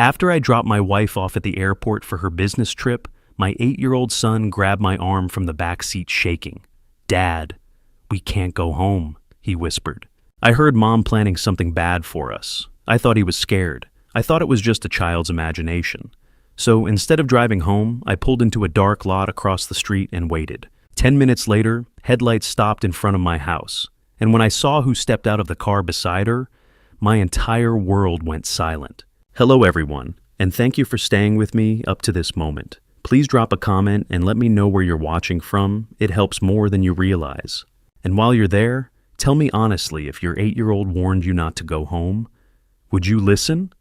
After I dropped my wife off at the airport for her business trip, my 8-year-old son grabbed my arm from the back seat shaking. "Dad, we can't go home," he whispered. I heard Mom planning something bad for us. I thought he was scared. I thought it was just a child's imagination. So instead of driving home, I pulled into a dark lot across the street and waited. 10 minutes later, headlights stopped in front of my house. And when I saw who stepped out of the car beside her, my entire world went silent. Hello everyone, and thank you for staying with me up to this moment. Please drop a comment and let me know where you're watching from. It helps more than you realize. And while you're there, tell me honestly, if your 8-year-old warned you not to go home, would you listen?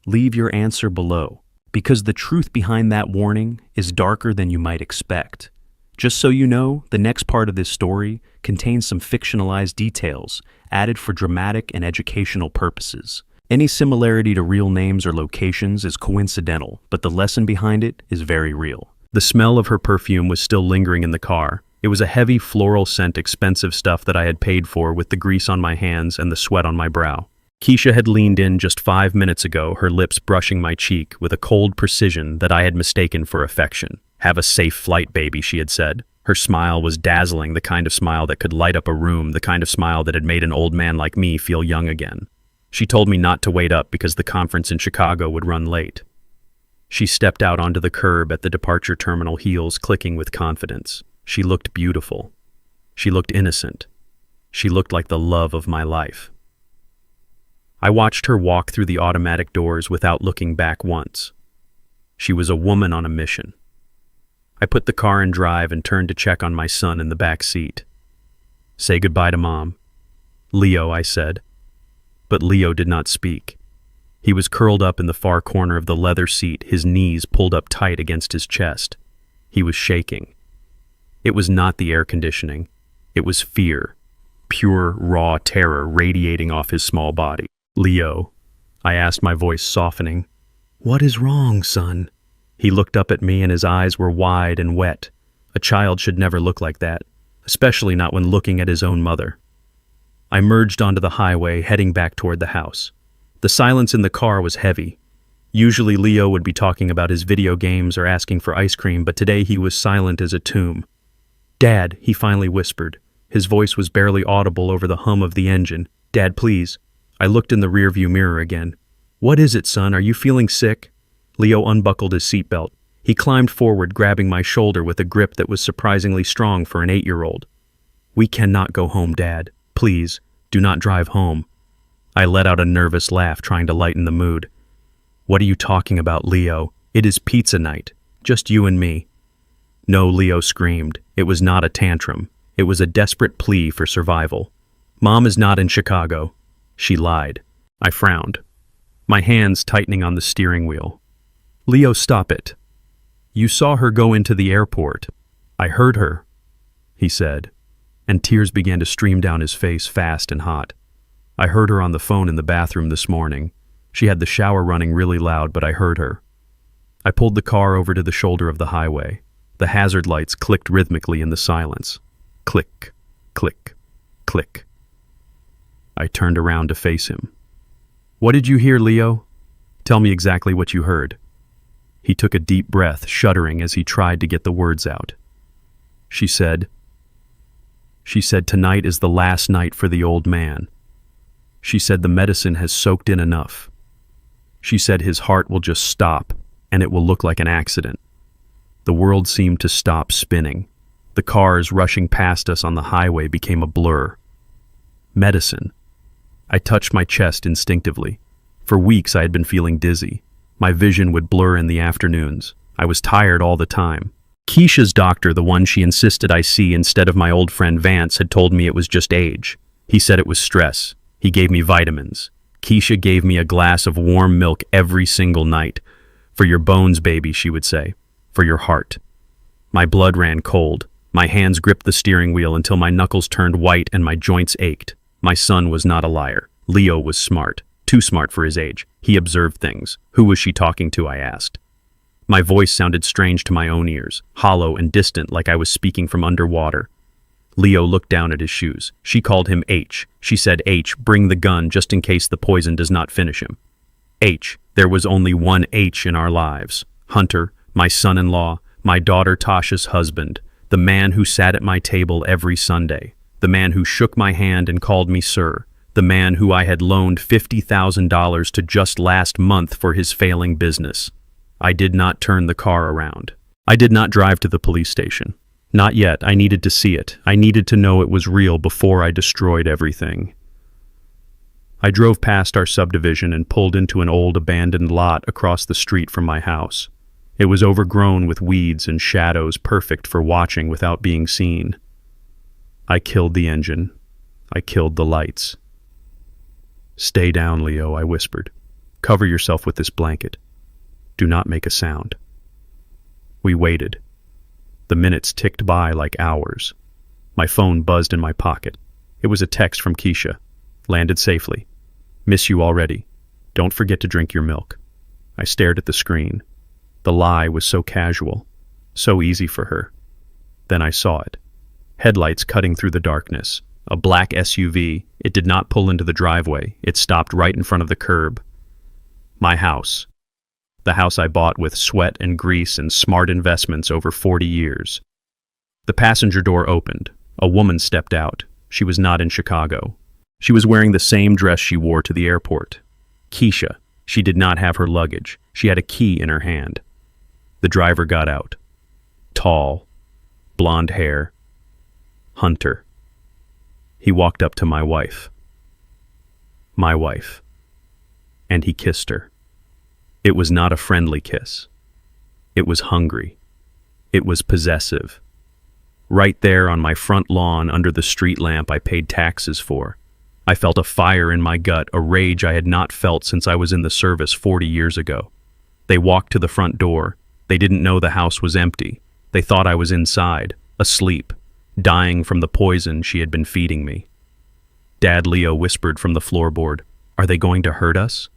Leave your answer below, because the truth behind that warning is darker than you might expect. Just so you know, the next part of this story contains some fictionalized details added for dramatic and educational purposes. Any similarity to real names or locations is coincidental, but the lesson behind it is very real. The smell of her perfume was still lingering in the car. It was a heavy floral scent, expensive stuff that I had paid for with the grease on my hands and the sweat on my brow. Keisha had leaned in just 5 minutes ago, her lips brushing my cheek with a cold precision that I had mistaken for affection. "Have a safe flight, baby," she had said. Her smile was dazzling, the kind of smile that could light up a room, the kind of smile that had made an old man like me feel young again. She told me not to wait up because the conference in Chicago would run late. She stepped out onto the curb at the departure terminal, heels clicking with confidence. She looked beautiful. She looked innocent. She looked like the love of my life. I watched her walk through the automatic doors without looking back once. She was a woman on a mission. I put the car in drive and turned to check on my son in the back seat. "Say goodbye to Mom." "Leo," I said. But Leo did not speak. He was curled up in the far corner of the leather seat, his knees pulled up tight against his chest. He was shaking. It was not the air conditioning. It was fear, pure, raw terror radiating off his small body. "Leo," I asked, my voice softening. "What is wrong, son?" He looked up at me and his eyes were wide and wet. A child should never look like that, especially not when looking at his own mother. I merged onto the highway, heading back toward the house. The silence in the car was heavy. Usually Leo would be talking about his video games or asking for ice cream, but today he was silent as a tomb. "Dad," he finally whispered. His voice was barely audible over the hum of the engine. "Dad, please." I looked in the rearview mirror again. "What is it, son? Are you feeling sick?" Leo unbuckled his seatbelt. He climbed forward, grabbing my shoulder with a grip that was surprisingly strong for an 8-year-old. "We cannot go home, Dad. Please, do not drive home." I let out a nervous laugh, trying to lighten the mood. "What are you talking about, Leo? It is pizza night. Just you and me." "No," Leo screamed. It was not a tantrum. It was a desperate plea for survival. "Mom is not in Chicago." She lied. I frowned, my hands tightening on the steering wheel. "Leo, stop it. You saw her go into the airport." "I heard her," he said, and tears began to stream down his face fast and hot. "I heard her on the phone in the bathroom this morning. She had the shower running really loud, but I heard her." I pulled the car over to the shoulder of the highway. The hazard lights clicked rhythmically in the silence. Click, click, click. I turned around to face him. "What did you hear, Leo? Tell me exactly what you heard." He took a deep breath, shuddering as he tried to get the words out. She said, "Tonight is the last night for the old man. She said the medicine has soaked in enough. She said his heart will just stop, and it will look like an accident." The world seemed to stop spinning. The cars rushing past us on the highway became a blur. Medicine. I touched my chest instinctively. For weeks I had been feeling dizzy. My vision would blur in the afternoons. I was tired all the time. Keisha's doctor, the one she insisted I see instead of my old friend Vance, had told me it was just age. He said it was stress. He gave me vitamins. Keisha gave me a glass of warm milk every single night. "For your bones, baby," she would say. "For your heart." My blood ran cold. My hands gripped the steering wheel until my knuckles turned white and my joints ached. My son was not a liar. Leo was smart. Too smart for his age. He observed things. Who was she talking to, I asked. My voice sounded strange to my own ears, hollow and distant, like I was speaking from underwater. Leo looked down at his shoes. She called him H. She said, "H, bring the gun just in case the poison does not finish him." "H, There was only one H in our lives. Hunter, my son-in-law, my daughter Tasha's husband, the man who sat at my table every Sunday, the man who shook my hand and called me sir, the man who I had loaned $50,000 to just last month for his failing business. I did not turn the car around. I did not drive to the police station. Not yet. I needed to see it. I needed to know it was real before I destroyed everything. I drove past our subdivision and pulled into an old abandoned lot across the street from my house. It was overgrown with weeds and shadows, perfect for watching without being seen. I killed the engine. I killed the lights. "Stay down, Leo," I whispered. "Cover yourself with this blanket. Do not make a sound." We waited. The minutes ticked by like hours. My phone buzzed in my pocket. It was a text from Keisha. "Landed safely. Miss you already. Don't forget to drink your milk." I stared at the screen. The lie was so casual, so easy for her. Then I saw it. Headlights cutting through the darkness. A black SUV. It did not pull into the driveway. It stopped right in front of the curb. My house. The house I bought with sweat and grease and smart investments over 40 years. The passenger door opened. A woman stepped out. She was not in Chicago. She was wearing the same dress she wore to the airport. Keisha. She did not have her luggage. She had a key in her hand. The driver got out. Tall. Blonde hair. Hunter. He walked up to my wife. My wife. And he kissed her. It was not a friendly kiss. It was hungry. It was possessive. Right there on my front lawn under the street lamp I paid taxes for. I felt a fire in my gut, a rage I had not felt since I was in the service 40 years ago. They walked to the front door. They didn't know the house was empty. They thought I was inside, asleep, dying from the poison she had been feeding me. Dad, Leo whispered from the floorboard, "Are they going to hurt us?"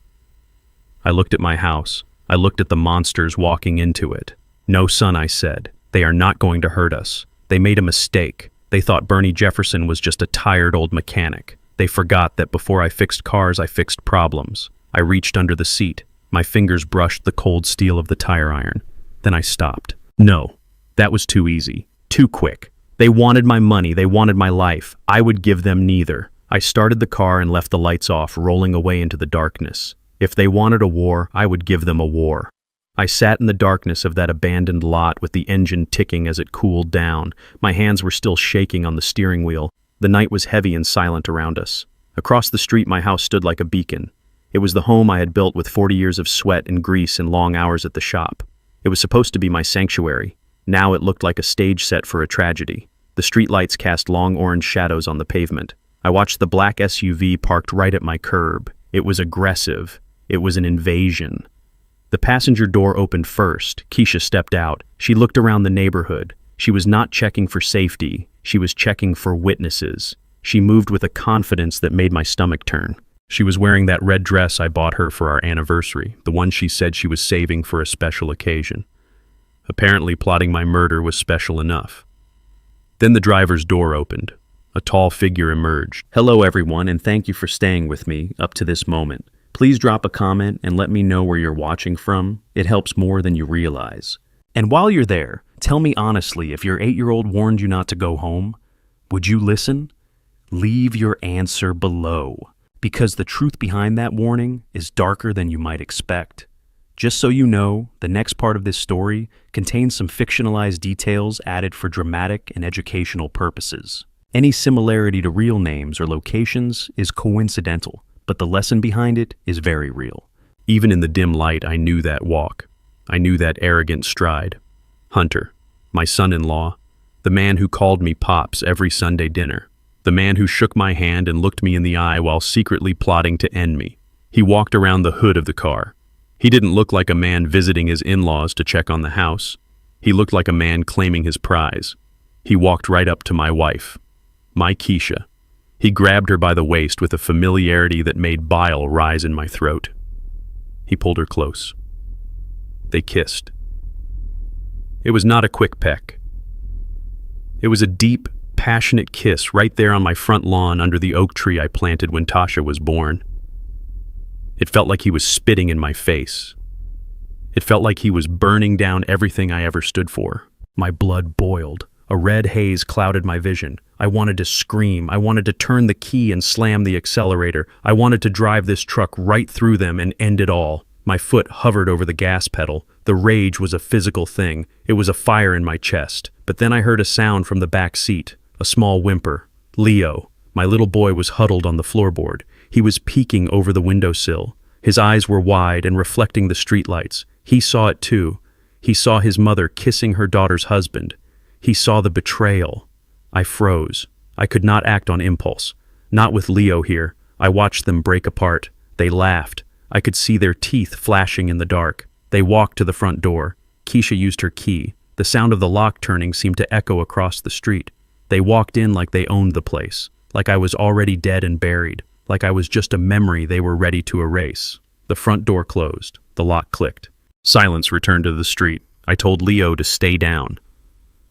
I looked at my house. I looked at the monsters walking into it. "No, son," I said. "They are not going to hurt us. They made a mistake. They thought Bernie Jefferson was just a tired old mechanic. They forgot that before I fixed cars, I fixed problems." I reached under the seat. My fingers brushed the cold steel of the tire iron. Then I stopped. No, that was too easy, too quick. They wanted my money, they wanted my life. I would give them neither. I started the car and left the lights off, rolling away into the darkness. If they wanted a war, I would give them a war. I sat in the darkness of that abandoned lot with the engine ticking as it cooled down. My hands were still shaking on the steering wheel. The night was heavy and silent around us. Across the street, my house stood like a beacon. It was the home I had built with 40 years of sweat and grease and long hours at the shop. It was supposed to be my sanctuary. Now it looked like a stage set for a tragedy. The streetlights cast long orange shadows on the pavement. I watched the black SUV parked right at my curb. It was aggressive. It was an invasion. The passenger door opened first. Keisha stepped out. She looked around the neighborhood. She was not checking for safety. She was checking for witnesses. She moved with a confidence that made my stomach turn. She was wearing that red dress I bought her for our anniversary, the one she said she was saving for a special occasion. Apparently, plotting my murder was special enough. Then the driver's door opened. A tall figure emerged. "Hello, everyone, and thank you for staying with me up to this moment. Please drop a comment and let me know where you're watching from. It helps more than you realize. And while you're there, tell me honestly, if your 8-year-old warned you not to go home, would you listen? Leave your answer below, because the truth behind that warning is darker than you might expect. Just so you know, the next part of this story contains some fictionalized details added for dramatic and educational purposes. Any similarity to real names or locations is coincidental, but the lesson behind it is very real. Even in the dim light, I knew that walk. I knew that arrogant stride. Hunter, my son-in-law, the man who called me Pops every Sunday dinner, the man who shook my hand and looked me in the eye while secretly plotting to end me. He walked around the hood of the car. He didn't look like a man visiting his in-laws to check on the house. He looked like a man claiming his prize. He walked right up to my wife, my Keisha. He grabbed her by the waist with a familiarity that made bile rise in my throat. He pulled her close. They kissed. It was not a quick peck. It was a deep, passionate kiss right there on my front lawn under the oak tree I planted when Tasha was born. It felt like he was spitting in my face. It felt like he was burning down everything I ever stood for. My blood boiled. A red haze clouded my vision. I wanted to scream. I wanted to turn the key and slam the accelerator. I wanted to drive this truck right through them and end it all. My foot hovered over the gas pedal. The rage was a physical thing. It was a fire in my chest. But then I heard a sound from the back seat, a small whimper. Leo. My little boy was huddled on the floorboard. He was peeking over the windowsill. His eyes were wide and reflecting the streetlights. He saw it too. He saw his mother kissing her daughter's husband. He saw the betrayal. I froze. I could not act on impulse. Not with Leo here. I watched them break apart. They laughed. I could see their teeth flashing in the dark. They walked to the front door. Keisha used her key. The sound of the lock turning seemed to echo across the street. They walked in like they owned the place, like I was already dead and buried, like I was just a memory they were ready to erase. The front door closed. The lock clicked. Silence returned to the street. I told Leo to stay down.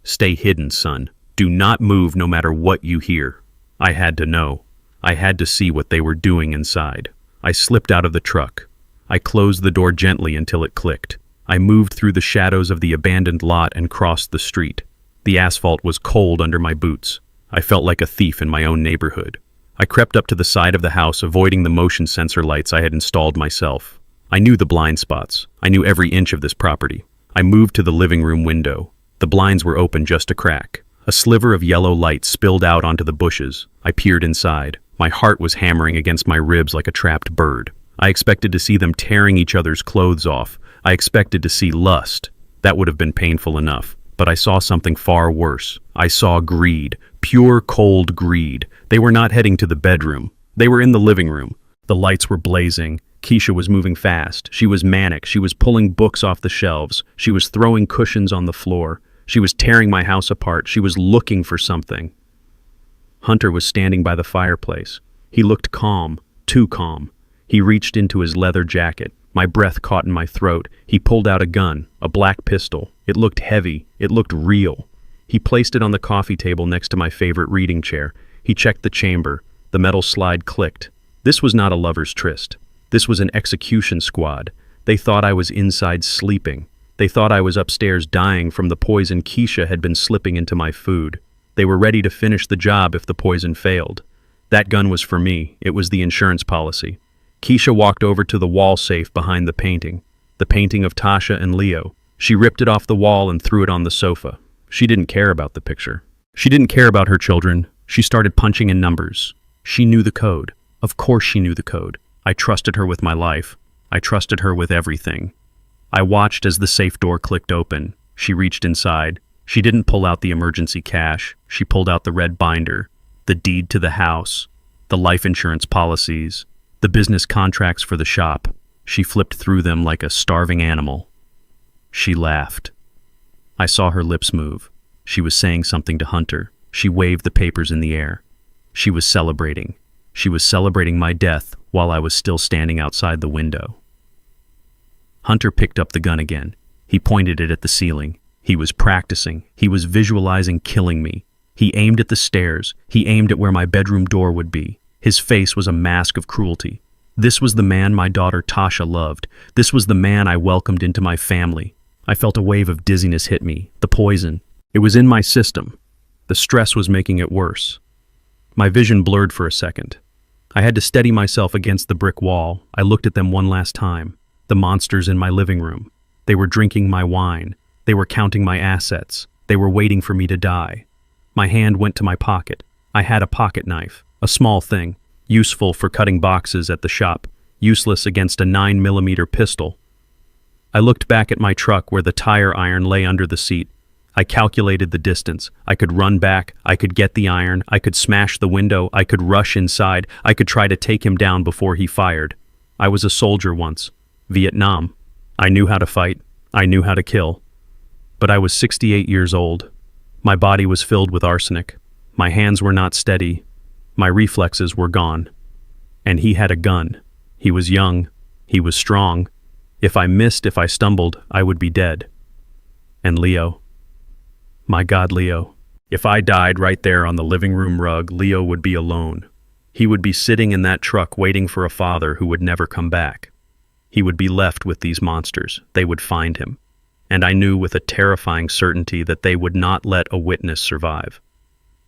Stay hidden, son. Do not move no matter what you hear. I had to know. I had to see what they were doing inside. I slipped out of the truck. I closed the door gently until it clicked. I moved through the shadows of the abandoned lot and crossed the street. The asphalt was cold under my boots. I felt like a thief in my own neighborhood. I crept up to the side of the house, avoiding the motion sensor lights I had installed myself. I knew the blind spots. I knew every inch of this property. I moved to the living room window. The blinds were open just a crack. A sliver of yellow light spilled out onto the bushes. I peered inside. My heart was hammering against my ribs like a trapped bird. I expected to see them tearing each other's clothes off. I expected to see lust. That would have been painful enough. But I saw something far worse. I saw greed. Pure, cold greed. They were not heading to the bedroom. They were in the living room. The lights were blazing. Keisha was moving fast. She was manic. She was pulling books off the shelves. She was throwing cushions on the floor. She was tearing my house apart. She was looking for something. Hunter was standing by the fireplace. He looked calm, too calm. He reached into his leather jacket. My breath caught in my throat. He pulled out a gun, a black pistol. It looked heavy. It looked real. He placed it on the coffee table next to my favorite reading chair. He checked the chamber. The metal slide clicked. This was not a lover's tryst. This was an execution squad. They thought I was inside sleeping. They thought I was upstairs dying from the poison Keisha had been slipping into my food. They were ready to finish the job if the poison failed. That gun was for me. It was the insurance policy. Keisha walked over to the wall safe behind the painting of Tasha and Leo. She ripped it off the wall and threw it on the sofa. She didn't care about the picture. She didn't care about her children. She started punching in numbers. She knew the code. Of course she knew the code. I trusted her with my life. I trusted her with everything. I watched as the safe door clicked open. She reached inside. She didn't pull out the emergency cash. She pulled out the red binder, the deed to the house, the life insurance policies, the business contracts for the shop. She flipped through them like a starving animal. She laughed. I saw her lips move. She was saying something to Hunter. She waved the papers in the air. She was celebrating. She was celebrating my death while I was still standing outside the window. Hunter picked up the gun again. He pointed it at the ceiling. He was practicing. He was visualizing killing me. He aimed at the stairs. He aimed at where my bedroom door would be. His face was a mask of cruelty. This was the man my daughter Tasha loved. This was the man I welcomed into my family. I felt a wave of dizziness hit me. The poison. It was in my system. The stress was making it worse. My vision blurred for a second. I had to steady myself against the brick wall. I looked at them one last time. The monsters in my living room. They were drinking my wine. They were counting my assets. They were waiting for me to die. My hand went to my pocket. I had a pocket knife, a small thing, useful for cutting boxes at the shop, useless against a 9mm pistol. I looked back at my truck where the tire iron lay under the seat. I calculated the distance. I could run back. I could get the iron. I could smash the window. I could rush inside. I could try to take him down before he fired. I was a soldier once. Vietnam. I knew how to fight. I knew how to kill. But I was 68 years old. My body was filled with arsenic. My hands were not steady. My reflexes were gone. And he had a gun. He was young. He was strong. If I missed, if I stumbled, I would be dead. And Leo. My God, Leo. If I died right there on the living room rug, Leo would be alone. He would be sitting in that truck waiting for a father who would never come back. He would be left with these monsters. They would find him. And I knew with a terrifying certainty that they would not let a witness survive.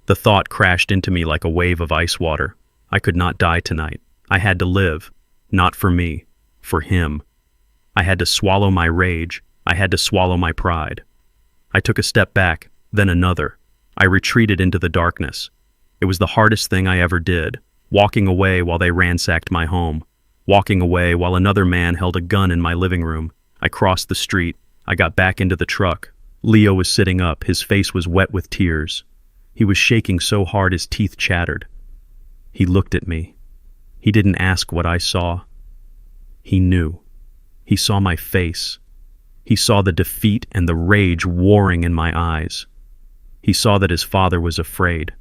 The thought crashed into me like a wave of ice water. I could not die tonight. I had to live. Not for me. For him. I had to swallow my rage. I had to swallow my pride. I took a step back, then another. I retreated into the darkness. It was the hardest thing I ever did, walking away while they ransacked my home, walking away while another man held a gun in my living room. I crossed the street. I got back into the truck. Leo was sitting up. His face was wet with tears. He was shaking so hard his teeth chattered. He looked at me. He didn't ask what I saw. He knew. He saw my face. He saw the defeat and the rage warring in my eyes. He saw that his father was afraid.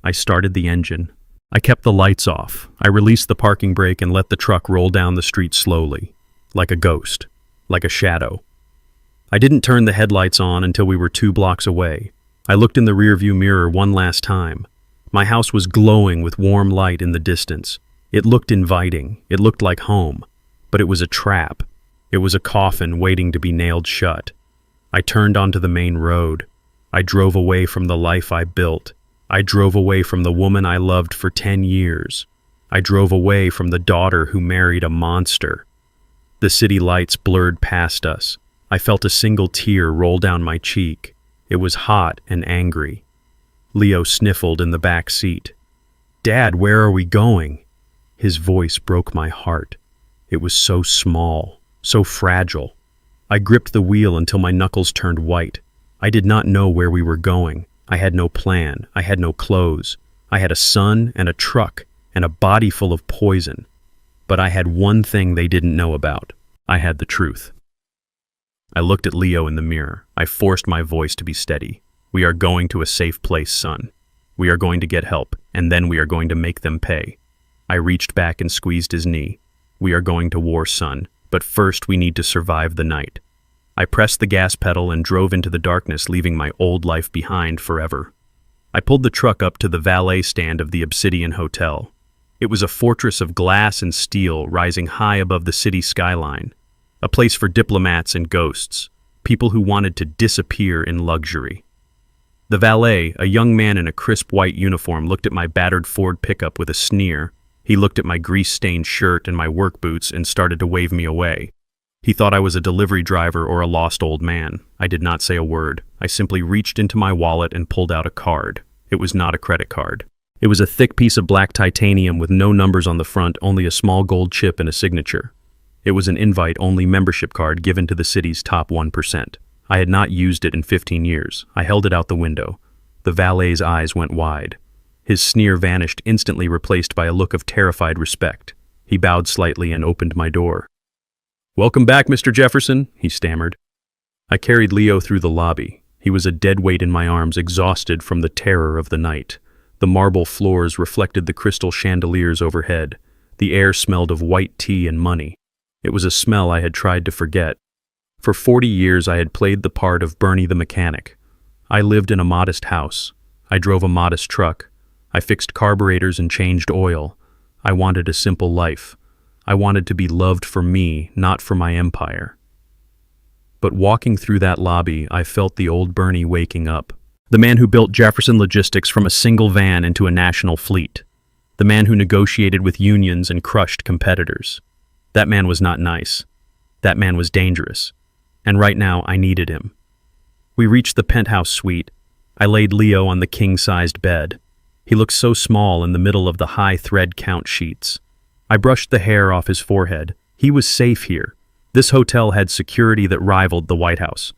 I started the engine. I kept the lights off. I released the parking brake and let the truck roll down the street slowly, like a ghost, like a shadow. I didn't turn the headlights on until we were 2 blocks away. I looked in the rearview mirror one last time. My house was glowing with warm light in the distance. It looked inviting. It looked like home. But it was a trap. It was a coffin waiting to be nailed shut. I turned onto the main road. I drove away from the life I built. I drove away from the woman I loved for 10 years. I drove away from the daughter who married a monster. The city lights blurred past us. I felt a single tear roll down my cheek. It was hot and angry. Leo sniffled in the back seat. "Dad, where are we going?" His voice broke my heart. It was so small, so fragile. I gripped the wheel until my knuckles turned white. I did not know where we were going. I had no plan. I had no clothes. I had a son and a truck and a body full of poison. But I had one thing they didn't know about. I had the truth. I looked at Leo in the mirror. I forced my voice to be steady. "We are going to a safe place, son. We are going to get help, and then we are going to make them pay." I reached back and squeezed his knee. "We are going to war, son, but first we need to survive the night." I pressed the gas pedal and drove into the darkness, leaving my old life behind forever. I pulled the truck up to the valet stand of the Obsidian Hotel. It was a fortress of glass and steel rising high above the city skyline, a place for diplomats and ghosts, people who wanted to disappear in luxury. The valet, a young man in a crisp white uniform, looked at my battered Ford pickup with a sneer. He looked at my grease-stained shirt and my work boots and started to wave me away. He thought I was a delivery driver or a lost old man. I did not say a word. I simply reached into my wallet and pulled out a card. It was not a credit card. It was a thick piece of black titanium with no numbers on the front, only a small gold chip and a signature. It was an invite-only membership card given to the city's top 1%. I had not used it in 15 years. I held it out the window. The valet's eyes went wide. His sneer vanished, instantly replaced by a look of terrified respect. He bowed slightly and opened my door. "Welcome back, Mr. Jefferson," he stammered. I carried Leo through the lobby. He was a dead weight in my arms, exhausted from the terror of the night. The marble floors reflected the crystal chandeliers overhead. The air smelled of white tea and money. It was a smell I had tried to forget. For 40 years I had played the part of Bernie the mechanic. I lived in a modest house. I drove a modest truck. I fixed carburetors and changed oil. I wanted a simple life. I wanted to be loved for me, not for my empire. But walking through that lobby, I felt the old Bernie waking up. The man who built Jefferson Logistics from a single van into a national fleet. The man who negotiated with unions and crushed competitors. That man was not nice. That man was dangerous. And right now, I needed him. We reached the penthouse suite. I laid Leo on the king-sized bed. He looked so small in the middle of the high thread count sheets. I brushed the hair off his forehead. He was safe here. This hotel had security that rivaled the White House.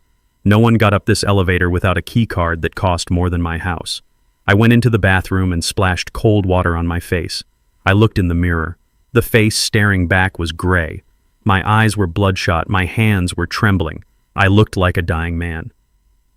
No one got up this elevator without a key card that cost more than my house. I went into the bathroom and splashed cold water on my face. I looked in the mirror. The face staring back was gray. My eyes were bloodshot. My hands were trembling. I looked like a dying man.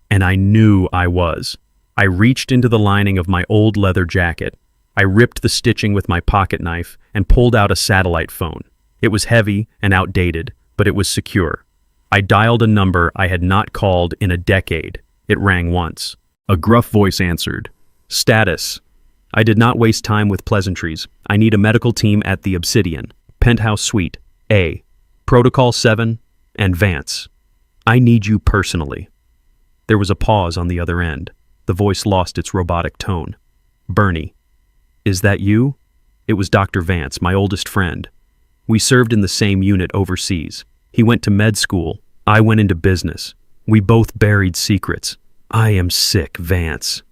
And I knew I was. I reached into the lining of my old leather jacket. I ripped the stitching with my pocket knife and pulled out a satellite phone. It was heavy and outdated, but it was secure. I dialed a number I had not called in a decade. It rang once. A gruff voice answered. "Status." I did not waste time with pleasantries. I need a medical team at the Obsidian, Penthouse Suite, A, Protocol 7, and Vance. I need you personally. There was a pause on the other end. The voice lost its robotic tone. Bernie. Is that you? It was Dr. Vance, my oldest friend. We served in the same unit overseas. He went to med school. I went into business. We both buried secrets. I am sick, Vance.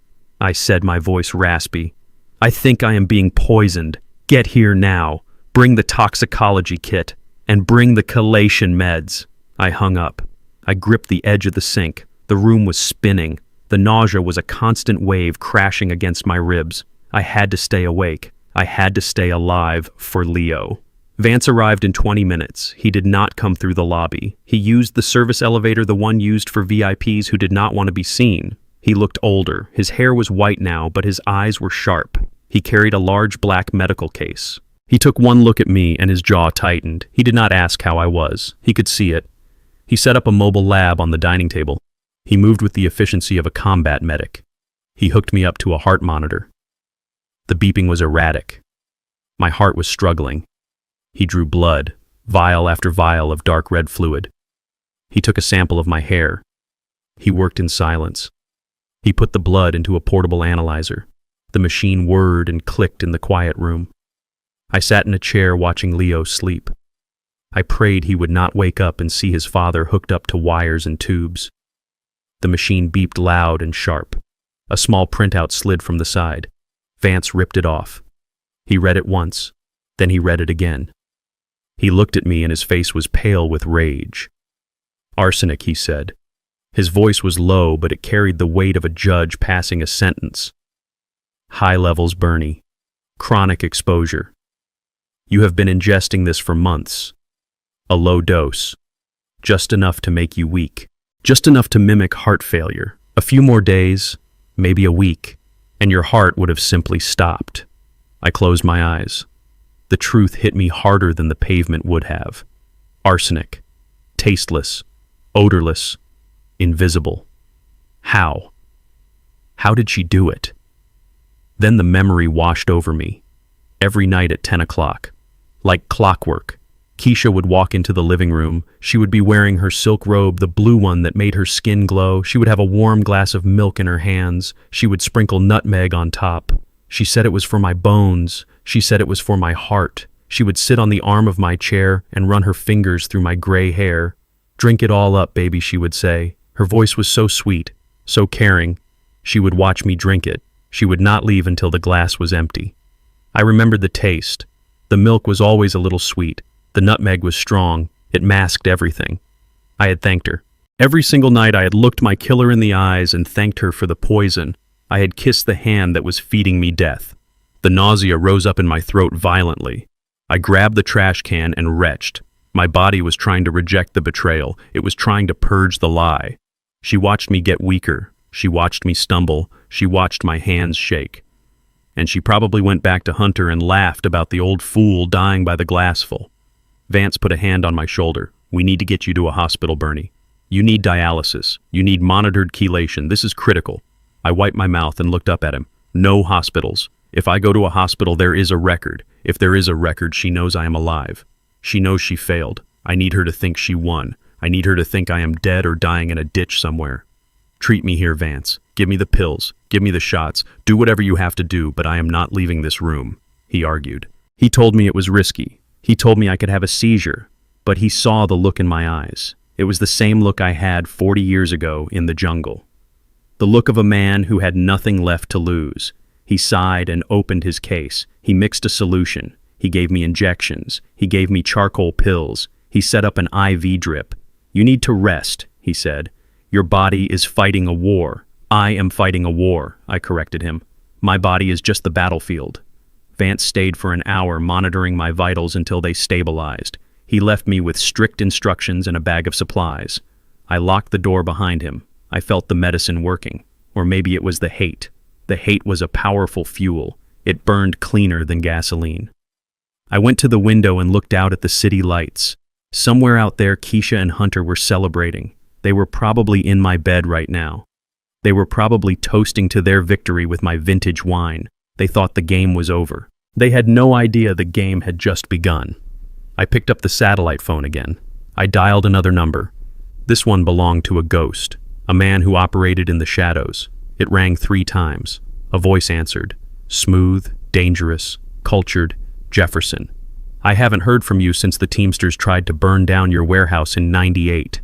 I said, my voice raspy. I think I am being poisoned. Get here now. Bring the toxicology kit. And bring the chelation meds. I hung up. I gripped the edge of the sink. The room was spinning. The nausea was a constant wave crashing against my ribs. I had to stay awake. I had to stay alive for Leo. Vance arrived in 20 minutes. He did not come through the lobby. He used the service elevator, the one used for VIPs who did not want to be seen. He looked older. His hair was white now, but his eyes were sharp. He carried a large black medical case. He took one look at me and his jaw tightened. He did not ask how I was. He could see it. He set up a mobile lab on the dining table. He moved with the efficiency of a combat medic. He hooked me up to a heart monitor. The beeping was erratic. My heart was struggling. He drew blood, vial after vial of dark red fluid. He took a sample of my hair. He worked in silence. He put the blood into a portable analyzer. The machine whirred and clicked in the quiet room. I sat in a chair watching Leo sleep. I prayed he would not wake up and see his father hooked up to wires and tubes. The machine beeped loud and sharp. A small printout slid from the side. Vance ripped it off. He read it once, then he read it again. He looked at me and his face was pale with rage. Arsenic, he said. His voice was low, but it carried the weight of a judge passing a sentence. High levels, Bernie. Chronic exposure. You have been ingesting this for months. A low dose. Just enough to make you weak. Just enough to mimic heart failure. A few more days, maybe a week, and your heart would have simply stopped. I closed my eyes. The truth hit me harder than the pavement would have. Arsenic. Tasteless. Odorless. Invisible. How? How did she do it? Then the memory washed over me. Every night at 10 o'clock. Like clockwork. Keisha would walk into the living room. She would be wearing her silk robe, the blue one that made her skin glow. She would have a warm glass of milk in her hands. She would sprinkle nutmeg on top. She said it was for my bones. She said it was for my heart. She would sit on the arm of my chair and run her fingers through my gray hair. Drink it all up, baby, she would say. Her voice was so sweet, so caring. She would watch me drink it. She would not leave until the glass was empty. I remembered the taste. The milk was always a little sweet. The nutmeg was strong. It masked everything. I had thanked her. Every single night I had looked my killer in the eyes and thanked her for the poison. I had kissed the hand that was feeding me death. The nausea rose up in my throat violently. I grabbed the trash can and retched. My body was trying to reject the betrayal. It was trying to purge the lie. She watched me get weaker. She watched me stumble. She watched my hands shake. And she probably went back to Hunter and laughed about the old fool dying by the glassful. Vance put a hand on my shoulder. We need to get you to a hospital, Bernie. You need dialysis. You need monitored chelation. This is critical. I wiped my mouth and looked up at him. No hospitals. If I go to a hospital, there is a record. If there is a record, she knows I am alive. She knows she failed. I need her to think she won. I need her to think I am dead or dying in a ditch somewhere. Treat me here, Vance. Give me the pills. Give me the shots. Do whatever you have to do, but I am not leaving this room, he argued. He told me it was risky. He told me I could have a seizure, but he saw the look in my eyes. It was the same look I had 40 years ago in the jungle. The look of a man who had nothing left to lose. He sighed and opened his case. He mixed a solution. He gave me injections. He gave me charcoal pills. He set up an IV drip. You need to rest, he said. Your body is fighting a war. I am fighting a war, I corrected him. My body is just the battlefield. Vance stayed for an hour monitoring my vitals until they stabilized. He left me with strict instructions and a bag of supplies. I locked the door behind him. I felt the medicine working. Or maybe it was the hate. The hate was a powerful fuel. It burned cleaner than gasoline. I went to the window and looked out at the city lights. Somewhere out there, Keisha and Hunter were celebrating. They were probably in my bed right now. They were probably toasting to their victory with my vintage wine. They thought the game was over. They had no idea the game had just begun. I picked up the satellite phone again. I dialed another number. This one belonged to a ghost, a man who operated in the shadows. It rang 3 times. A voice answered. Smooth, dangerous, cultured, Jefferson. I haven't heard from you since the Teamsters tried to burn down your warehouse in '98.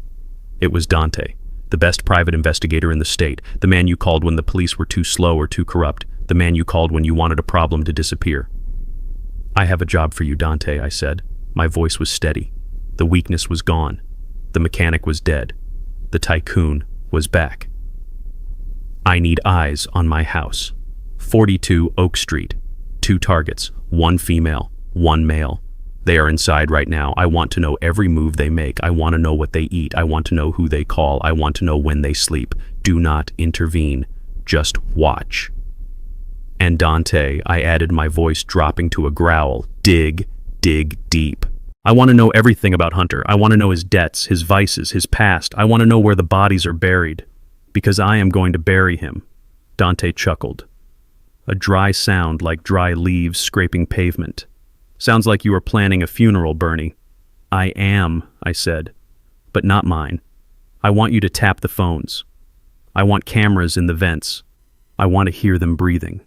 It was Dante, the best private investigator in the state, the man you called when the police were too slow or too corrupt, the man you called when you wanted a problem to disappear. I have a job for you, Dante, I said. My voice was steady. The weakness was gone. The mechanic was dead. The tycoon was back. I need eyes on my house. 42 Oak Street. 2 targets, 1 female, 1 male. They are inside right now. I want to know every move they make. I want to know what they eat. I want to know who they call. I want to know when they sleep. Do not intervene. Just watch. And Dante, I added, my voice dropping to a growl, dig deep. I want to know everything about Hunter. I want to know his debts, his vices, his past. I want to know where the bodies are buried. Because I am going to bury him. Dante chuckled. A dry sound like dry leaves scraping pavement. Sounds like you are planning a funeral, Bernie. I am, I said, but not mine. I want you to tap the phones. I want cameras in the vents. I want to hear them breathing.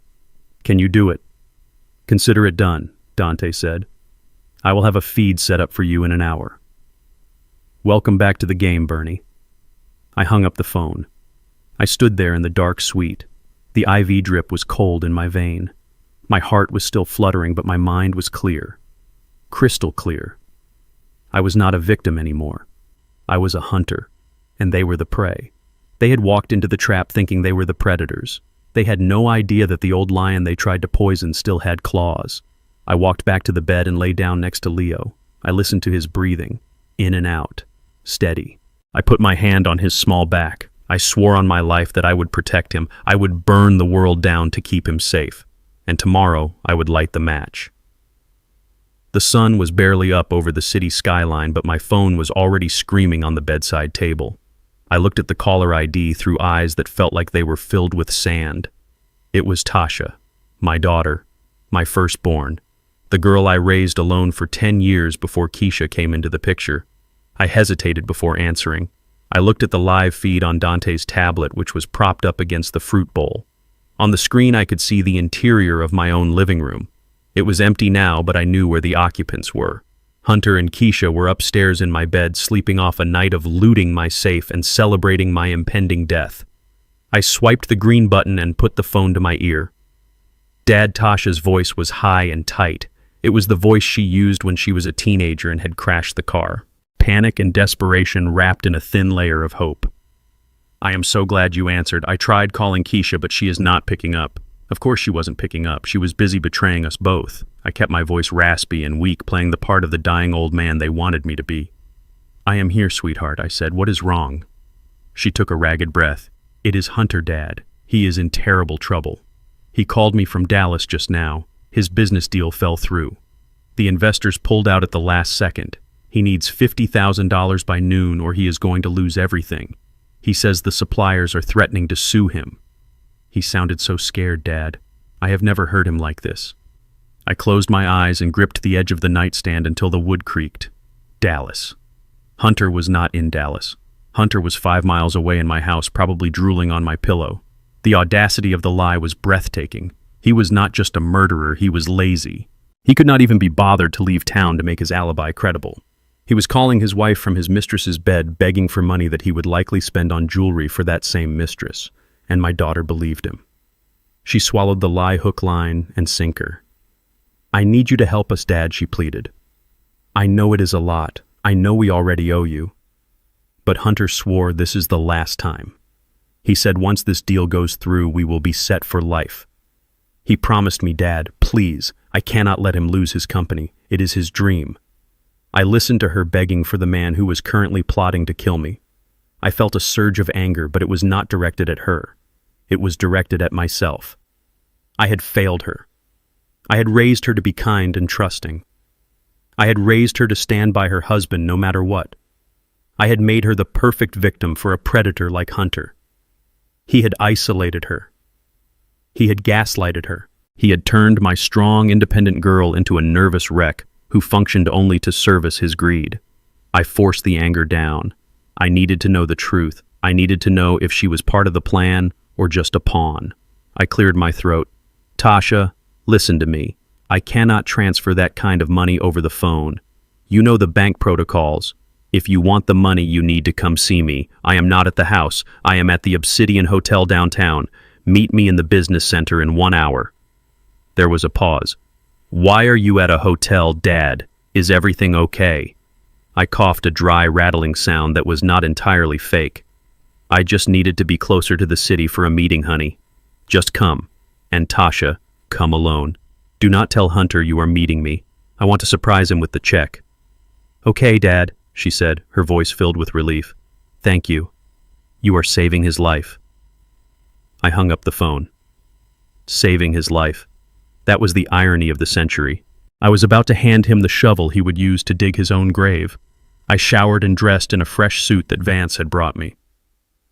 Can you do it? Consider it done, Dante said. I will have a feed set up for you in an hour. Welcome back to the game, Bernie. I hung up the phone. I stood there in the dark suite. The IV drip was cold in my vein. My heart was still fluttering, but my mind was clear. Crystal clear. I was not a victim anymore. I was a hunter, and they were the prey. They had walked into the trap thinking they were the predators. They had no idea that the old lion they tried to poison still had claws. I walked back to the bed and lay down next to Leo. I listened to his breathing, in and out, steady. I put my hand on his small back. I swore on my life that I would protect him. I would burn the world down to keep him safe. And tomorrow I would light the match. The sun was barely up over the city skyline, but my phone was already screaming on the bedside table. I looked at the caller ID through eyes that felt like they were filled with sand. It was Tasha, my daughter, my firstborn, the girl I raised alone for 10 years before Keisha came into the picture. I hesitated before answering. I looked at the live feed on Dante's tablet, which was propped up against the fruit bowl. On the screen I could see the interior of my own living room. It was empty now, but I knew where the occupants were. Hunter and Keisha were upstairs in my bed, sleeping off a night of looting my safe and celebrating my impending death. I swiped the green button and put the phone to my ear. Dad Tasha's voice was high and tight. It was the voice she used when she was a teenager and had crashed the car. Panic and desperation wrapped in a thin layer of hope. I am so glad you answered. I tried calling Keisha, but she is not picking up. Of course she wasn't picking up. She was busy betraying us both. I kept my voice raspy and weak, playing the part of the dying old man they wanted me to be. I am here, sweetheart, I said. What is wrong? She took a ragged breath. It is Hunter, Dad. He is in terrible trouble. He called me from Dallas just now. His business deal fell through. The investors pulled out at the last second. He needs $50,000 by noon or he is going to lose everything. He says the suppliers are threatening to sue him. He sounded so scared, Dad. I have never heard him like this. I closed my eyes and gripped the edge of the nightstand until the wood creaked. Dallas. Hunter was not in Dallas. Hunter was 5 miles away in my house, probably drooling on my pillow. The audacity of the lie was breathtaking. He was not just a murderer, he was lazy. He could not even be bothered to leave town to make his alibi credible. He was calling his wife from his mistress's bed, begging for money that he would likely spend on jewelry for that same mistress, and my daughter believed him. She swallowed the lie hook, line, and sinker. I need you to help us, Dad, she pleaded. I know it is a lot. I know we already owe you. But Hunter swore this is the last time. He said once this deal goes through, we will be set for life. He promised me, Dad, please, I cannot let him lose his company. It is his dream. I listened to her begging for the man who was currently plotting to kill me. I felt a surge of anger, but it was not directed at her. It was directed at myself. I had failed her. I had raised her to be kind and trusting. I had raised her to stand by her husband no matter what. I had made her the perfect victim for a predator like Hunter. He had isolated her. He had gaslighted her. He had turned my strong, independent girl into a nervous wreck who functioned only to service his greed. I forced the anger down. I needed to know the truth. I needed to know if she was part of the plan or just a pawn. I cleared my throat. Tasha, listen to me. I cannot transfer that kind of money over the phone. You know the bank protocols. If you want the money, you need to come see me. I am not at the house. I am at the Obsidian Hotel downtown. Meet me in the business center in 1 hour. There was a pause. Why are you at a hotel, Dad? Is everything okay? I coughed a dry, rattling sound that was not entirely fake. I just needed to be closer to the city for a meeting, honey. Just come. And Tasha, come alone. Do not tell Hunter you are meeting me. I want to surprise him with the check. Okay, Dad, she said, her voice filled with relief. Thank you. You are saving his life. I hung up the phone. Saving his life. That was the irony of the century. I was about to hand him the shovel he would use to dig his own grave. I showered and dressed in a fresh suit that Vance had brought me.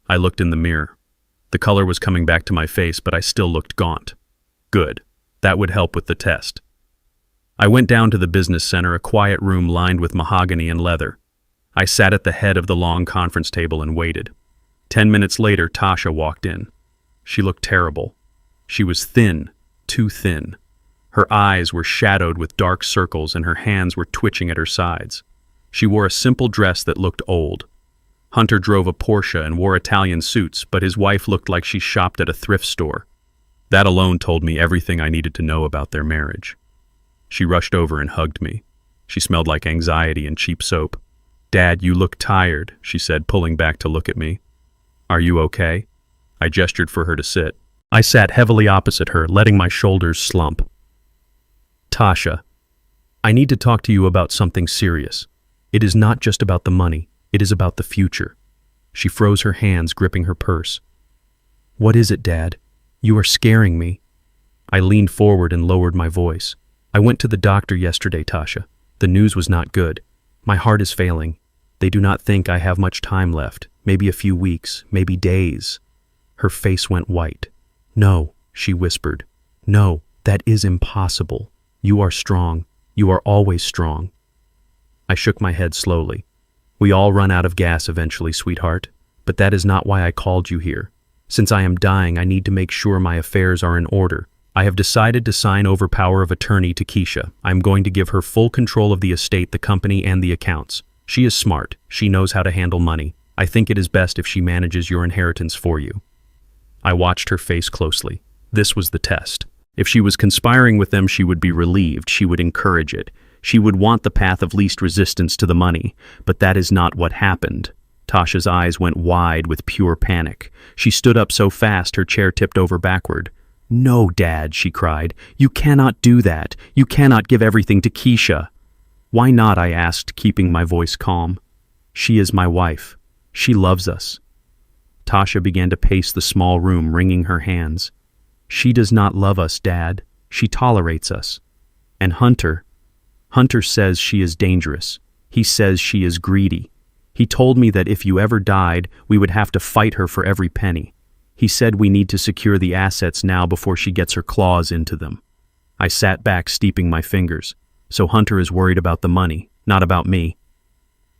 I looked in the mirror. The color was coming back to my face, but I still looked gaunt. Good. That would help with the test. I went down to the business center, a quiet room lined with mahogany and leather. I sat at the head of the long conference table and waited. 10 minutes later, Tasha walked in. She looked terrible. She was thin, too thin. Her eyes were shadowed with dark circles and her hands were twitching at her sides. She wore a simple dress that looked old. Hunter drove a Porsche and wore Italian suits, but his wife looked like she shopped at a thrift store. That alone told me everything I needed to know about their marriage. She rushed over and hugged me. She smelled like anxiety and cheap soap. Dad, you look tired, she said, pulling back to look at me. Are you okay? I gestured for her to sit. I sat heavily opposite her, letting my shoulders slump. Tasha, I need to talk to you about something serious. It is not just about the money. It is about the future. She froze her hands, gripping her purse. What is it, Dad? You are scaring me. I leaned forward and lowered my voice. I went to the doctor yesterday, Tasha. The news was not good. My heart is failing. They do not think I have much time left. Maybe a few weeks, maybe days. Her face went white. No, she whispered. No, that is impossible. You are strong. You are always strong. I shook my head slowly. We all run out of gas eventually, sweetheart. But that is not why I called you here. Since I am dying, I need to make sure my affairs are in order. I have decided to sign over power of attorney to Keisha. I am going to give her full control of the estate, the company, and the accounts. She is smart. She knows how to handle money. I think it is best if she manages your inheritance for you. I watched her face closely. This was the test. If she was conspiring with them, she would be relieved. She would encourage it. She would want the path of least resistance to the money. But that is not what happened. Tasha's eyes went wide with pure panic. She stood up so fast her chair tipped over backward. No, Dad, she cried. You cannot do that. You cannot give everything to Keisha. Why not? I asked, keeping my voice calm. She is my wife. She loves us. Tasha began to pace the small room, wringing her hands. She does not love us, Dad. She tolerates us. And Hunter says she is dangerous. He says she is greedy. He told me that if you ever died, we would have to fight her for every penny. He said we need to secure the assets now before she gets her claws into them. I sat back, steeping my fingers. So Hunter is worried about the money, not about me.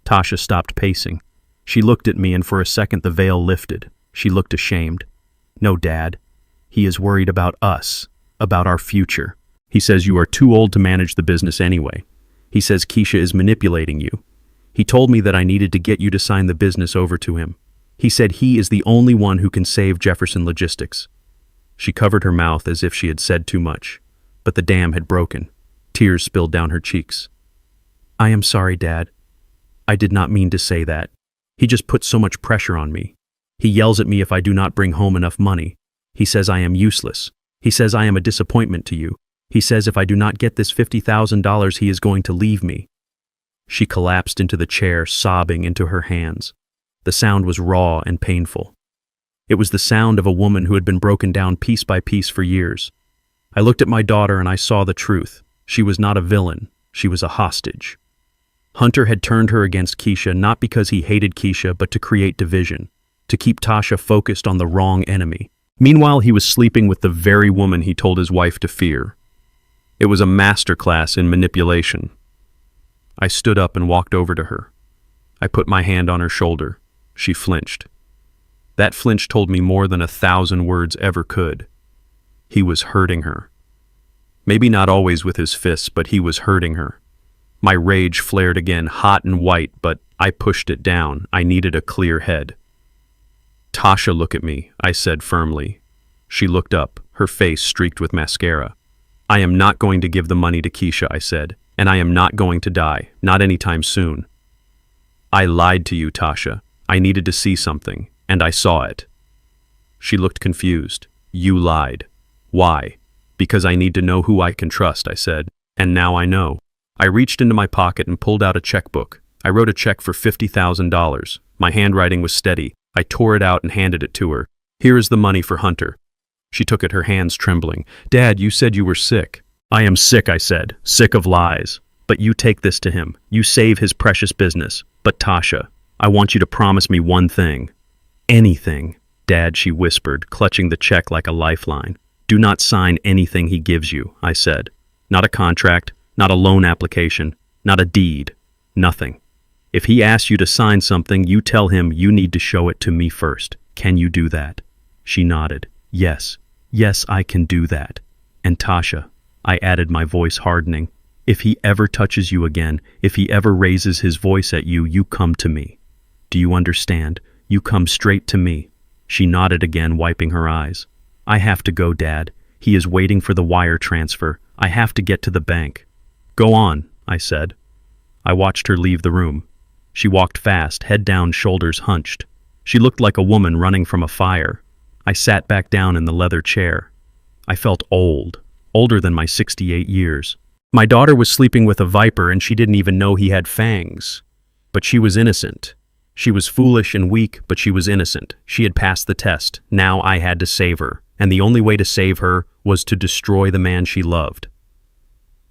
Tasha stopped pacing. She looked at me and for a second the veil lifted. She looked ashamed. No, Dad. He is worried about us, about our future. He says you are too old to manage the business anyway. He says Keisha is manipulating you. He told me that I needed to get you to sign the business over to him. He said he is the only one who can save Jefferson Logistics. She covered her mouth as if she had said too much, but the dam had broken. Tears spilled down her cheeks. I am sorry, Dad. I did not mean to say that. He just puts so much pressure on me. He yells at me if I do not bring home enough money. He says I am useless. He says I am a disappointment to you. He says if I do not get this $50,000, he is going to leave me. She collapsed into the chair, sobbing into her hands. The sound was raw and painful. It was the sound of a woman who had been broken down piece by piece for years. I looked at my daughter and I saw the truth. She was not a villain. She was a hostage. Hunter had turned her against Keisha not because he hated Keisha, but to create division, to keep Tasha focused on the wrong enemy. Meanwhile, he was sleeping with the very woman he told his wife to fear. It was a masterclass in manipulation. I stood up and walked over to her. I put my hand on her shoulder. She flinched. That flinch told me more than 1,000 words ever could. He was hurting her. Maybe not always with his fists, but he was hurting her. My rage flared again, hot and white, but I pushed it down. I needed a clear head. "Tasha, look at me," I said firmly. She looked up, her face streaked with mascara. "I am not going to give the money to Keisha," I said, "and I am not going to die, not anytime soon." "I lied to you, Tasha. I needed to see something, and I saw it." She looked confused. "You lied. Why?" "Because I need to know who I can trust," I said, "and now I know." I reached into my pocket and pulled out a checkbook. I wrote a check for $50,000. My handwriting was steady. I tore it out and handed it to her. "Here is the money for Hunter." She took it, her hands trembling. "Dad, you said you were sick." "I am sick," I said, "sick of lies. But you take this to him. You save his precious business. But Tasha, I want you to promise me one thing." "Anything, Dad," she whispered, clutching the check like a lifeline. "Do not sign anything he gives you," I said. "Not a contract, not a loan application, not a deed, nothing. If he asks you to sign something, you tell him you need to show it to me first. Can you do that?" She nodded. "Yes, yes, I can do that. And Tasha," I added, my voice hardening, "if he ever touches you again, if he ever raises his voice at you, you come to me. Do you understand? You come straight to me." She nodded again, wiping her eyes. "I have to go, Dad. He is waiting for the wire transfer. I have to get to the bank." "Go on," I said. I watched her leave the room. She walked fast, head down, shoulders hunched. She looked like a woman running from a fire. I sat back down in the leather chair. I felt old, older than my 68 years. My daughter was sleeping with a viper and she didn't even know he had fangs. But she was innocent. She was foolish and weak, but she was innocent. She had passed the test. Now I had to save her. And the only way to save her was to destroy the man she loved.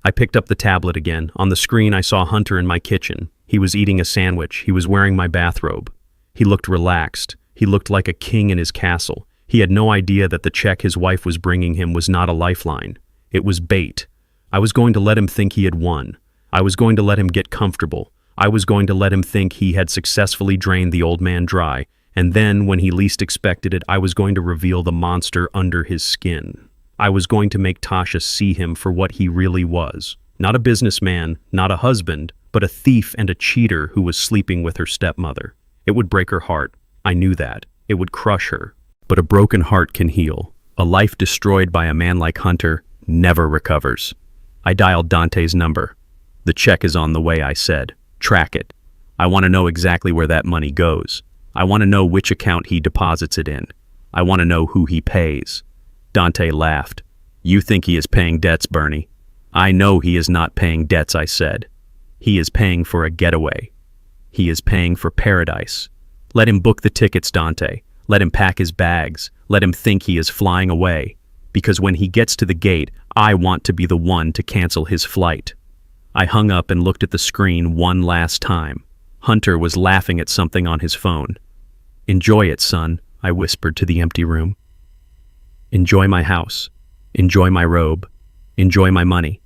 I picked up the tablet again. On the screen, I saw Hunter in my kitchen. He was eating a sandwich. He was wearing my bathrobe. He looked relaxed. He looked like a king in his castle. He had no idea that the check his wife was bringing him was not a lifeline. It was bait. I was going to let him think he had won. I was going to let him get comfortable. I was going to let him think he had successfully drained the old man dry. And then, when he least expected it, I was going to reveal the monster under his skin. I was going to make Tasha see him for what he really was. Not a businessman, not a husband, but a thief and a cheater who was sleeping with her stepmother. It would break her heart. I knew that. It would crush her. But a broken heart can heal. A life destroyed by a man like Hunter never recovers. I dialed Dante's number. "The check is on the way," I said. "Track it. I want to know exactly where that money goes. I want to know which account he deposits it in. I want to know who he pays." Dante laughed. "You think he is paying debts, Bernie." "I know he is not paying debts," I said. "He is paying for a getaway. He is paying for paradise. Let him book the tickets, Dante. Let him pack his bags. Let him think he is flying away. Because when he gets to the gate, I want to be the one to cancel his flight." I hung up and looked at the screen one last time. Hunter was laughing at something on his phone. "Enjoy it, son," I whispered to the empty room. "Enjoy my house. Enjoy my robe. Enjoy my money.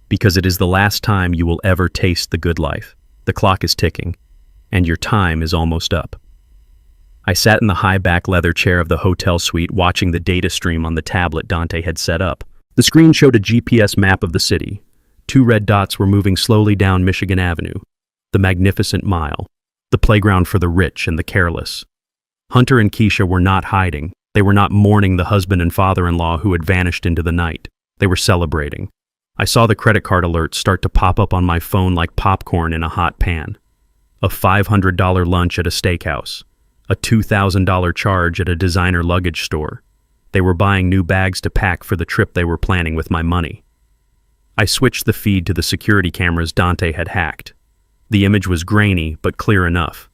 Because it is the last time you will ever taste the good life. The clock is ticking, and your time is almost up." I sat in the high-back leather chair of the hotel suite watching the data stream on the tablet Dante had set up. The screen showed a GPS map of the city. 2 red dots were moving slowly down Michigan Avenue. The Magnificent Mile. The playground for the rich and the careless. Hunter and Keisha were not hiding. They were not mourning the husband and father-in-law who had vanished into the night. They were celebrating. I saw the credit card alerts start to pop up on my phone like popcorn in a hot pan. A $500 lunch at a steakhouse. A $2,000 charge at a designer luggage store. They were buying new bags to pack for the trip they were planning with my money. I switched the feed to the security cameras Dante had hacked. The image was grainy, but clear enough.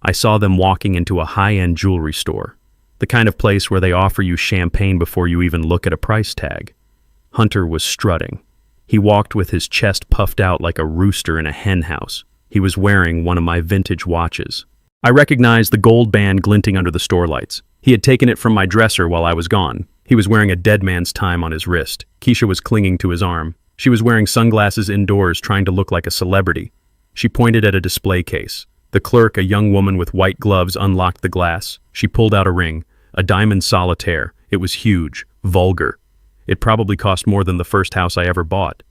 I saw them walking into a high-end jewelry store. The kind of place where they offer you champagne before you even look at a price tag. Hunter was strutting. He walked with his chest puffed out like a rooster in a hen house. He was wearing one of my vintage watches. I recognized the gold band glinting under the store lights. He had taken it from my dresser while I was gone. He was wearing a dead man's time on his wrist. Keisha was clinging to his arm. She was wearing sunglasses indoors, trying to look like a celebrity. She pointed at a display case. The clerk, a young woman with white gloves, unlocked the glass. She pulled out a ring, a diamond solitaire. It was huge, vulgar. It probably cost more than the first house I ever bought.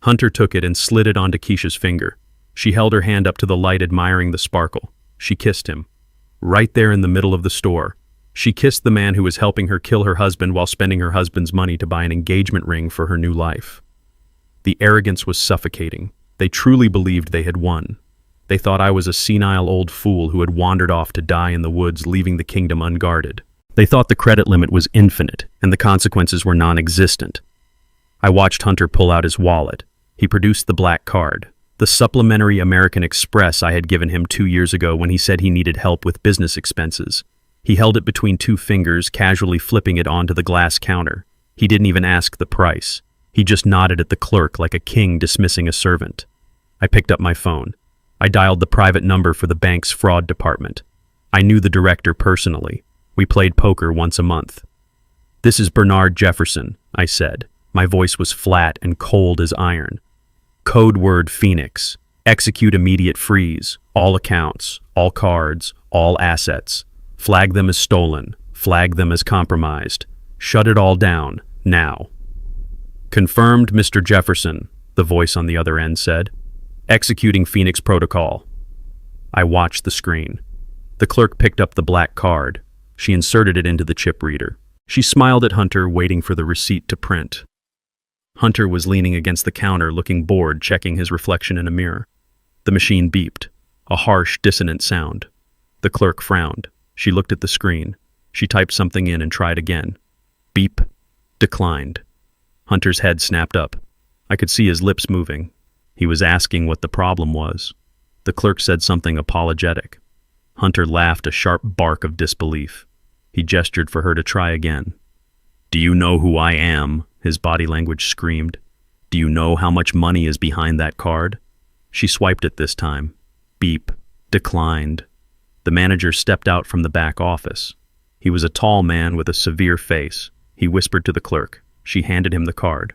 Hunter took it and slid it onto Keisha's finger. She held her hand up to the light, admiring the sparkle. She kissed him. Right there in the middle of the store. She kissed the man who was helping her kill her husband while spending her husband's money to buy an engagement ring for her new life. The arrogance was suffocating. They truly believed they had won. They thought I was a senile old fool who had wandered off to die in the woods, leaving the kingdom unguarded. They thought the credit limit was infinite, and the consequences were non-existent. I watched Hunter pull out his wallet. He produced the black card, the supplementary American Express I had given him 2 years ago when he said he needed help with business expenses. He held it between 2 fingers, casually flipping it onto the glass counter. He didn't even ask the price. He just nodded at the clerk like a king dismissing a servant. I picked up my phone. I dialed the private number for the bank's fraud department. I knew the director personally. We played poker once a month. "This is Bernard Jefferson," I said. My voice was flat and cold as iron. "Code word Phoenix. Execute immediate freeze. All accounts, all cards, all assets. Flag them as stolen. Flag them as compromised. Shut it all down, now." "Confirmed, Mr. Jefferson," the voice on the other end said. "Executing Phoenix protocol." I watched the screen. The clerk picked up the black card. She inserted it into the chip reader. She smiled at Hunter, waiting for the receipt to print. Hunter was leaning against the counter, looking bored, checking his reflection in a mirror. The machine beeped, a harsh, dissonant sound. The clerk frowned. She looked at the screen. She typed something in and tried again. Beep. Declined. Hunter's head snapped up. I could see his lips moving. He was asking what the problem was. The clerk said something apologetic. Hunter laughed, a sharp bark of disbelief. He gestured for her to try again. "Do you know who I am?" His body language screamed. "Do you know how much money is behind that card?" She swiped it this time. Beep. Declined. The manager stepped out from the back office. He was a tall man with a severe face. He whispered to the clerk. She handed him the card.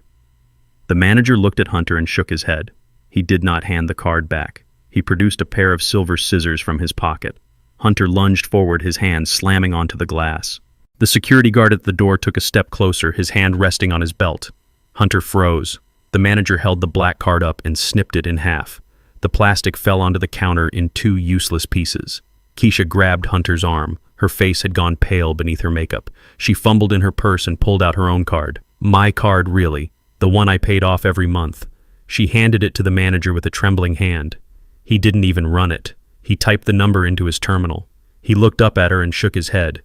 The manager looked at Hunter and shook his head. He did not hand the card back. He produced a pair of silver scissors from his pocket. Hunter lunged forward, his hand slamming onto the glass. The security guard at the door took a step closer, his hand resting on his belt. Hunter froze. The manager held the black card up and snipped it in half. The plastic fell onto the counter in 2 useless pieces. Keisha grabbed Hunter's arm. Her face had gone pale beneath her makeup. She fumbled in her purse and pulled out her own card. My card, really. The one I paid off every month. She handed it to the manager with a trembling hand. He didn't even run it. He typed the number into his terminal. He looked up at her and shook his head.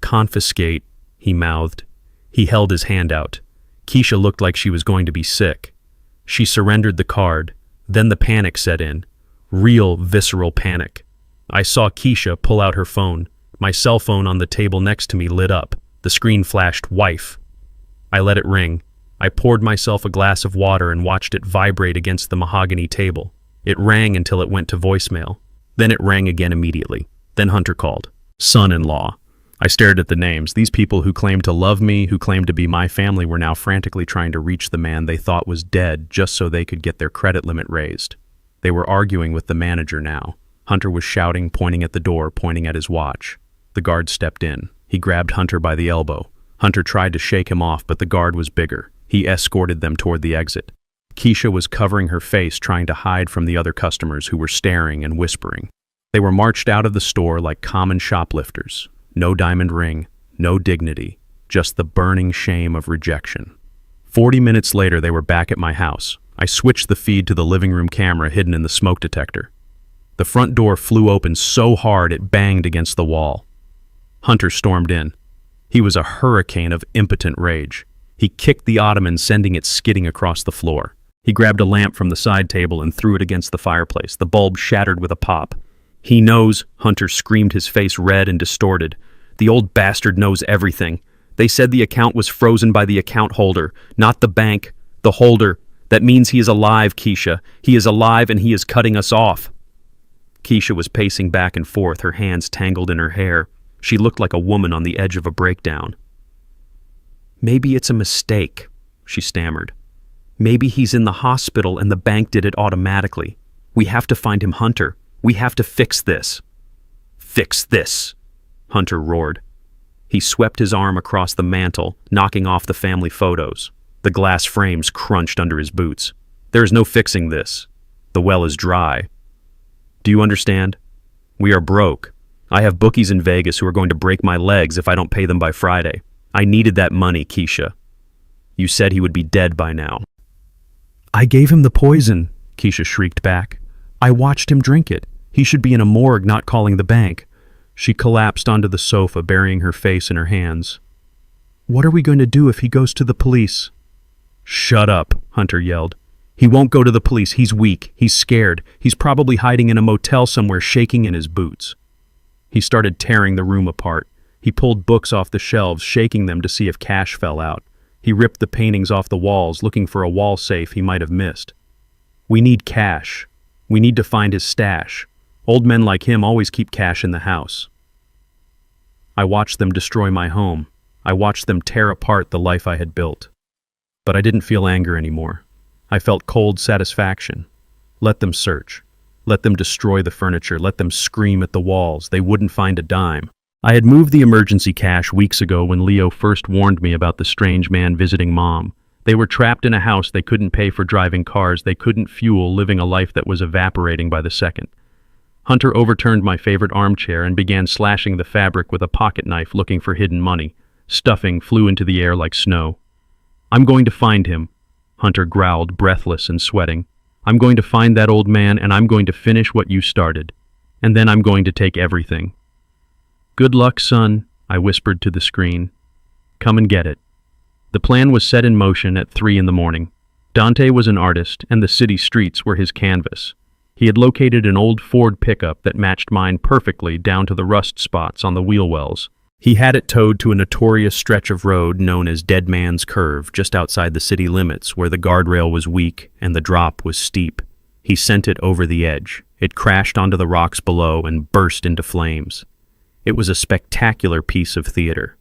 "Confiscate," he mouthed. He held his hand out. Keisha looked like she was going to be sick. She surrendered the card. Then the panic set in. Real, visceral panic. I saw Keisha pull out her phone. My cell phone on the table next to me lit up. The screen flashed "wife." I let it ring. I poured myself a glass of water and watched it vibrate against the mahogany table. It rang until it went to voicemail. Then it rang again immediately. Then Hunter called. Son-in-law. I stared at the names. These people who claimed to love me, who claimed to be my family, were now frantically trying to reach the man they thought was dead just so they could get their credit limit raised. They were arguing with the manager now. Hunter was shouting, pointing at the door, pointing at his watch. The guard stepped in. He grabbed Hunter by the elbow. Hunter tried to shake him off, but the guard was bigger. He escorted them toward the exit. Keisha was covering her face, trying to hide from the other customers who were staring and whispering. They were marched out of the store like common shoplifters. No diamond ring, no dignity, just the burning shame of rejection. 40 minutes later, they were back at my house. I switched the feed to the living room camera hidden in the smoke detector. The front door flew open so hard it banged against the wall. Hunter stormed in. He was a hurricane of impotent rage. He kicked the ottoman, sending it skidding across the floor. He grabbed a lamp from the side table and threw it against the fireplace. The bulb shattered with a pop. "He knows," Hunter screamed, his face red and distorted. "The old bastard knows everything. They said the account was frozen by the account holder, not the bank. The holder. That means he is alive, Keisha. He is alive and he is cutting us off." Keisha was pacing back and forth, her hands tangled in her hair. She looked like a woman on the edge of a breakdown. "Maybe it's a mistake," she stammered. "Maybe he's in the hospital and the bank did it automatically. We have to find him, Hunter. We have to fix this." "Fix this," Hunter roared. He swept his arm across the mantel, knocking off the family photos. The glass frames crunched under his boots. "There is no fixing this. The well is dry. Do you understand? We are broke. I have bookies in Vegas who are going to break my legs if I don't pay them by Friday. I needed that money, Keisha. You said he would be dead by now." "I gave him the poison," Keisha shrieked back. "I watched him drink it. He should be in a morgue, not calling the bank." She collapsed onto the sofa, burying her face in her hands. "What are we going to do if he goes to the police?" "Shut up," Hunter yelled. "He won't go to the police. He's weak. He's scared. He's probably hiding in a motel somewhere, shaking in his boots." He started tearing the room apart. He pulled books off the shelves, shaking them to see if cash fell out. He ripped the paintings off the walls, looking for a wall safe he might have missed. "We need cash. We need to find his stash. Old men like him always keep cash in the house." I watched them destroy my home. I watched them tear apart the life I had built. But I didn't feel anger anymore. I felt cold satisfaction. Let them search. Let them destroy the furniture. Let them scream at the walls. They wouldn't find a dime. I had moved the emergency cash weeks ago when Leo first warned me about the strange man visiting Mom. They were trapped in a house they couldn't pay for, driving cars they couldn't fuel, living a life that was evaporating by the second. Hunter overturned my favorite armchair and began slashing the fabric with a pocket knife, looking for hidden money. Stuffing flew into the air like snow. "I'm going to find him," Hunter growled, breathless and sweating. "I'm going to find that old man, and I'm going to finish what you started. And then I'm going to take everything." "Good luck, son," I whispered to the screen. "Come and get it." The plan was set in motion at 3 a.m. Dante was an artist, and the city streets were his canvas. He had located an old Ford pickup that matched mine perfectly down to the rust spots on the wheel wells. He had it towed to a notorious stretch of road known as Dead Man's Curve, just outside the city limits, where the guardrail was weak and the drop was steep. He sent it over the edge. It crashed onto the rocks below and burst into flames. It was a spectacular piece of theater,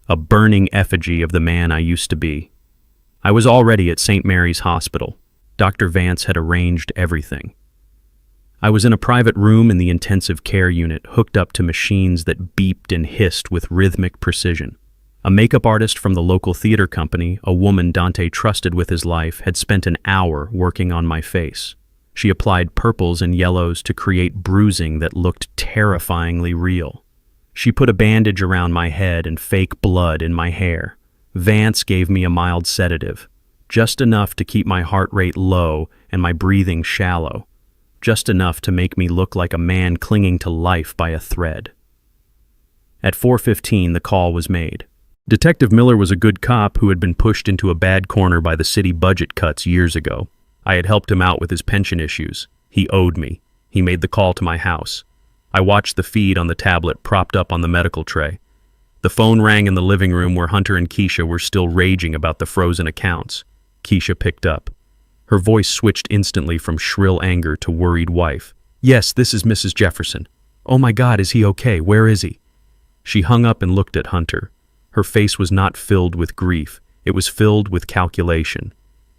a burning effigy of the man I used to be. I was already at St. Mary's Hospital. Dr. Vance had arranged everything. I was in a private room in the intensive care unit, hooked up to machines that beeped and hissed with rhythmic precision. A makeup artist from the local theater company, a woman Dante trusted with his life, had spent an hour working on my face. She applied purples and yellows to create bruising that looked terrifyingly real. She put a bandage around my head and fake blood in my hair. Vance gave me a mild sedative, just enough to keep my heart rate low and my breathing shallow. Just enough to make me look like a man clinging to life by a thread. At 4:15, the call was made. Detective Miller was a good cop who had been pushed into a bad corner by the city budget cuts years ago. I had helped him out with his pension issues. He owed me. He made the call to my house. I watched the feed on the tablet propped up on the medical tray. The phone rang in the living room where Hunter and Keisha were still raging about the frozen accounts. Keisha picked up. Her voice switched instantly from shrill anger to worried wife. "Yes, this is Mrs. Jefferson. Oh my God, is he okay? Where is he?" She hung up and looked at Hunter. Her face was not filled with grief. It was filled with calculation.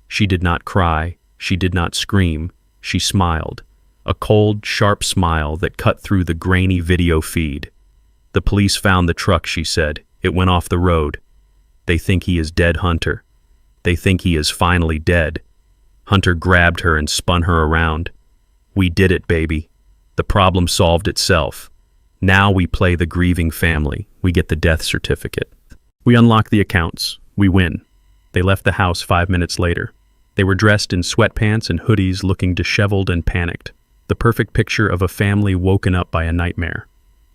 She did not cry. She did not scream. She smiled. A cold, sharp smile that cut through the grainy video feed. "The police found the truck," she said. "It went off the road. They think he is dead, Hunter. They think he is finally dead." Hunter grabbed her and spun her around. "We did it, baby. The problem solved itself. Now we play the grieving family. We get the death certificate. We unlock the accounts. We win." They left the house 5 minutes later. They were dressed in sweatpants and hoodies, looking disheveled and panicked. The perfect picture of a family woken up by a nightmare.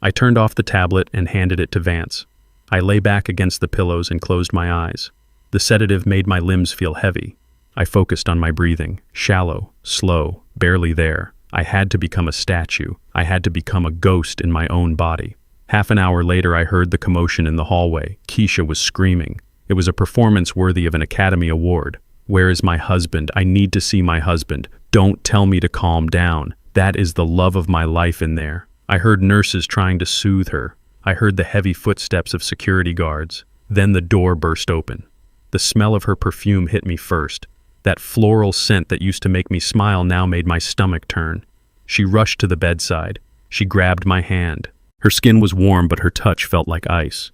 I turned off the tablet and handed it to Vance. I lay back against the pillows and closed my eyes. The sedative made my limbs feel heavy. I focused on my breathing, shallow, slow, barely there. I had to become a statue. I had to become a ghost in my own body. Half an hour later, I heard the commotion in the hallway. Keisha was screaming. It was a performance worthy of an Academy Award. "Where is my husband? I need to see my husband. Don't tell me to calm down. That is the love of my life in there." I heard nurses trying to soothe her. I heard the heavy footsteps of security guards. Then the door burst open. The smell of her perfume hit me first. That floral scent that used to make me smile now made my stomach turn. She rushed to the bedside. She grabbed my hand. Her skin was warm, but her touch felt like ice.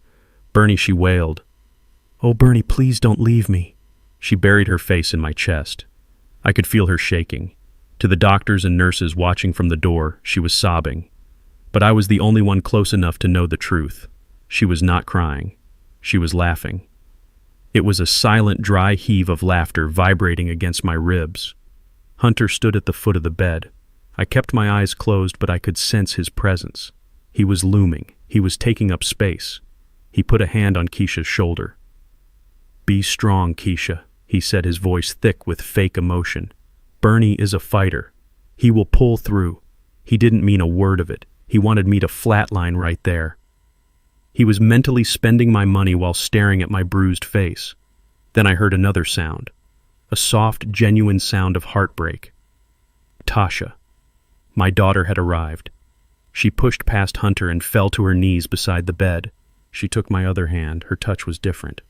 "Bernie," she wailed. "Oh, Bernie, please don't leave me." She buried her face in my chest. I could feel her shaking. To the doctors and nurses watching from the door, she was sobbing. But I was the only one close enough to know the truth. She was not crying. She was laughing. It was a silent, dry heave of laughter vibrating against my ribs. Hunter stood at the foot of the bed. I kept my eyes closed, but I could sense his presence. He was looming. He was taking up space. He put a hand on Keisha's shoulder. "Be strong, Keisha," he said, his voice thick with fake emotion. "Bernie is a fighter. He will pull through." He didn't mean a word of it. He wanted me to flatline right there. He was mentally spending my money while staring at my bruised face. Then I heard another sound. A soft, genuine sound of heartbreak. Tasha. My daughter had arrived. She pushed past Hunter and fell to her knees beside the bed. She took my other hand. Her touch was different.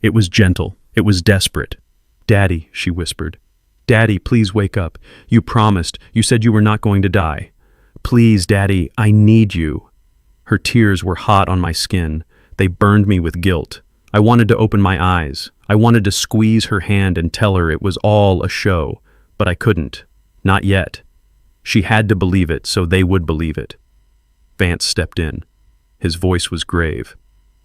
It was gentle. It was desperate. "Daddy," she whispered. "Daddy, please wake up. You promised. You said you were not going to die. Please, Daddy, I need you." Her tears were hot on my skin. They burned me with guilt. I wanted to open my eyes. I wanted to squeeze her hand and tell her it was all a show, but I couldn't. Not yet. She had to believe it so they would believe it. Vance stepped in. His voice was grave.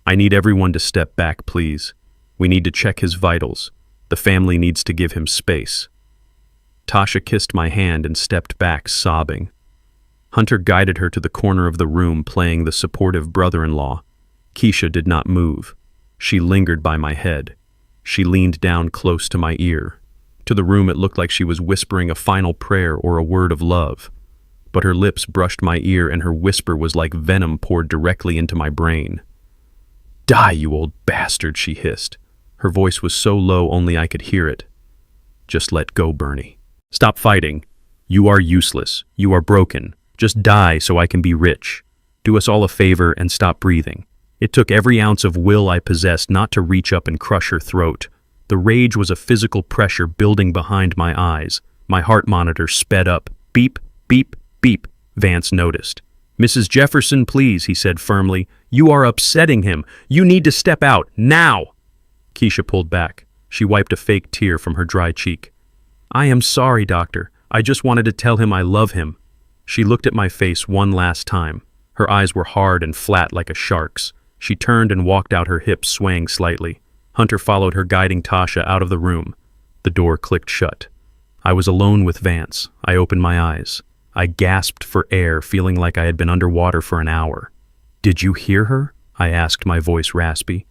"I need everyone to step back, please. We need to check his vitals. The family needs to give him space." Tasha kissed my hand and stepped back, sobbing. Hunter guided her to the corner of the room, playing the supportive brother-in-law. Keisha did not move. She lingered by my head. She leaned down close to my ear. To the room it looked like she was whispering a final prayer or a word of love. But her lips brushed my ear and her whisper was like venom poured directly into my brain. "Die, you old bastard," she hissed. Her voice was so low only I could hear it. "Just let go, Bernie. Stop fighting. You are useless. You are broken. Just die so I can be rich. Do us all a favor and stop breathing." It took every ounce of will I possessed not to reach up and crush her throat. The rage was a physical pressure building behind my eyes. My heart monitor sped up. Beep, beep, beep, Vance noticed. "Mrs. Jefferson, please," he said firmly. "You are upsetting him. You need to step out, now." Keisha pulled back. She wiped a fake tear from her dry cheek. "I am sorry, doctor. I just wanted to tell him I love him." She looked at my face one last time. Her eyes were hard and flat like a shark's. She turned and walked out, her hips swaying slightly. Hunter followed her, guiding Tasha out of the room. The door clicked shut. I was alone with Vance. I opened my eyes. I gasped for air, feeling like I had been underwater for an hour. "Did you hear her?" I asked, my voice raspy.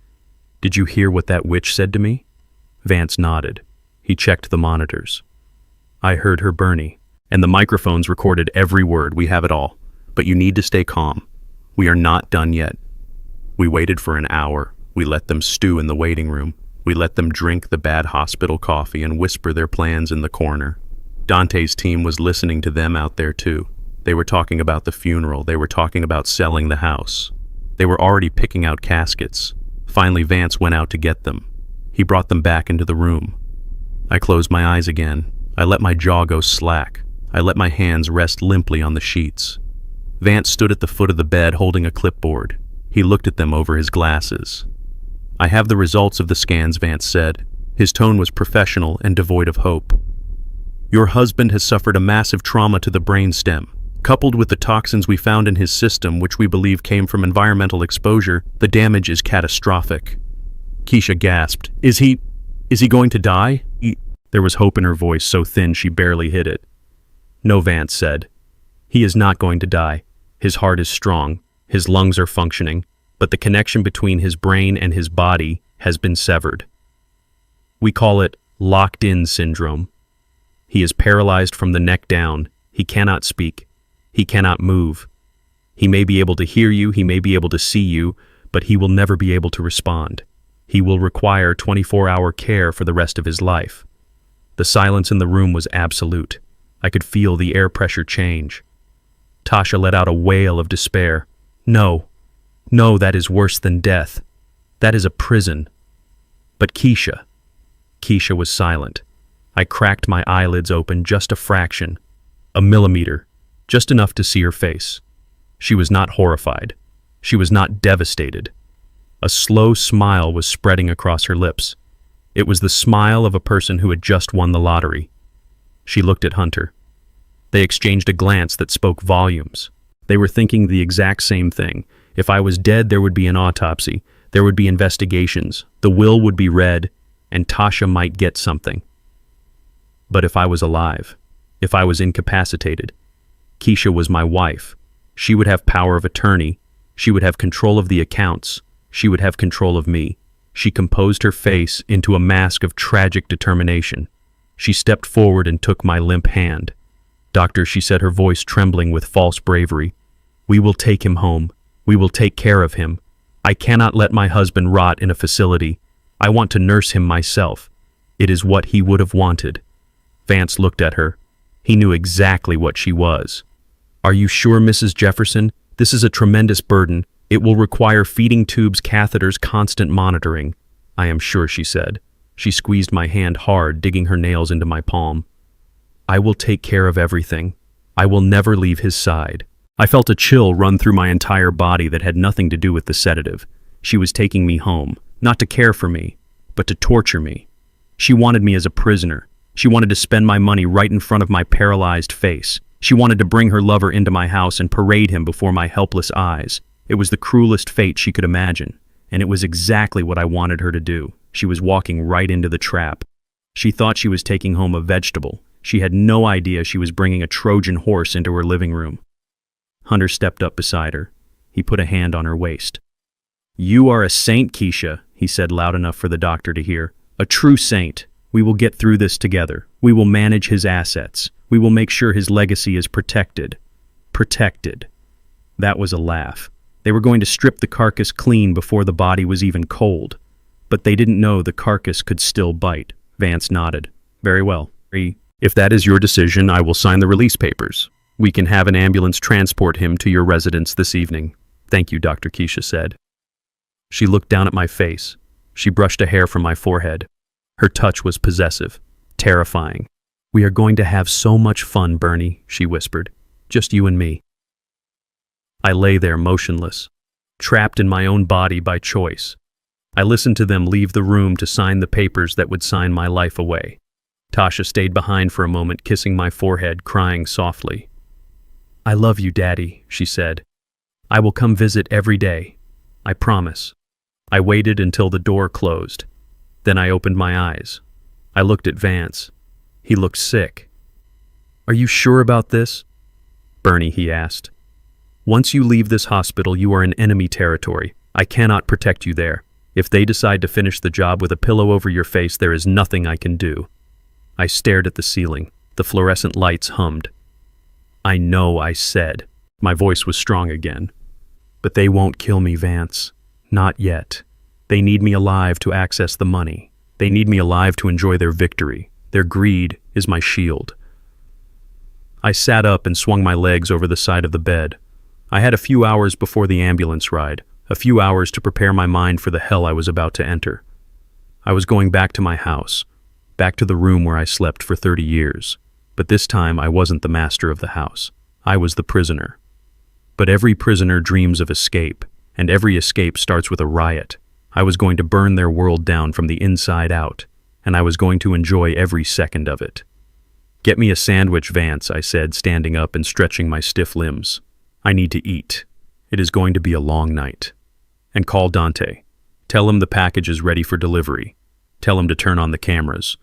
"Did you hear what that witch said to me?" Vance nodded. He checked the monitors. "I heard her, Bernie. And the microphones recorded every word. We have it all. But you need to stay calm. We are not done yet." We waited for an hour. We let them stew in the waiting room. We let them drink the bad hospital coffee and whisper their plans in the corner. Dante's team was listening to them out there too. They were talking about the funeral. They were talking about selling the house. They were already picking out caskets. Finally, Vance went out to get them. He brought them back into the room. I closed my eyes again. I let my jaw go slack. I let my hands rest limply on the sheets. Vance stood at the foot of the bed holding a clipboard. He looked at them over his glasses. "I have the results of the scans," Vance said. His tone was professional and devoid of hope. "Your husband has suffered a massive trauma to the brainstem. Coupled with the toxins we found in his system, which we believe came from environmental exposure, the damage is catastrophic." Keisha gasped. Is he going to die?" There was hope in her voice, so thin she barely hid it. "No," Vance said. "He is not going to die. His heart is strong. His lungs are functioning, but the connection between his brain and his body has been severed. We call it locked-in syndrome. He is paralyzed from the neck down. He cannot speak. He cannot move. He may be able to hear you, he may be able to see you, but he will never be able to respond. He will require 24-hour care for the rest of his life." The silence in the room was absolute. I could feel the air pressure change. Tasha let out a wail of despair. "No, No, that is worse than death. That is a prison. But Keisha. Keisha was silent. I cracked my eyelids open just a fraction, a millimeter, just enough to see her face. She was not horrified. She was not devastated. A slow smile was spreading across her lips. It was the smile of a person who had just won the lottery. She looked at Hunter. They exchanged a glance that spoke volumes. They were thinking the exact same thing. If I was dead, there would be an autopsy. There would be investigations. The will would be read, and Tasha might get something. But if I was alive, if I was incapacitated, Keisha was my wife. She would have power of attorney. She would have control of the accounts. She would have control of me. She composed her face into a mask of tragic determination. She stepped forward and took my limp hand. "Doctor," she said, her voice trembling with false bravery, "we will take him home. We will take care of him. I cannot let my husband rot in a facility. I want to nurse him myself. It is what he would have wanted." Vance looked at her. He knew exactly what she was. "Are you sure, Mrs. Jefferson? This is a tremendous burden. It will require feeding tubes, catheters, constant monitoring." "I am sure," she said. She squeezed my hand hard, digging her nails into my palm. "I will take care of everything. I will never leave his side." I felt a chill run through my entire body that had nothing to do with the sedative. She was taking me home, not to care for me, but to torture me. She wanted me as a prisoner. She wanted to spend my money right in front of my paralyzed face. She wanted to bring her lover into my house and parade him before my helpless eyes. It was the cruelest fate she could imagine, and it was exactly what I wanted her to do. She was walking right into the trap. She thought she was taking home a vegetable. She had no idea she was bringing a Trojan horse into her living room. Hunter stepped up beside her. He put a hand on her waist. "You are a saint, Keisha," he said loud enough for the doctor to hear. "A true saint. We will get through this together. We will manage his assets. We will make sure his legacy is protected." Protected. That was a laugh. They were going to strip the carcass clean before the body was even cold. But they didn't know the carcass could still bite. Vance nodded. "Very well. If that is your decision, I will sign the release papers. We can have an ambulance transport him to your residence this evening." "Thank you," Dr. Keisha said. She looked down at my face. She brushed a hair from my forehead. Her touch was possessive, terrifying. "We are going to have so much fun, Bernie," she whispered. "Just you and me." I lay there motionless, trapped in my own body by choice. I listened to them leave the room to sign the papers that would sign my life away. Tasha stayed behind for a moment, kissing my forehead, crying softly. "I love you, Daddy," she said. "I will come visit every day. I promise." I waited until the door closed. Then I opened my eyes. I looked at Vance. He looked sick. "Are you sure about this?" "Bernie," he asked. "Once you leave this hospital, you are in enemy territory. I cannot protect you there. If they decide to finish the job with a pillow over your face, there is nothing I can do." I stared at the ceiling. The fluorescent lights hummed. "I know," I said. My voice was strong again. "But they won't kill me, Vance. Not yet. They need me alive to access the money. They need me alive to enjoy their victory. Their greed is my shield." I sat up and swung my legs over the side of the bed. I had a few hours before the ambulance ride, a few hours to prepare my mind for the hell I was about to enter. I was going back to my house, back to the room where I slept for 30 years. But this time I wasn't the master of the house. I was the prisoner. But every prisoner dreams of escape, and every escape starts with a riot. I was going to burn their world down from the inside out, and I was going to enjoy every second of it. "Get me a sandwich, Vance," I said, standing up and stretching my stiff limbs. "I need to eat. It is going to be a long night." "And call Dante. Tell him the package is ready for delivery. Tell him to turn on the cameras.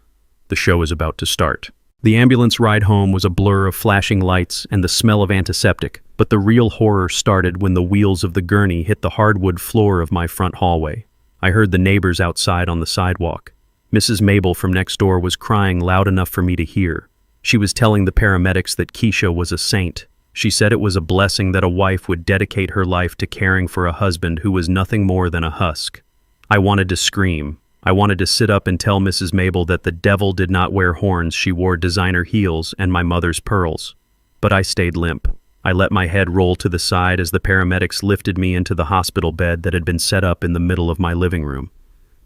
The show is about to start." The ambulance ride home was a blur of flashing lights and the smell of antiseptic, but the real horror started when the wheels of the gurney hit the hardwood floor of my front hallway. I heard the neighbors outside on the sidewalk. Mrs. Mabel from next door was crying loud enough for me to hear. She was telling the paramedics that Keisha was a saint. She said it was a blessing that a wife would dedicate her life to caring for a husband who was nothing more than a husk. I wanted to scream. I wanted to sit up and tell Mrs. Mabel that the devil did not wear horns, she wore designer heels and my mother's pearls. But I stayed limp. I let my head roll to the side as the paramedics lifted me into the hospital bed that had been set up in the middle of my living room.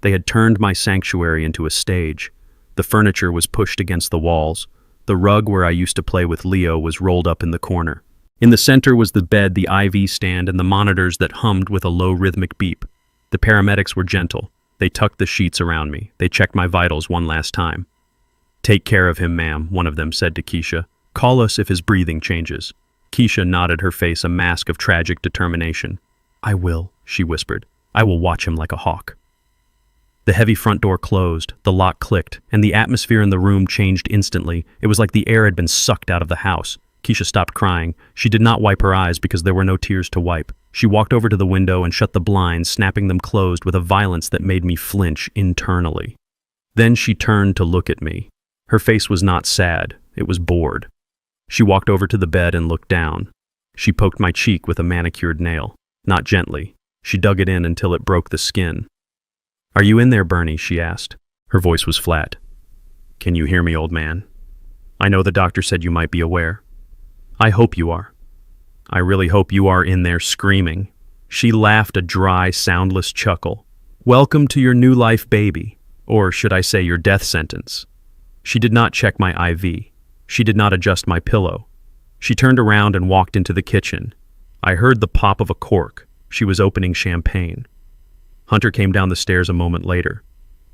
They had turned my sanctuary into a stage. The furniture was pushed against the walls. The rug where I used to play with Leo was rolled up in the corner. In the center was the bed, the IV stand, and the monitors that hummed with a low rhythmic beep. The paramedics were gentle. They tucked the sheets around me. They checked my vitals one last time. "Take care of him, ma'am," one of them said to Keisha. "Call us if his breathing changes." Keisha nodded, her face a mask of tragic determination. "I will," she whispered. "I will watch him like a hawk." The heavy front door closed, the lock clicked, and the atmosphere in the room changed instantly. It was like the air had been sucked out of the house. Keisha stopped crying. She did not wipe her eyes because there were no tears to wipe. She walked over to the window and shut the blinds, snapping them closed with a violence that made me flinch internally. Then she turned to look at me. Her face was not sad, it was bored. She walked over to the bed and looked down. She poked my cheek with a manicured nail. Not gently. She dug it in until it broke the skin. "Are you in there, Bernie?" she asked. Her voice was flat. "Can you hear me, old man? I know the doctor said you might be aware. I hope you are. I really hope you are in there screaming." She laughed a dry, soundless chuckle. "Welcome to your new life, baby. Or should I say your death sentence." She did not check my IV. She did not adjust my pillow. She turned around and walked into the kitchen. I heard the pop of a cork. She was opening champagne. Hunter came down the stairs a moment later.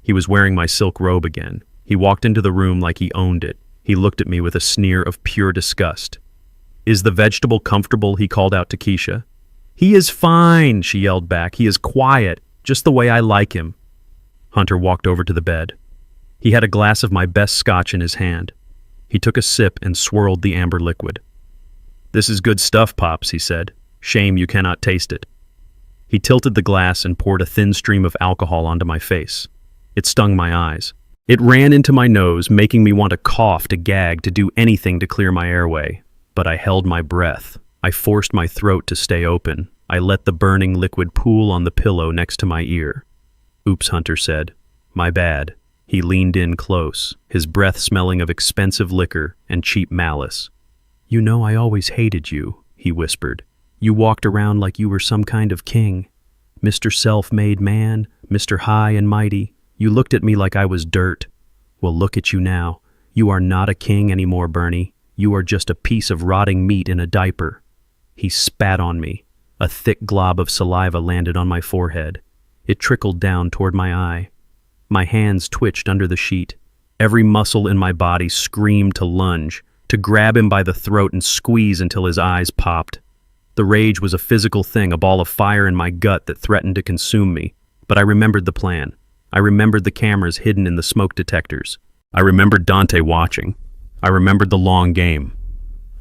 He was wearing my silk robe again. He walked into the room like he owned it. He looked at me with a sneer of pure disgust. "Is the vegetable comfortable?" he called out to Keisha. "He is fine," she yelled back. "He is quiet, just the way I like him." Hunter walked over to the bed. He had a glass of my best scotch in his hand. He took a sip and swirled the amber liquid. "This is good stuff, Pops," he said. "Shame you cannot taste it." He tilted the glass and poured a thin stream of alcohol onto my face. It stung my eyes. It ran into my nose, making me want to cough, to gag, to do anything to clear my airway. But I held my breath. I forced my throat to stay open. I let the burning liquid pool on the pillow next to my ear. "Oops," Hunter said. "My bad." He leaned in close, his breath smelling of expensive liquor and cheap malice. "You know I always hated you," he whispered. "You walked around like you were some kind of king. Mr. Self-made man, Mr. High and Mighty. You looked at me like I was dirt. Well, look at you now. You are not a king anymore, Bernie. You are just a piece of rotting meat in a diaper." He spat on me. A thick glob of saliva landed on my forehead. It trickled down toward my eye. My hands twitched under the sheet. Every muscle in my body screamed to lunge, to grab him by the throat and squeeze until his eyes popped. The rage was a physical thing, a ball of fire in my gut that threatened to consume me. But I remembered the plan. I remembered the cameras hidden in the smoke detectors. I remembered Dante watching. I remembered the long game.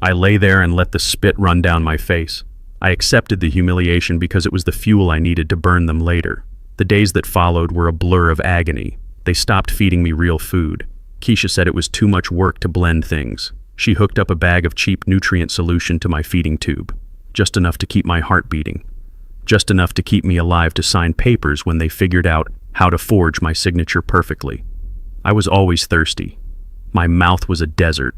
I lay there and let the spit run down my face. I accepted the humiliation because it was the fuel I needed to burn them later. The days that followed were a blur of agony. They stopped feeding me real food. Keisha said it was too much work to blend things. She hooked up a bag of cheap nutrient solution to my feeding tube. Just enough to keep my heart beating. Just enough to keep me alive to sign papers when they figured out how to forge my signature perfectly. I was always thirsty. My mouth was a desert.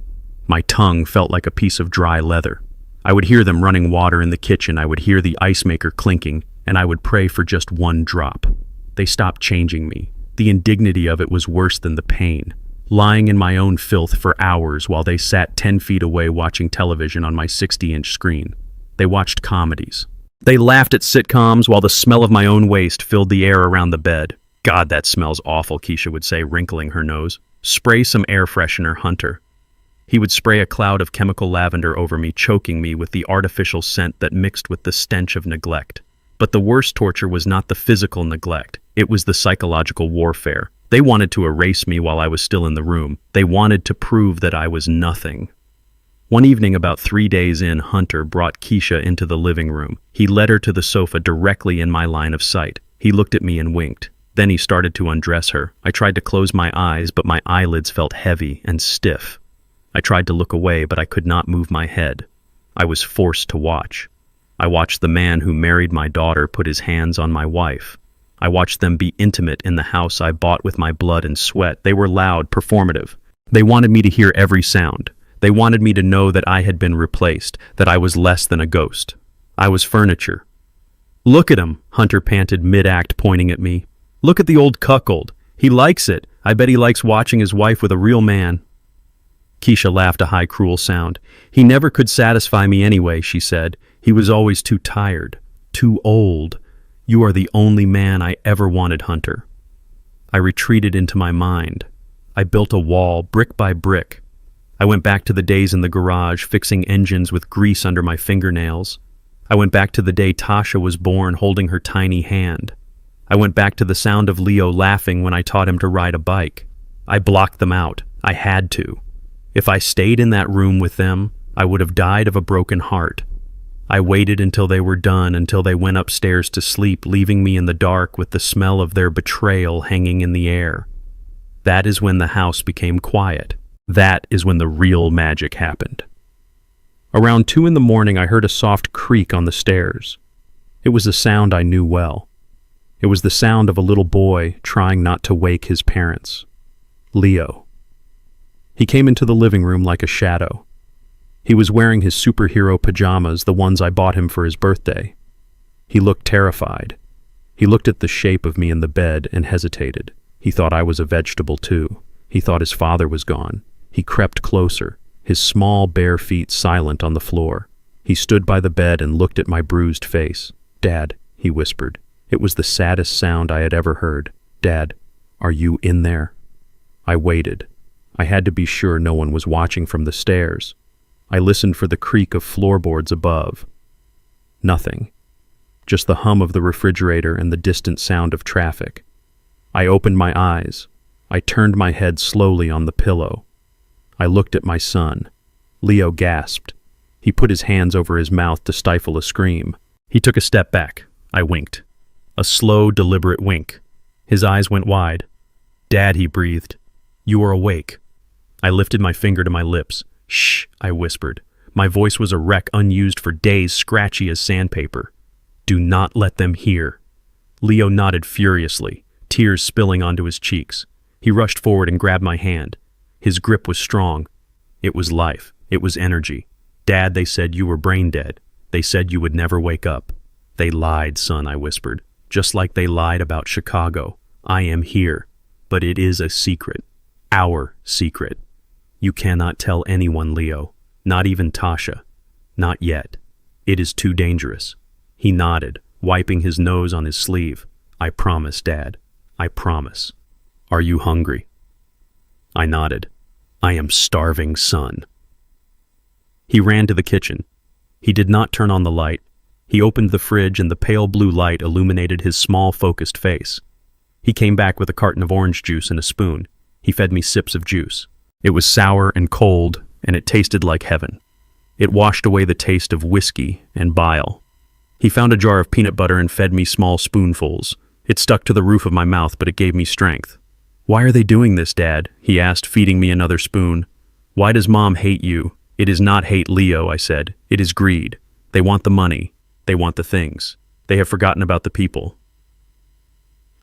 My tongue felt like a piece of dry leather. I would hear them running water in the kitchen. I would hear the ice maker clinking, and I would pray for just one drop. They stopped changing me. The indignity of it was worse than the pain. Lying in my own filth for hours while they sat 10 feet away watching television on my 60-inch screen. They watched comedies. They laughed at sitcoms while the smell of my own waste filled the air around the bed. "God, that smells awful," Keisha would say, wrinkling her nose. "Spray some air freshener, Hunter." He would spray a cloud of chemical lavender over me, choking me with the artificial scent that mixed with the stench of neglect. But the worst torture was not the physical neglect. It was the psychological warfare. They wanted to erase me while I was still in the room. They wanted to prove that I was nothing. One evening, about 3 days in, Hunter brought Keisha into the living room. He led her to the sofa directly in my line of sight. He looked at me and winked. Then he started to undress her. I tried to close my eyes, but my eyelids felt heavy and stiff. I tried to look away, but I could not move my head. I was forced to watch. I watched the man who married my daughter put his hands on my wife. I watched them be intimate in the house I bought with my blood and sweat. They were loud, performative. They wanted me to hear every sound. They wanted me to know that I had been replaced, that I was less than a ghost. I was furniture. "Look at him," Hunter panted mid-act, pointing at me. "Look at the old cuckold. He likes it. I bet he likes watching his wife with a real man." Keisha laughed a high, cruel sound. "He never could satisfy me anyway," she said. "He was always too tired, too old. You are the only man I ever wanted, Hunter." I retreated into my mind. I built a wall, brick by brick. I went back to the days in the garage, fixing engines with grease under my fingernails. I went back to the day Tasha was born, holding her tiny hand. I went back to the sound of Leo laughing when I taught him to ride a bike. I blocked them out. I had to. If I stayed in that room with them, I would have died of a broken heart. I waited until they were done, until they went upstairs to sleep, leaving me in the dark with the smell of their betrayal hanging in the air. That is when the house became quiet. That is when the real magic happened. Around 2 a.m, I heard a soft creak on the stairs. It was a sound I knew well. It was the sound of a little boy trying not to wake his parents. Leo. He came into the living room like a shadow. He was wearing his superhero pajamas, the ones I bought him for his birthday. He looked terrified. He looked at the shape of me in the bed and hesitated. He thought I was a vegetable too. He thought his father was gone. He crept closer, his small bare feet silent on the floor. He stood by the bed and looked at my bruised face. "Dad," he whispered. It was the saddest sound I had ever heard. "Dad, are you in there?" I waited. I had to be sure no one was watching from the stairs. I listened for the creak of floorboards above. Nothing. Just the hum of the refrigerator and the distant sound of traffic. I opened my eyes. I turned my head slowly on the pillow. I looked at my son. Leo gasped. He put his hands over his mouth to stifle a scream. He took a step back. I winked. A slow, deliberate wink. His eyes went wide. "Dad," he breathed. "You are awake." I lifted my finger to my lips. "Shh," I whispered. My voice was a wreck unused for days, scratchy as sandpaper. "Do not let them hear." Leo nodded furiously, tears spilling onto his cheeks. He rushed forward and grabbed my hand. His grip was strong. It was life. It was energy. "Dad, they said you were brain dead. They said you would never wake up." "They lied, son," I whispered. "Just like they lied about Chicago. I am here. But it is a secret. Our secret. You cannot tell anyone, Leo. Not even Tasha. Not yet. It is too dangerous." He nodded, wiping his nose on his sleeve. "I promise, Dad. I promise. Are you hungry?" I nodded. "I am starving, son." He ran to the kitchen. He did not turn on the light. He opened the fridge and the pale blue light illuminated his small, focused face. He came back with a carton of orange juice and a spoon. He fed me sips of juice. It was sour and cold, and it tasted like heaven. It washed away the taste of whiskey and bile. He found a jar of peanut butter and fed me small spoonfuls. It stuck to the roof of my mouth, but it gave me strength. "Why are they doing this, Dad?" he asked, feeding me another spoon. "Why does Mom hate you?" "It is not hate, Leo," I said. "It is greed. They want the money. They want the things. They have forgotten about the people."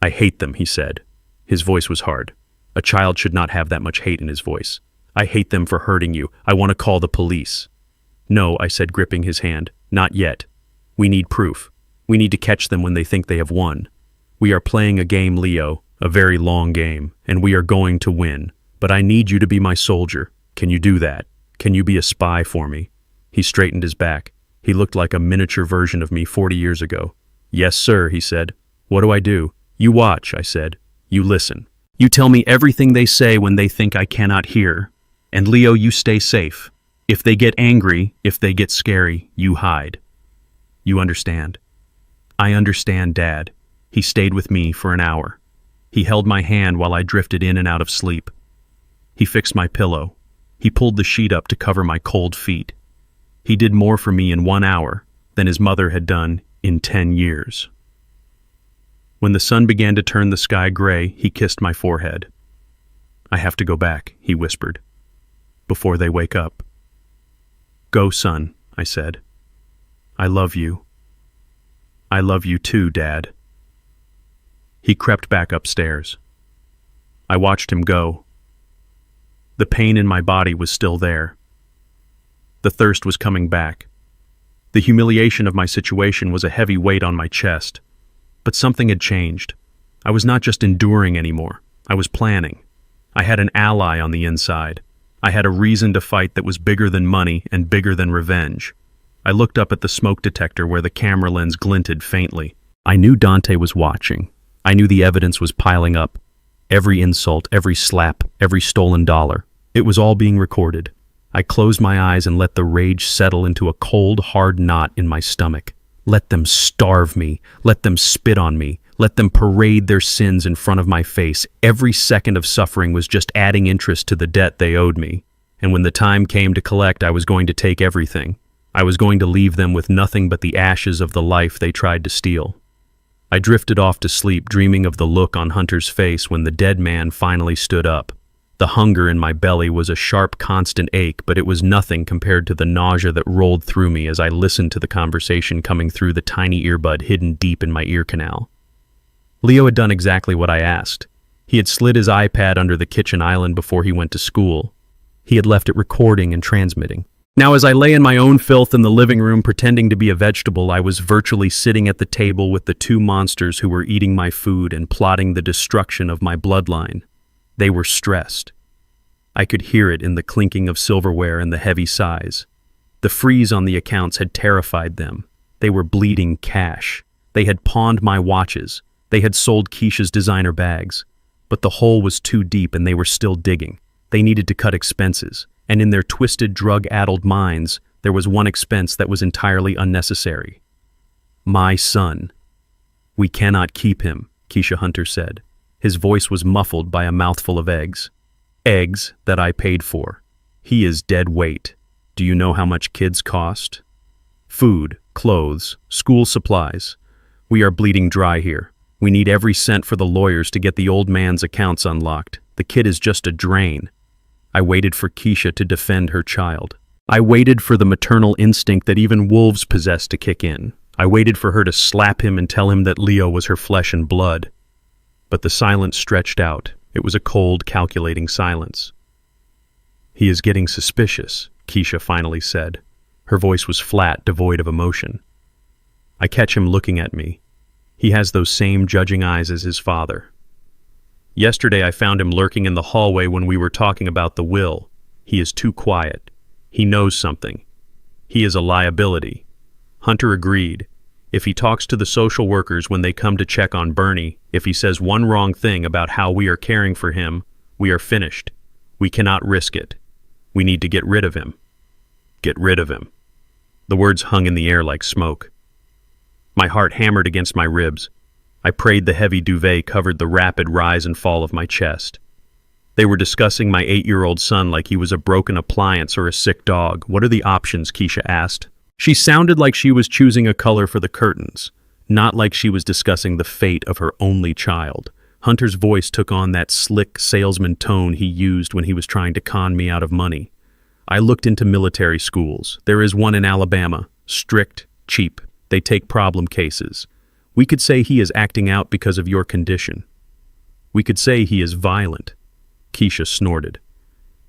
"I hate them," he said. His voice was hard. A child should not have that much hate in his voice. "I hate them for hurting you. I want to call the police." "No," I said, gripping his hand. "Not yet. We need proof. We need to catch them when they think they have won. We are playing a game, Leo, a very long game, and we are going to win. But I need you to be my soldier. Can you do that? Can you be a spy for me?" He straightened his back. He looked like a miniature version of me 40 years ago. "Yes, sir," he said. "What do I do?" "You watch," I said. "You listen. You tell me everything they say when they think I cannot hear. And Leo, you stay safe. If they get angry, if they get scary, you hide. You understand?" "I understand, Dad." He stayed with me for an hour. He held my hand while I drifted in and out of sleep. He fixed my pillow. He pulled the sheet up to cover my cold feet. He did more for me in 1 hour than his mother had done in 10 years. When the sun began to turn the sky gray, he kissed my forehead. "I have to go back," he whispered, "before they wake up." "Go, son," I said. "I love you." "I love you too, Dad." He crept back upstairs. I watched him go. The pain in my body was still there. The thirst was coming back. The humiliation of my situation was a heavy weight on my chest. But something had changed. I was not just enduring anymore. I was planning. I had an ally on the inside. I had a reason to fight that was bigger than money and bigger than revenge. I looked up at the smoke detector where the camera lens glinted faintly. I knew Dante was watching. I knew the evidence was piling up. Every insult, every slap, every stolen dollar. It was all being recorded. I closed my eyes and let the rage settle into a cold, hard knot in my stomach. Let them starve me. Let them spit on me. Let them parade their sins in front of my face. Every second of suffering was just adding interest to the debt they owed me. And when the time came to collect, I was going to take everything. I was going to leave them with nothing but the ashes of the life they tried to steal. I drifted off to sleep, dreaming of the look on Hunter's face when the dead man finally stood up. The hunger in my belly was a sharp, constant ache, but it was nothing compared to the nausea that rolled through me as I listened to the conversation coming through the tiny earbud hidden deep in my ear canal. Leo had done exactly what I asked. He had slid his iPad under the kitchen island before he went to school. He had left it recording and transmitting. Now, as I lay in my own filth in the living room pretending to be a vegetable, I was virtually sitting at the table with the two monsters who were eating my food and plotting the destruction of my bloodline. They were stressed. I could hear it in the clinking of silverware and the heavy sighs. The freeze on the accounts had terrified them. They were bleeding cash. They had pawned my watches. They had sold Keisha's designer bags. But the hole was too deep and they were still digging. They needed to cut expenses. And in their twisted, drug-addled minds, there was one expense that was entirely unnecessary. My son. We cannot keep him, Keisha Hunter said. His voice was muffled by a mouthful of eggs. Eggs that I paid for. He is dead weight. Do you know how much kids cost? Food, clothes, school supplies. We are bleeding dry here. We need every cent for the lawyers to get the old man's accounts unlocked. The kid is just a drain. I waited for Keisha to defend her child. I waited for the maternal instinct that even wolves possess to kick in. I waited for her to slap him and tell him that Leo was her flesh and blood. But the silence stretched out. It was a cold, calculating silence. He is getting suspicious, Keisha finally said. Her voice was flat, devoid of emotion. I catch him looking at me. He has those same judging eyes as his father. Yesterday I found him lurking in the hallway when we were talking about the will. He is too quiet. He knows something. He is a liability. Hunter agreed. If he talks to the social workers when they come to check on Bernie, if he says one wrong thing about how we are caring for him, we are finished. We cannot risk it. We need to get rid of him. Get rid of him. The words hung in the air like smoke. My heart hammered against my ribs. I prayed the heavy duvet covered the rapid rise and fall of my chest. They were discussing my 8-year-old son like he was a broken appliance or a sick dog. What are the options? Keisha asked. She sounded like she was choosing a color for the curtains, not like she was discussing the fate of her only child. Hunter's voice took on that slick salesman tone he used when he was trying to con me out of money. I looked into military schools. There is one in Alabama. Strict, cheap. They take problem cases. We could say he is acting out because of your condition. We could say he is violent. Keisha snorted.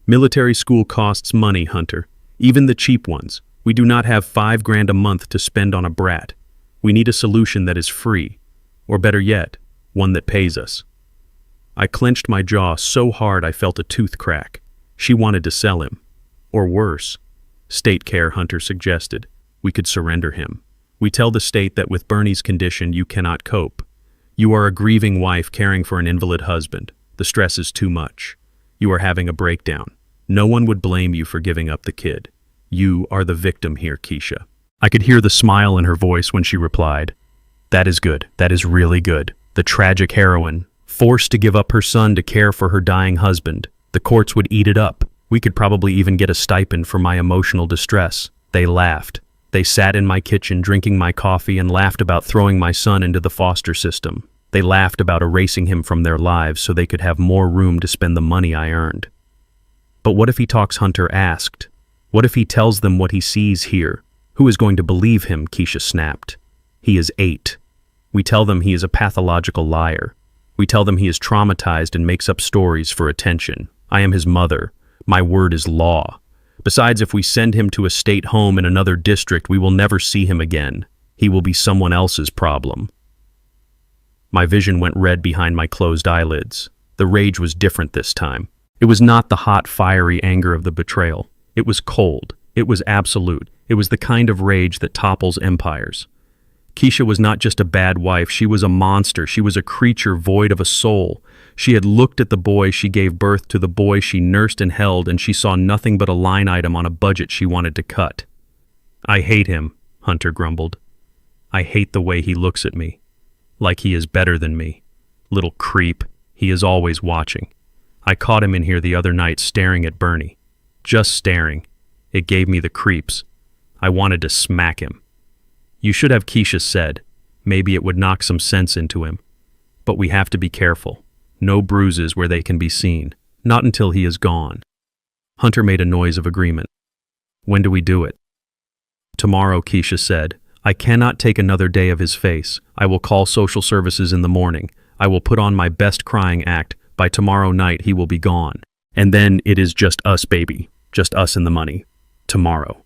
Military school costs money, Hunter. Even the cheap ones. We do not have $5,000 a month to spend on a brat. We need a solution that is free. Or better yet, one that pays us. I clenched my jaw so hard I felt a tooth crack. She wanted to sell him. Or worse. State care, Hunter suggested. We could surrender him. We tell the state that with Bernie's condition you cannot cope. You are a grieving wife caring for an invalid husband. The stress is too much. You are having a breakdown. No one would blame you for giving up the kid. You are the victim here, Keisha. I could hear the smile in her voice when she replied. That is good. That is really good. The tragic heroine, forced to give up her son to care for her dying husband. The courts would eat it up. We could probably even get a stipend for my emotional distress. They laughed. They sat in my kitchen drinking my coffee and laughed about throwing my son into the foster system. They laughed about erasing him from their lives so they could have more room to spend the money I earned. But what if he talks? Hunter asked. What if he tells them what he sees here? Who is going to believe him? Keisha snapped. He is 8. We tell them he is a pathological liar. We tell them he is traumatized and makes up stories for attention. I am his mother. My word is law. Besides, if we send him to a state home in another district, we will never see him again. He will be someone else's problem. My vision went red behind my closed eyelids. The rage was different this time. It was not the hot, fiery anger of the betrayal. It was cold. It was absolute. It was the kind of rage that topples empires. Keisha was not just a bad wife, she was a monster. She was a creature void of a soul. She had looked at the boy she gave birth to, the boy she nursed and held, and she saw nothing but a line item on a budget she wanted to cut. "I hate him," Hunter grumbled. "I hate the way he looks at me. Like he is better than me. Little creep, he is always watching. I caught him in here the other night staring at Bernie. Just staring. It gave me the creeps. I wanted to smack him. You should have," Keisha said. "Maybe it would knock some sense into him. But we have to be careful. No bruises where they can be seen. Not until he is gone." Hunter made a noise of agreement. "When do we do it?" "Tomorrow," Keisha said. "I cannot take another day of his face. I will call social services in the morning. I will put on my best crying act. By tomorrow night he will be gone. And then it is just us, baby. Just us and the money. Tomorrow."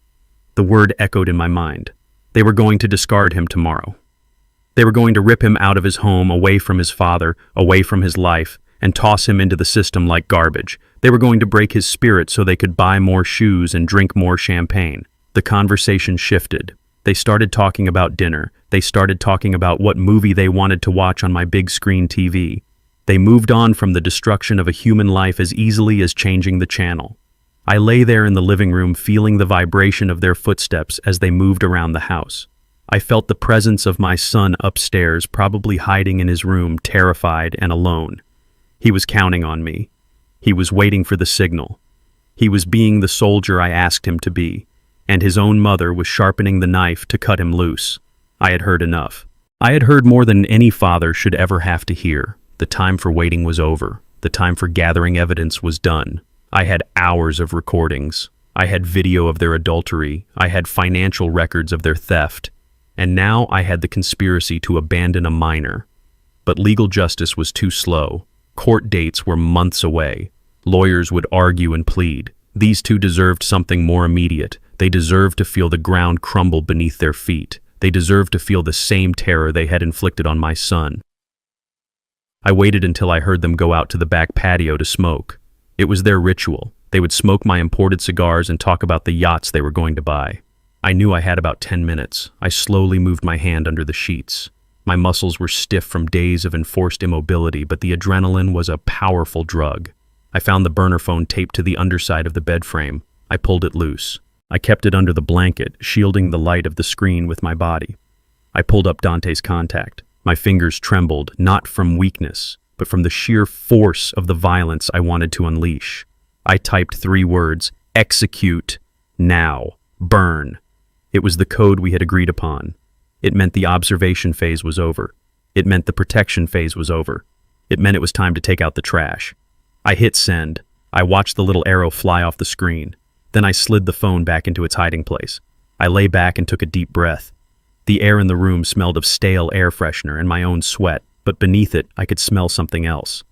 The word echoed in my mind. They were going to discard him tomorrow. They were going to rip him out of his home, away from his father, away from his life, and toss him into the system like garbage. They were going to break his spirit so they could buy more shoes and drink more champagne. The conversation shifted. They started talking about dinner. They started talking about what movie they wanted to watch on my big screen TV. They moved on from the destruction of a human life as easily as changing the channel. I lay there in the living room feeling the vibration of their footsteps as they moved around the house. I felt the presence of my son upstairs, probably hiding in his room, terrified and alone. He was counting on me. He was waiting for the signal. He was being the soldier I asked him to be, and his own mother was sharpening the knife to cut him loose. I had heard enough. I had heard more than any father should ever have to hear. The time for waiting was over. The time for gathering evidence was done. I had hours of recordings. I had video of their adultery. I had financial records of their theft. And now I had the conspiracy to abandon a minor. But legal justice was too slow. Court dates were months away. Lawyers would argue and plead. These two deserved something more immediate. They deserved to feel the ground crumble beneath their feet. They deserved to feel the same terror they had inflicted on my son. I waited until I heard them go out to the back patio to smoke. It was their ritual. They would smoke my imported cigars and talk about the yachts they were going to buy. I knew I had about 10 minutes. I slowly moved my hand under the sheets. My muscles were stiff from days of enforced immobility, but the adrenaline was a powerful drug. I found the burner phone taped to the underside of the bed frame. I pulled it loose. I kept it under the blanket, shielding the light of the screen with my body. I pulled up Dante's contact. My fingers trembled, not from weakness, but from the sheer force of the violence I wanted to unleash. I typed 3 words: execute, now, burn. It was the code we had agreed upon. It meant the observation phase was over. It meant the protection phase was over. It meant it was time to take out the trash. I hit send. I watched the little arrow fly off the screen. Then I slid the phone back into its hiding place. I lay back and took a deep breath. The air in the room smelled of stale air freshener and my own sweat, but beneath it, I could smell something else.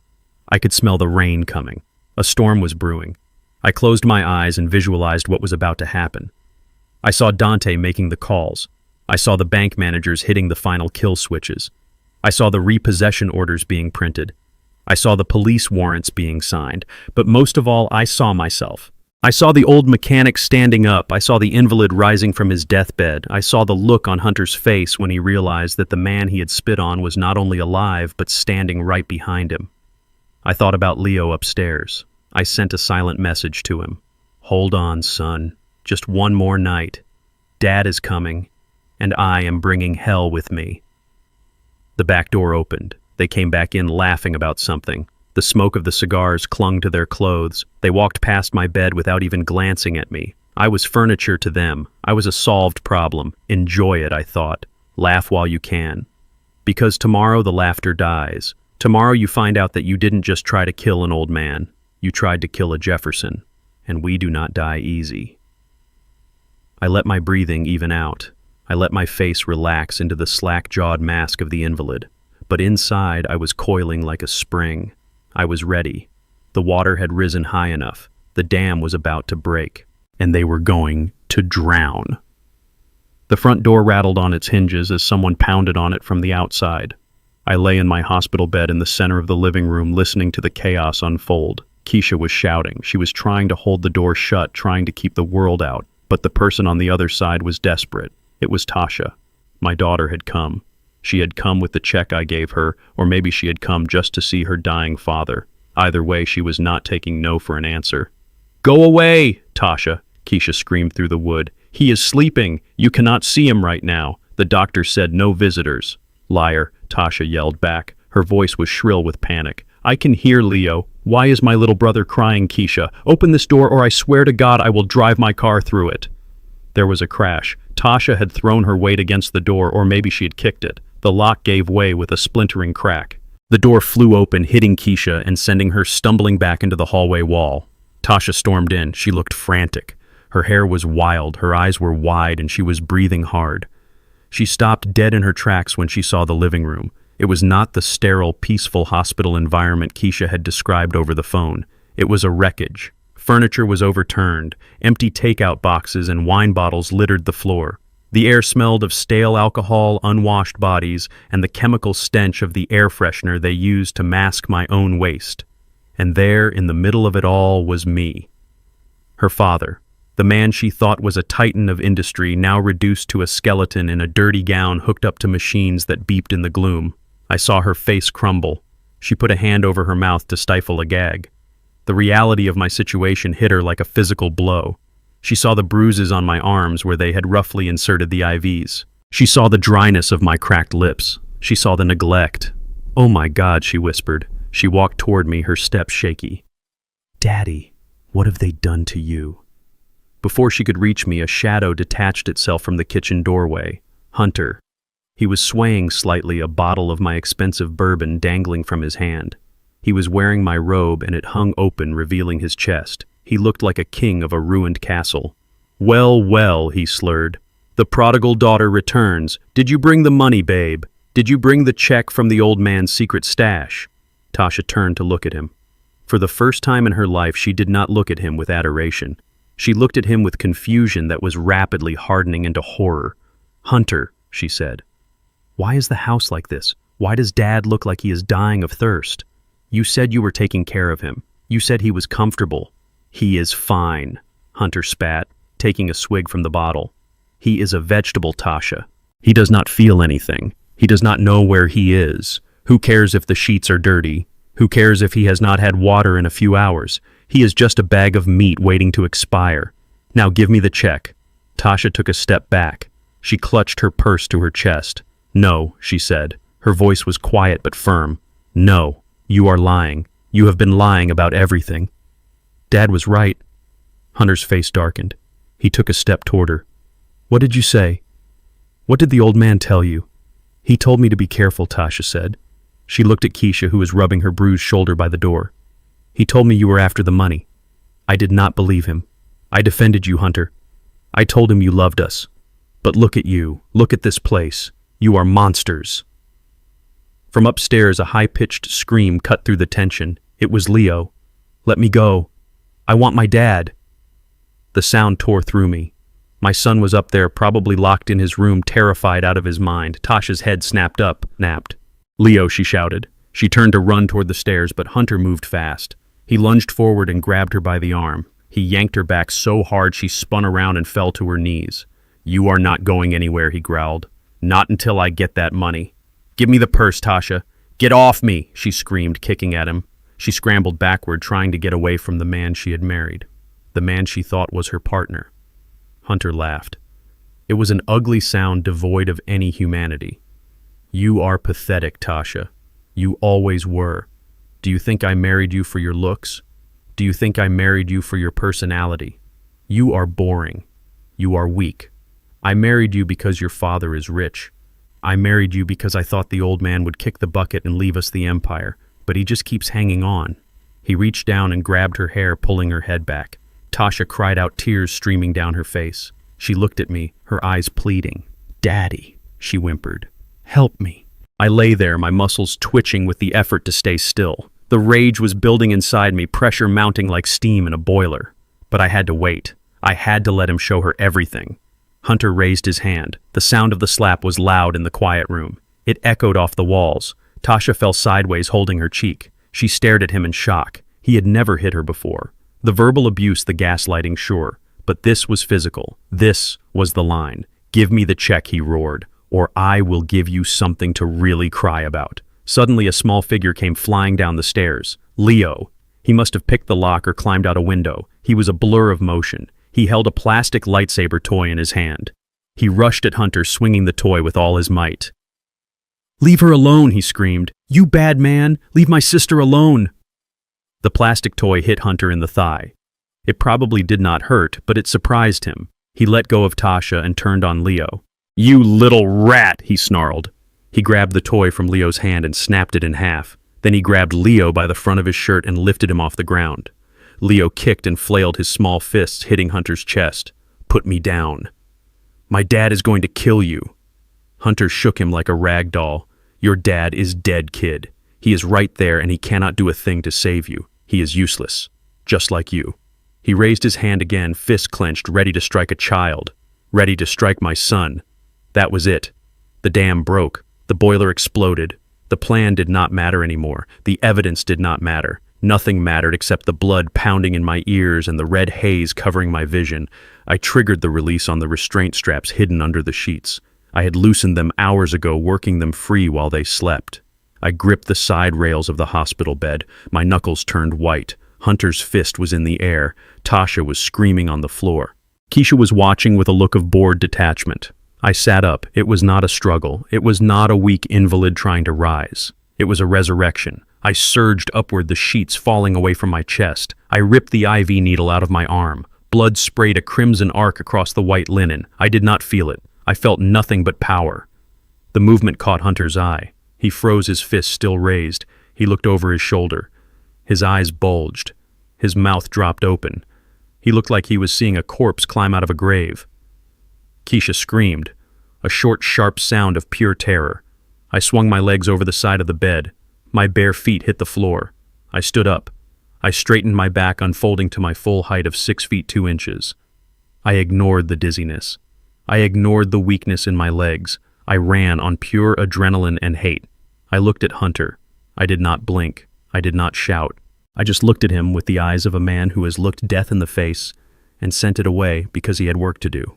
I could smell the rain coming. A storm was brewing. I closed my eyes and visualized what was about to happen. I saw Dante making the calls. I saw the bank managers hitting the final kill switches. I saw the repossession orders being printed. I saw the police warrants being signed. But most of all, I saw myself. I saw the old mechanic standing up. I saw the invalid rising from his deathbed. I saw the look on Hunter's face when he realized that the man he had spit on was not only alive, but standing right behind him. I thought about Leo upstairs. I sent a silent message to him. "Hold on, son. Just one more night. Dad is coming, and I am bringing hell with me." The back door opened. They came back in laughing about something. The smoke of the cigars clung to their clothes. They walked past my bed without even glancing at me. I was furniture to them. I was a solved problem. Enjoy it, I thought. Laugh while you can. Because tomorrow the laughter dies. Tomorrow you find out that you didn't just try to kill an old man. You tried to kill a Jefferson. And we do not die easy. I let my breathing even out. I let my face relax into the slack-jawed mask of the invalid. But inside I was coiling like a spring. I was ready. The water had risen high enough. The dam was about to break. and they were going to drown. The front door rattled on its hinges as someone pounded on it from the outside. I lay in my hospital bed in the center of the living room listening to the chaos unfold. Keisha was shouting. She was trying to hold the door shut, trying to keep the world out, but the person on the other side was desperate. It was Tasha. My daughter had come. She had come with the check I gave her, or maybe she had come just to see her dying father. Either way, she was not taking no for an answer. "Go away, Tasha," Keisha screamed through the wood. "He is sleeping. You cannot see him right now. The doctor said no visitors." "Liar," Tasha yelled back. Her voice was shrill with panic. "I can hear Leo. Why is my little brother crying, Keisha? Open this door or I swear to God I will drive my car through it." There was a crash. Tasha had thrown her weight against the door, or maybe she had kicked it. The lock gave way with a splintering crack. The door flew open, hitting Keisha and sending her stumbling back into the hallway wall. Tasha stormed in. She looked frantic. Her hair was wild, her eyes were wide, and she was breathing hard. She stopped dead in her tracks when she saw the living room. It was not the sterile, peaceful hospital environment Keisha had described over the phone. It was a wreckage. Furniture was overturned. Empty takeout boxes and wine bottles littered the floor. The air smelled of stale alcohol, unwashed bodies, and the chemical stench of the air freshener they used to mask my own waste. And there, in the middle of it all, was me. Her father, the man she thought was a titan of industry, now reduced to a skeleton in a dirty gown hooked up to machines that beeped in the gloom. I saw her face crumble. She put a hand over her mouth to stifle a gag. The reality of my situation hit her like a physical blow. She saw the bruises on my arms where they had roughly inserted the IVs. She saw the dryness of my cracked lips. She saw the neglect. "Oh my God," she whispered. She walked toward me, her step shaky. "Daddy, what have they done to you?" Before she could reach me, a shadow detached itself from the kitchen doorway. Hunter. He was swaying slightly, a bottle of my expensive bourbon dangling from his hand. He was wearing my robe and it hung open, revealing his chest. He looked like a king of a ruined castle. "Well, well," he slurred. "The prodigal daughter returns. Did you bring the money, babe? Did you bring the check from the old man's secret stash?" Tasha turned to look at him. For the first time in her life, she did not look at him with adoration. She looked at him with confusion that was rapidly hardening into horror. "Hunter," she said, "why is the house like this? Why does Dad look like he is dying of thirst? You said you were taking care of him. You said he was comfortable." "He is fine," Hunter spat, taking a swig from the bottle. "He is a vegetable, Tasha. He does not feel anything. He does not know where he is. Who cares if the sheets are dirty? Who cares if he has not had water in a few hours? He is just a bag of meat waiting to expire. Now give me the check." Tasha took a step back. She clutched her purse to her chest. "No," she said. Her voice was quiet but firm. "No, you are lying. You have been lying about everything." Dad was right. Hunter's face darkened. He took a step toward her. "What did you say? What did the old man tell you?" "He told me to be careful," Tasha said. She looked at Keisha, who was rubbing her bruised shoulder by the door. "He told me you were after the money. I did not believe him. I defended you, Hunter. I told him you loved us. But look at you. Look at this place. You are monsters." From upstairs, a high-pitched scream cut through the tension. It was Leo. "Let me go. I want my dad." The sound tore through me. My son was up there, probably locked in his room, terrified out of his mind. Tasha's head snapped up, napped. "Leo," she shouted. She turned to run toward the stairs, but Hunter moved fast. He lunged forward and grabbed her by the arm. He yanked her back so hard she spun around and fell to her knees. "You are not going anywhere," he growled. "Not until I get that money. Give me the purse, Tasha. Get off me," she screamed, kicking at him. She scrambled backward, trying to get away from the man she had married, the man she thought was her partner. Hunter laughed. It was an ugly sound devoid of any humanity. "You are pathetic, Tasha. You always were. Do you think I married you for your looks? Do you think I married you for your personality? You are boring. You are weak. I married you because your father is rich. I married you because I thought the old man would kick the bucket and leave us the empire, but he just keeps hanging on." He reached down and grabbed her hair, pulling her head back. Tasha cried out, tears streaming down her face. She looked at me, her eyes pleading. "Daddy," she whimpered. "Help me." I lay there, my muscles twitching with the effort to stay still. The rage was building inside me, pressure mounting like steam in a boiler. But I had to wait. I had to let him show her everything. Hunter raised his hand. The sound of the slap was loud in the quiet room. It echoed off the walls. Tasha fell sideways, holding her cheek. She stared at him in shock. He had never hit her before. The verbal abuse, the gaslighting, sure. But this was physical. This was the line. "Give me the check," he roared, "or I will give you something to really cry about." Suddenly, a small figure came flying down the stairs. Leo. He must have picked the lock or climbed out a window. He was a blur of motion. He held a plastic lightsaber toy in his hand. He rushed at Hunter, swinging the toy with all his might. "Leave her alone," he screamed. "You bad man! Leave my sister alone!" The plastic toy hit Hunter in the thigh. It probably did not hurt, but it surprised him. He let go of Tasha and turned on Leo. "You little rat!" he snarled. He grabbed the toy from Leo's hand and snapped it in half. Then he grabbed Leo by the front of his shirt and lifted him off the ground. Leo kicked and flailed his small fists, hitting Hunter's chest. "Put me down. My dad is going to kill you." Hunter shook him like a rag doll. "Your dad is dead, kid. He is right there and he cannot do a thing to save you. He is useless. Just like you." He raised his hand again, fist clenched, ready to strike a child. Ready to strike my son. That was it. The dam broke. The boiler exploded. The plan did not matter anymore. The evidence did not matter. Nothing mattered except the blood pounding in my ears and the red haze covering my vision. I triggered the release on the restraint straps hidden under the sheets. I had loosened them hours ago, working them free while they slept. I gripped the side rails of the hospital bed. My knuckles turned white. Hunter's fist was in the air. Tasha was screaming on the floor. Keisha was watching with a look of bored detachment. I sat up. It was not a struggle. It was not a weak invalid trying to rise. It was a resurrection. I surged upward, the sheets falling away from my chest. I ripped the IV needle out of my arm. Blood sprayed a crimson arc across the white linen. I did not feel it. I felt nothing but power. The movement caught Hunter's eye. He froze, his fist still raised. He looked over his shoulder. His eyes bulged. His mouth dropped open. He looked like he was seeing a corpse climb out of a grave. Keisha screamed, a short, sharp sound of pure terror. I swung my legs over the side of the bed. My bare feet hit the floor. I stood up. I straightened my back, unfolding to my full height of 6 feet 2 inches. I ignored the dizziness. I ignored the weakness in my legs. I ran on pure adrenaline and hate. I looked at Hunter. I did not blink. I did not shout. I just looked at him with the eyes of a man who has looked death in the face and sent it away because he had work to do.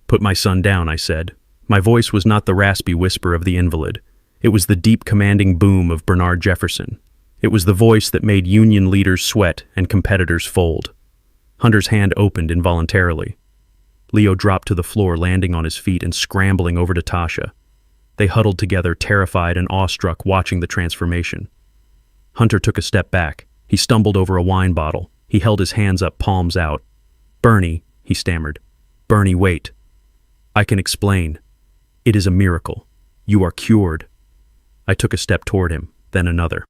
"Put my son down," I said. My voice was not the raspy whisper of the invalid. It was the deep, commanding boom of Bernard Jefferson. It was the voice that made union leaders sweat and competitors fold. Hunter's hand opened involuntarily. Leo dropped to the floor, landing on his feet and scrambling over to Tasha. They huddled together, terrified and awestruck, watching the transformation. Hunter took a step back. He stumbled over a wine bottle. He held his hands up, palms out. "Bernie," he stammered. "Bernie, wait. I can explain. It is a miracle. You are cured." I took a step toward him, then another.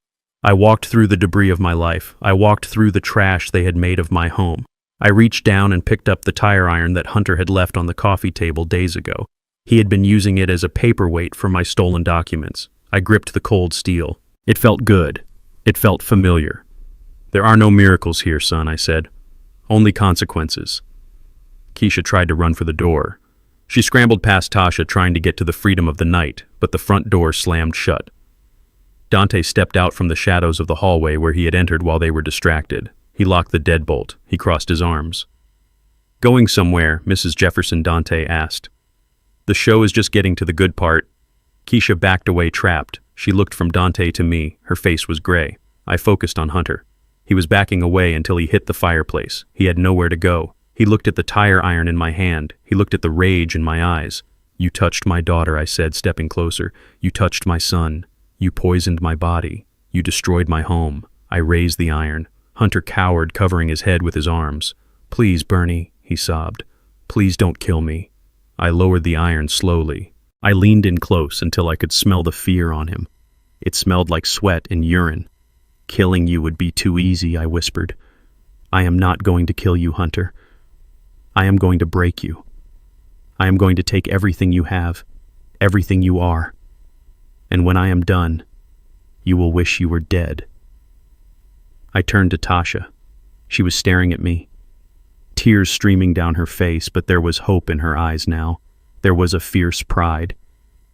I walked through the debris of my life. I walked through the trash they had made of my home. I reached down and picked up the tire iron that Hunter had left on the coffee table days ago. He had been using it as a paperweight for my stolen documents. I gripped the cold steel. It felt good. It felt familiar. "There are no miracles here, son," I said. "Only consequences." Keisha tried to run for the door. She scrambled past Tasha, trying to get to the freedom of the night, but the front door slammed shut. Dante stepped out from the shadows of the hallway where he had entered while they were distracted. He locked the deadbolt. He crossed his arms. "Going somewhere?" Mrs. Jefferson Dante asked. "The show is just getting to the good part." Keisha backed away, trapped. She looked from Dante to me. Her face was gray. I focused on Hunter. He was backing away until he hit the fireplace. He had nowhere to go. He looked at the tire iron in my hand. He looked at the rage in my eyes. "You touched my daughter," I said, stepping closer. "You touched my son. You poisoned my body. You destroyed my home." I raised the iron. Hunter cowered, covering his head with his arms. "Please, Bernie," he sobbed. "Please don't kill me." I lowered the iron slowly. I leaned in close until I could smell the fear on him. It smelled like sweat and urine. "Killing you would be too easy," I whispered. "I am not going to kill you, Hunter. I am going to break you. I am going to take everything you have, everything you are. And when I am done, you will wish you were dead." I turned to Tasha. She was staring at me. tears streaming down her face, but there was hope in her eyes now. There was a fierce pride.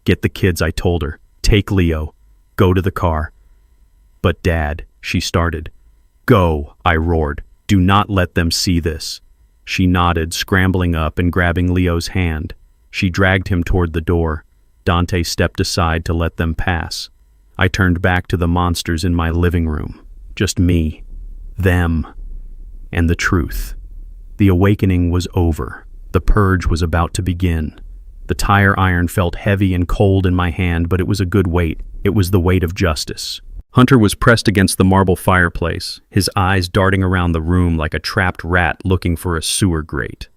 "Get the kids," I told her. "Take Leo. Go to the car." "But Dad," she started. "Go," I roared. "Do not let them see this." She nodded, scrambling up and grabbing Leo's hand. She dragged him toward the door. Dante stepped aside to let them pass. I turned back to the monsters in my living room. Just me, them, and the truth. The awakening was over. The purge was about to begin. The tire iron felt heavy and cold in my hand, but it was a good weight. It was the weight of justice. Hunter was pressed against the marble fireplace, his eyes darting around the room like a trapped rat looking for a sewer grate.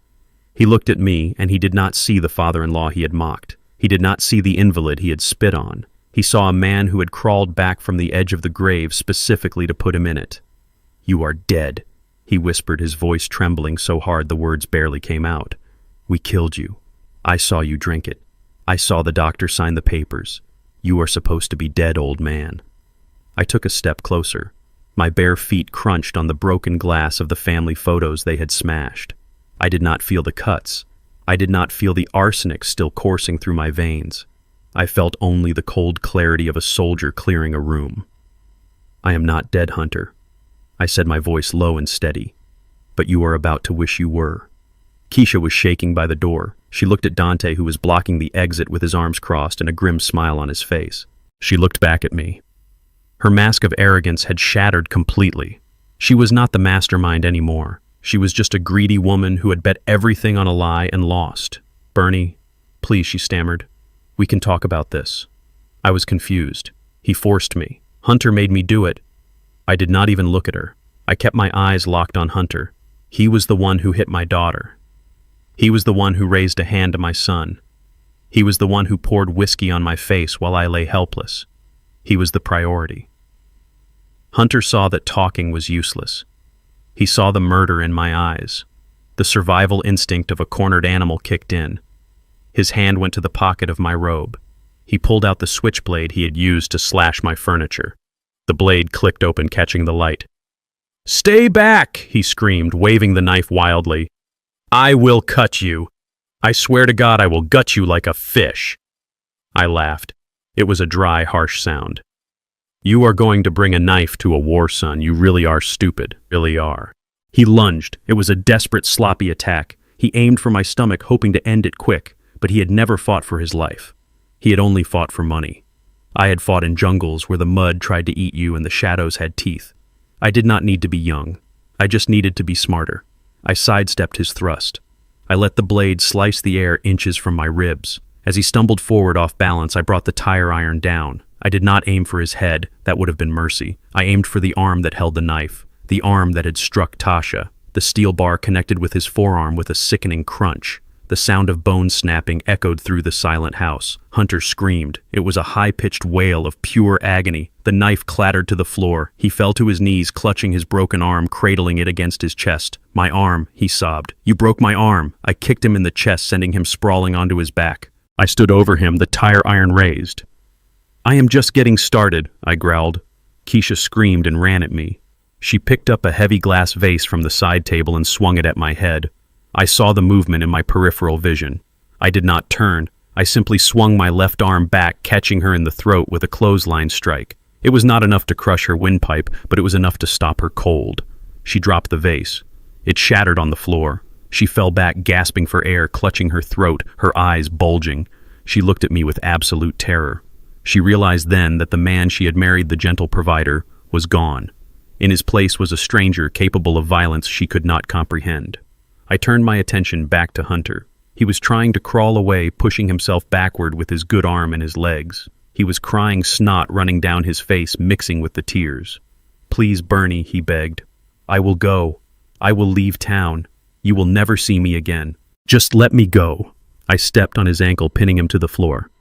He looked at me, and he did not see the father-in-law he had mocked. He did not see the invalid he had spit on. He saw a man who had crawled back from the edge of the grave specifically to put him in it. "You are dead," he whispered, his voice trembling so hard the words barely came out. "We killed you. I saw you drink it. I saw the doctor sign the papers. You are supposed to be dead, old man." I took a step closer. My bare feet crunched on the broken glass of the family photos they had smashed. I did not feel the cuts. I did not feel the arsenic still coursing through my veins. I felt only the cold clarity of a soldier clearing a room. "I am not dead, Hunter," I said, my voice low and steady. "But you are about to wish you were." Keisha was shaking by the door. She looked at Dante, who was blocking the exit with his arms crossed and a grim smile on his face. She looked back at me. Her mask of arrogance had shattered completely. She was not the mastermind anymore. She was just a greedy woman who had bet everything on a lie and lost. "Bernie, please," she stammered. "We can talk about this." I was confused. He forced me. Hunter made me do it. I did not even look at her. I kept my eyes locked on Hunter. He was the one who hit my daughter. He was the one who raised a hand to my son. He was the one who poured whiskey on my face while I lay helpless. He was the priority. Hunter saw that talking was useless. He saw the murder in my eyes. The survival instinct of a cornered animal kicked in. His hand went to the pocket of my robe. He pulled out the switchblade he had used to slash my furniture. The blade clicked open, catching the light. "Stay back!" he screamed, waving the knife wildly. "I will cut you. I swear to God I will gut you like a fish." I laughed. It was a dry, harsh sound. "You are going to bring a knife to a war, son. You really are stupid. Really are." He lunged. It was a desperate, sloppy attack. He aimed for my stomach, hoping to end it quick, but he had never fought for his life. He had only fought for money. I had fought in jungles where the mud tried to eat you and the shadows had teeth. I did not need to be young. I just needed to be smarter. I sidestepped his thrust. I let the blade slice the air inches from my ribs. As he stumbled forward off balance, I brought the tire iron down. I did not aim for his head. That would have been mercy. I aimed for the arm that held the knife, the arm that had struck Tasha. The steel bar connected with his forearm with a sickening crunch. The sound of bone snapping echoed through the silent house. Hunter screamed. It was a high-pitched wail of pure agony. The knife clattered to the floor. He fell to his knees, clutching his broken arm, cradling it against his chest. "My arm," he sobbed. "You broke my arm." I kicked him in the chest, sending him sprawling onto his back. I stood over him, the tire iron raised. "I am just getting started," I growled. Keisha screamed and ran at me. She picked up a heavy glass vase from the side table and swung it at my head. I saw the movement in my peripheral vision. I did not turn. I simply swung my left arm back, catching her in the throat with a clothesline strike. It was not enough to crush her windpipe, but it was enough to stop her cold. She dropped the vase. It shattered on the floor. She fell back, gasping for air, clutching her throat, her eyes bulging. She looked at me with absolute terror. She realized then that the man she had married, the gentle provider, was gone. In his place was a stranger capable of violence she could not comprehend. I turned my attention back to Hunter. He was trying to crawl away, pushing himself backward with his good arm and his legs. He was crying, snot running down his face, mixing with the tears. "Please, Bernie," he begged. "I will go. I will leave town. You will never see me again. Just let me go." I stepped on his ankle, pinning him to the floor.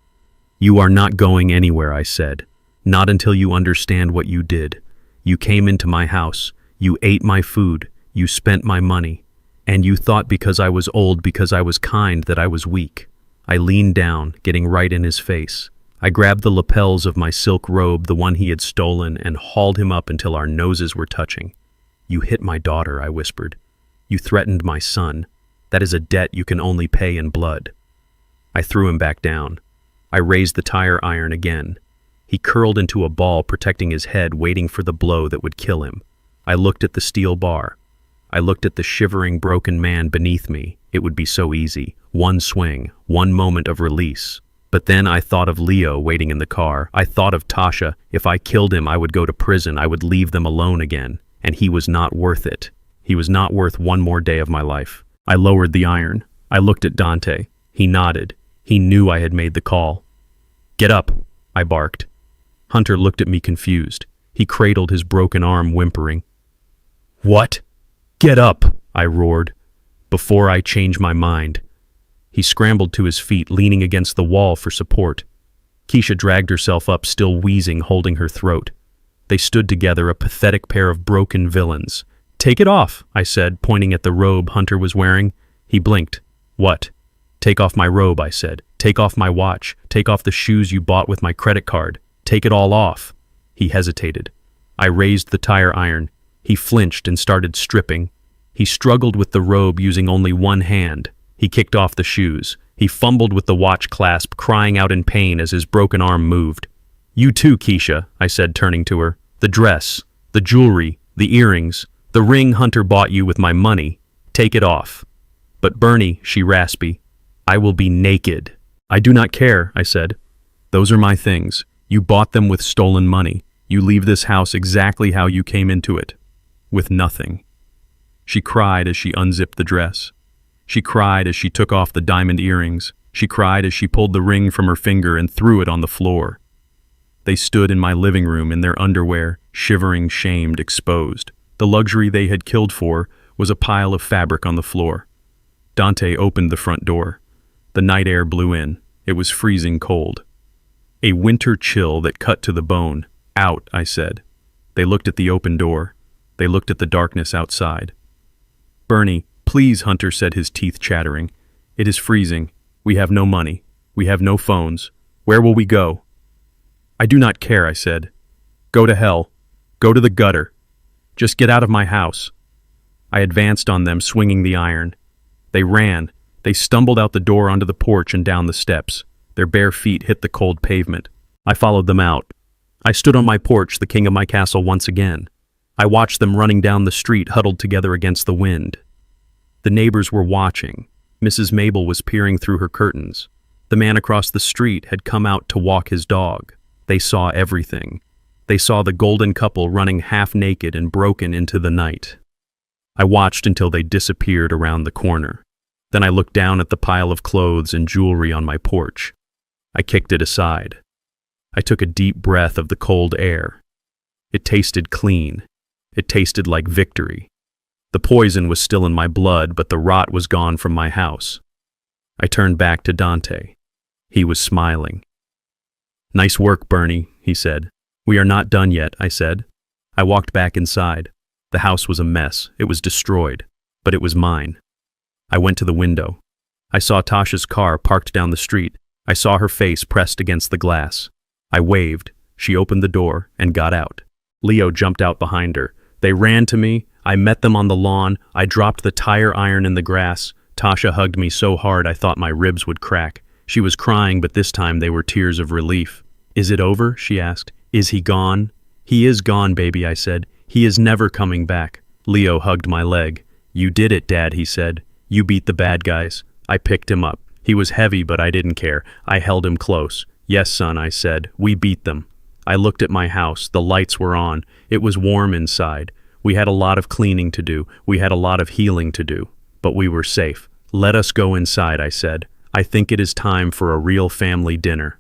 "You are not going anywhere," I said. "Not until you understand what you did. You came into my house. You ate my food. You spent my money. And you thought because I was old, because I was kind, that I was weak." I leaned down, getting right in his face. I grabbed the lapels of my silk robe, the one he had stolen, and hauled him up until our noses were touching. "You hit my daughter," I whispered. You threatened my son. That is a debt you can only pay in blood." I threw him back down. I raised the tire iron again. He curled into a ball, protecting his head, waiting for the blow that would kill him. I looked at the steel bar. I looked at the shivering, broken man beneath me. It would be so easy. One swing, one moment of release. But then I thought of Leo waiting in the car. I thought of Tasha. If I killed him, I would go to prison. I would leave them alone again. And he was not worth it. He was not worth one more day of my life. I lowered the iron. I looked at Dante. He nodded. He knew I had made the call. "Get up," I barked. Hunter looked at me confused. He cradled his broken arm, whimpering. "What?" "Get up," I roared, before I change my mind. He scrambled to his feet, leaning against the wall for support. Keisha dragged herself up, still wheezing, holding her throat. They stood together, a pathetic pair of broken villains. "Take it off," I said, pointing at the robe Hunter was wearing. He blinked. "What?" "Take off my robe," I said. "Take off my watch. Take off the shoes you bought with my credit card. Take it all off." He hesitated. I raised the tire iron. He flinched and started stripping. He struggled with the robe using only one hand. He kicked off the shoes. He fumbled with the watch clasp, crying out in pain as his broken arm moved. "You too, Keisha," I said, turning to her. "The dress, the jewelry, the earrings, the ring Hunter bought you with my money. Take it off." "But Bernie," she raspy, "I will be naked." "I do not care," I said. "Those are my things. You bought them with stolen money. You leave this house exactly how you came into it. With nothing." She cried as she unzipped the dress. She cried as she took off the diamond earrings. She cried as she pulled the ring from her finger and threw it on the floor. They stood in my living room in their underwear, shivering, shamed, exposed. The luxury they had killed for was a pile of fabric on the floor. Dante opened the front door. The night air blew in. It was freezing cold. A winter chill that cut to the bone. "Out," I said. They looked at the open door. They looked at the darkness outside. "Bernie, please," Hunter said, his teeth chattering. "It is freezing. We have no money. We have no phones. Where will we go?" "I do not care," I said. "Go to hell. Go to the gutter. Just get out of my house." I advanced on them, swinging the iron. They ran. They stumbled out the door onto the porch and down the steps. Their bare feet hit the cold pavement. I followed them out. I stood on my porch, the king of my castle once again. I watched them running down the street, huddled together against the wind. The neighbors were watching. Mrs. Mabel was peering through her curtains. The man across the street had come out to walk his dog. They saw everything. They saw the golden couple running half naked and broken into the night. I watched until they disappeared around the corner. Then I looked down at the pile of clothes and jewelry on my porch. I kicked it aside. I took a deep breath of the cold air. It tasted clean. It tasted like victory. The poison was still in my blood, but the rot was gone from my house. I turned back to Dante. He was smiling. "Nice work, Bernie," he said. "We are not done yet," I said. I walked back inside. The house was a mess. It was destroyed, but it was mine. I went to the window. I saw Tasha's car parked down the street. I saw her face pressed against the glass. I waved. She opened the door and got out. Leo jumped out behind her. They ran to me. I met them on the lawn. I dropped the tire iron in the grass. Tasha hugged me so hard I thought my ribs would crack. She was crying, but this time they were tears of relief. "Is it over?" she asked. "Is he gone?" "He is gone, baby," I said. "He is never coming back." Leo hugged my leg. "You did it, Dad," he said. "You beat the bad guys." I picked him up. He was heavy, but I didn't care. I held him close. "Yes, son," I said. "We beat them." I looked at my house. The lights were on. It was warm inside. We had a lot of cleaning to do. We had a lot of healing to do. But we were safe. "Let us go inside," I said. "I think it is time for a real family dinner."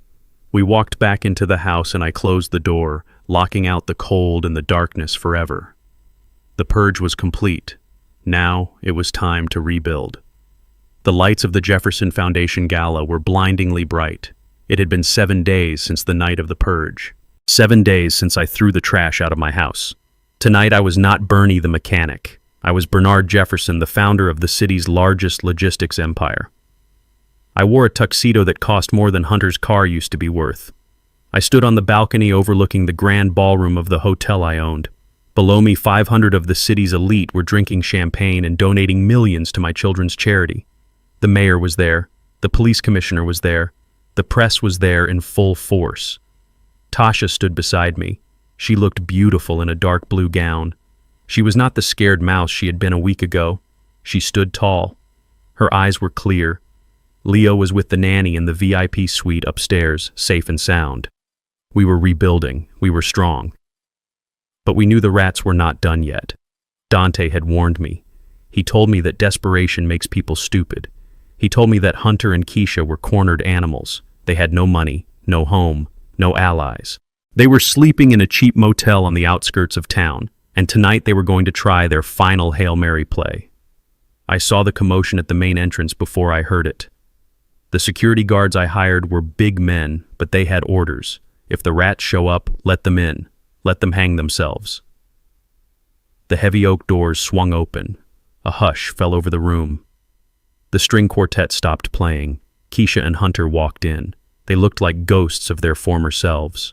We walked back into the house and I closed the door, locking out the cold and the darkness forever. The purge was complete. Now it was time to rebuild. The lights of the Jefferson Foundation Gala were blindingly bright. It had been 7 days since the night of the purge. 7 days since I threw the trash out of my house. Tonight I was not Bernie the mechanic. I was Bernard Jefferson, the founder of the city's largest logistics empire. I wore a tuxedo that cost more than Hunter's car used to be worth. I stood on the balcony overlooking the grand ballroom of the hotel I owned. Below me, 500 of the city's elite were drinking champagne and donating millions to my children's charity. The mayor was there. The police commissioner was there. The press was there in full force. Tasha stood beside me. She looked beautiful in a dark blue gown. She was not the scared mouse she had been a week ago. She stood tall. Her eyes were clear. Leo was with the nanny in the VIP suite upstairs, safe and sound. We were rebuilding. We were strong. But we knew the rats were not done yet. Dante had warned me. He told me that desperation makes people stupid. He told me that Hunter and Keisha were cornered animals. They had no money, no home, no allies. They were sleeping in a cheap motel on the outskirts of town, and tonight they were going to try their final Hail Mary play. I saw the commotion at the main entrance before I heard it. The security guards I hired were big men, but they had orders. If the rats show up, let them in. Let them hang themselves. The heavy oak doors swung open. A hush fell over the room. The string quartet stopped playing. Keisha and Hunter walked in. They looked like ghosts of their former selves.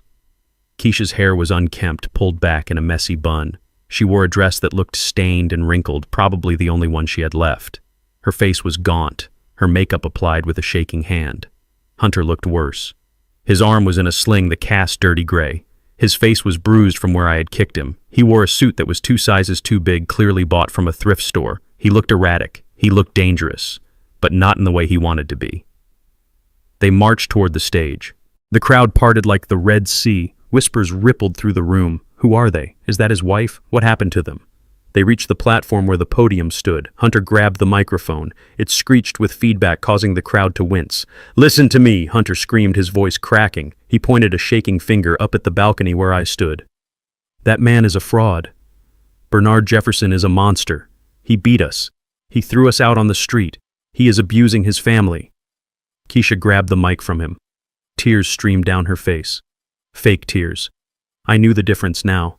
Keisha's hair was unkempt, pulled back in a messy bun. She wore a dress that looked stained and wrinkled, probably the only one she had left. Her face was gaunt, her makeup applied with a shaking hand. Hunter looked worse. His arm was in a sling that cast dirty gray. His face was bruised from where I had kicked him. He wore a suit that was 2 sizes too big, clearly bought from a thrift store. He looked erratic. He looked dangerous, but not in the way he wanted to be. They marched toward the stage. The crowd parted like the Red Sea. Whispers rippled through the room. Who are they? Is that his wife? What happened to them? They reached the platform where the podium stood. Hunter grabbed the microphone. It screeched with feedback, causing the crowd to wince. "Listen to me," Hunter screamed, his voice cracking. He pointed a shaking finger up at the balcony where I stood. "That man is a fraud. Bernard Jefferson is a monster. He beat us. He threw us out on the street. He is abusing his family." Keisha grabbed the mic from him. Tears streamed down her face. Fake tears. I knew the difference now.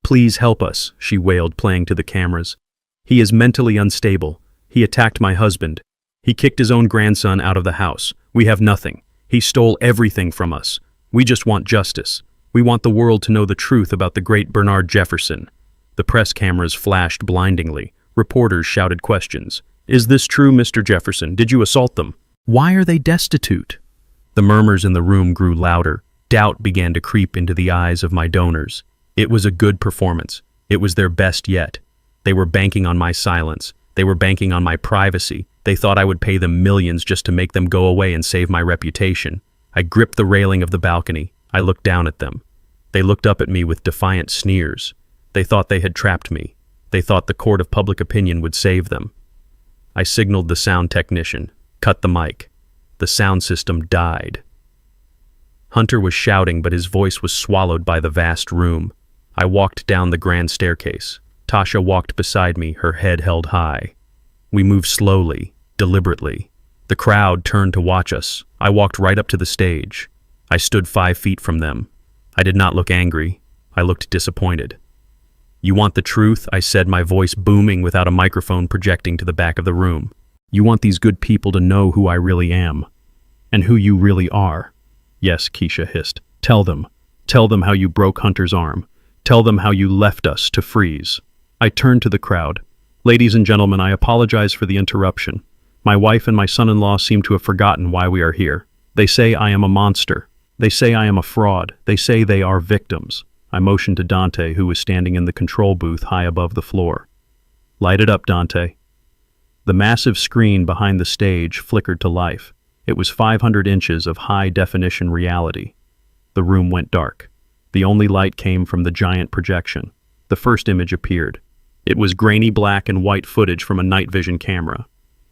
"Please help us," she wailed, playing to the cameras. "He is mentally unstable. He attacked my husband. He kicked his own grandson out of the house. We have nothing. He stole everything from us. We just want justice. We want the world to know the truth about the great Bernard Jefferson." The press cameras flashed blindingly. Reporters shouted questions. "Is this true, Mr. Jefferson? Did you assault them? Why are they destitute?" The murmurs in the room grew louder. Doubt began to creep into the eyes of my donors. It was a good performance. It was their best yet. They were banking on my silence. They were banking on my privacy. They thought I would pay them millions just to make them go away and save my reputation. I gripped the railing of the balcony. I looked down at them. They looked up at me with defiant sneers. They thought they had trapped me. They thought the court of public opinion would save them. I signaled the sound technician. Cut the mic. The sound system died. Hunter was shouting, but his voice was swallowed by the vast room. I walked down the grand staircase. Tasha walked beside me, her head held high. We moved slowly, deliberately. The crowd turned to watch us. I walked right up to the stage. I stood 5 feet from them. I did not look angry. I looked disappointed. "You want the truth?" I said, my voice booming without a microphone projecting to the back of the room. "You want these good people to know who I really am, and who you really are." "Yes," Keisha hissed. Tell them how you broke Hunter's arm. Tell them how you left us to freeze." I turned to the crowd. "Ladies and gentlemen, I apologize for the interruption. My wife and my son-in-law seem to have forgotten why we are here. They say I am a monster. They say I am a fraud. They say they are victims." I motioned to Dante, who was standing in the control booth high above the floor. "Light it up, Dante." The massive screen behind the stage flickered to life. It was 500 inches of high-definition reality. The room went dark. The only light came from the giant projection. The first image appeared. It was grainy black and white footage from a night vision camera.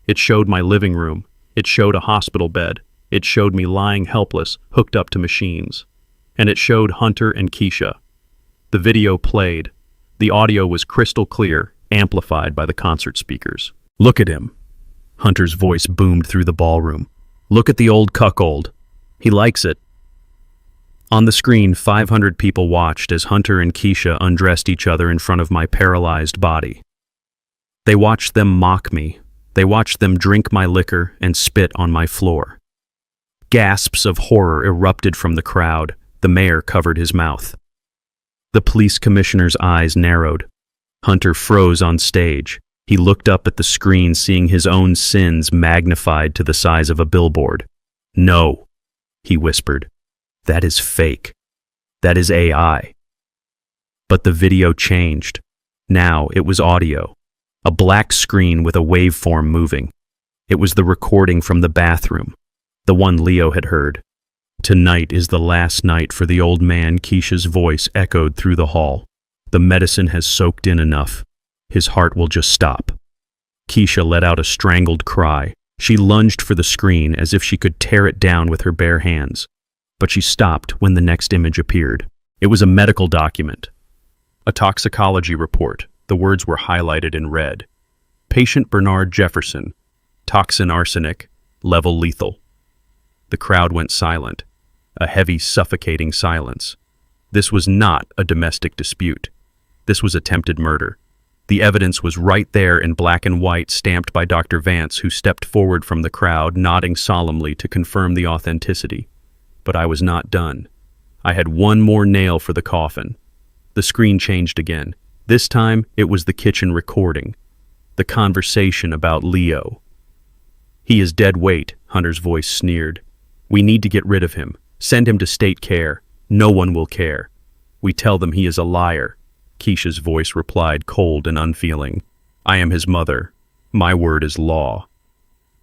It showed my living room. It showed a hospital bed. It showed me lying helpless, hooked up to machines. And it showed Hunter and Keisha. The video played. The audio was crystal clear, amplified by the concert speakers. "Look at him." Hunter's voice boomed through the ballroom. "Look at the old cuckold. He likes it." On the screen, 500 people watched as Hunter and Keisha undressed each other in front of my paralyzed body. They watched them mock me. They watched them drink my liquor and spit on my floor. Gasps of horror erupted from the crowd. The mayor covered his mouth. The police commissioner's eyes narrowed. Hunter froze on stage. He looked up at the screen, seeing his own sins magnified to the size of a billboard. "No," he whispered. "That is fake. That is AI." But the video changed. Now it was audio. A black screen with a waveform moving. It was the recording from the bathroom, the one Leo had heard. "Tonight is the last night for the old man," Keisha's voice echoed through the hall. "The medicine has soaked in enough. His heart will just stop." Keisha let out a strangled cry. She lunged for the screen as if she could tear it down with her bare hands. But she stopped when the next image appeared. It was a medical document. A toxicology report. The words were highlighted in red. "Patient Bernard Jefferson. Toxin arsenic. Level lethal." The crowd went silent. A heavy, suffocating silence. This was not a domestic dispute. This was attempted murder. The evidence was right there in black and white, stamped by Dr. Vance, who stepped forward from the crowd, nodding solemnly to confirm the authenticity. But I was not done. I had one more nail for the coffin. The screen changed again. This time, it was the kitchen recording. The conversation about Leo. "He is dead weight," Hunter's voice sneered. "We need to get rid of him. Send him to state care. No one will care. We tell them he is a liar." Keisha's voice replied, cold and unfeeling. "I am his mother. My word is law."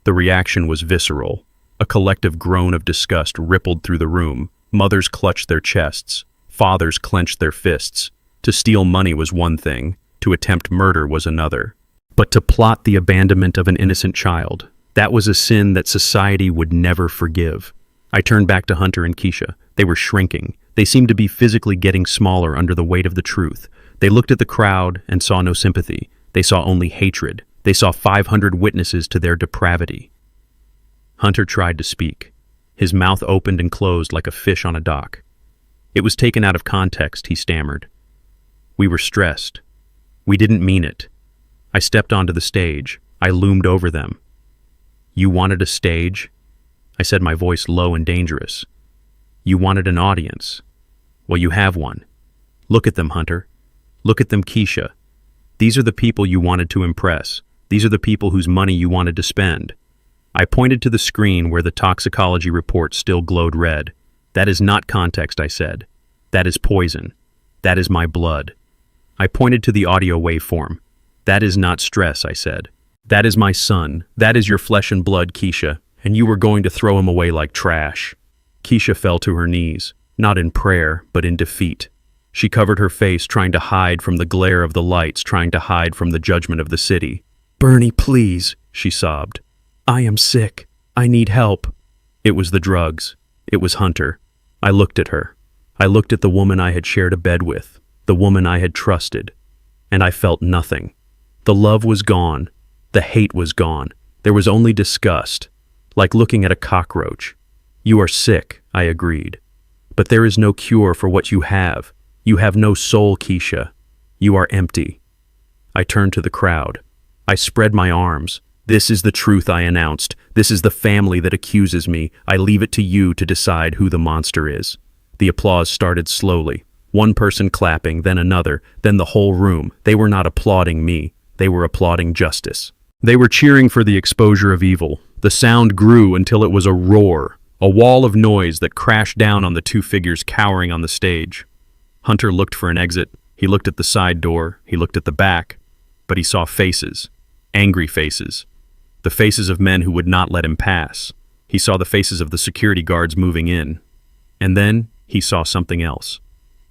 The reaction was visceral. A collective groan of disgust rippled through the room. Mothers clutched their chests. Fathers clenched their fists. To steal money was one thing. To attempt murder was another. But to plot the abandonment of an innocent child, that was a sin that society would never forgive. I turned back to Hunter and Keisha. They were shrinking. They seemed to be physically getting smaller under the weight of the truth. They looked at the crowd and saw no sympathy. They saw only hatred. They saw 500 witnesses to their depravity. Hunter tried to speak. His mouth opened and closed like a fish on a dock. "It was taken out of context," he stammered. "We were stressed. We didn't mean it." I stepped onto the stage. I loomed over them. "You wanted a stage?" I said, my voice low and dangerous. "You wanted an audience. Well, you have one. Look at them, Hunter. Look at them, Keisha. These are the people you wanted to impress. These are the people whose money you wanted to spend." I pointed to the screen where the toxicology report still glowed red. "That is not context," I said. "That is poison. That is my blood." I pointed to the audio waveform. "That is not stress," I said. "That is my son. That is your flesh and blood, Keisha, and you were going to throw him away like trash." Keisha fell to her knees, not in prayer, but in defeat. She covered her face, trying to hide from the glare of the lights, trying to hide from the judgment of the city. "Bernie, please," she sobbed. "I am sick. I need help." It was the drugs. It was Hunter. I looked at her. I looked at the woman I had shared a bed with, the woman I had trusted, and I felt nothing. The love was gone. The hate was gone. There was only disgust, like looking at a cockroach. "You are sick," I agreed. "But there is no cure for what you have. You have no soul, Keisha. You are empty." I turned to the crowd. I spread my arms. "This is the truth," I announced. "This is the family that accuses me. I leave it to you to decide who the monster is." The applause started slowly. One person clapping, then another, then the whole room. They were not applauding me. They were applauding justice. They were cheering for the exposure of evil. The sound grew until it was a roar, a wall of noise that crashed down on the two figures cowering on the stage. Hunter looked for an exit. He looked at the side door. He looked at the back. But he saw faces. Angry faces. The faces of men who would not let him pass. He saw the faces of the security guards moving in. And then he saw something else.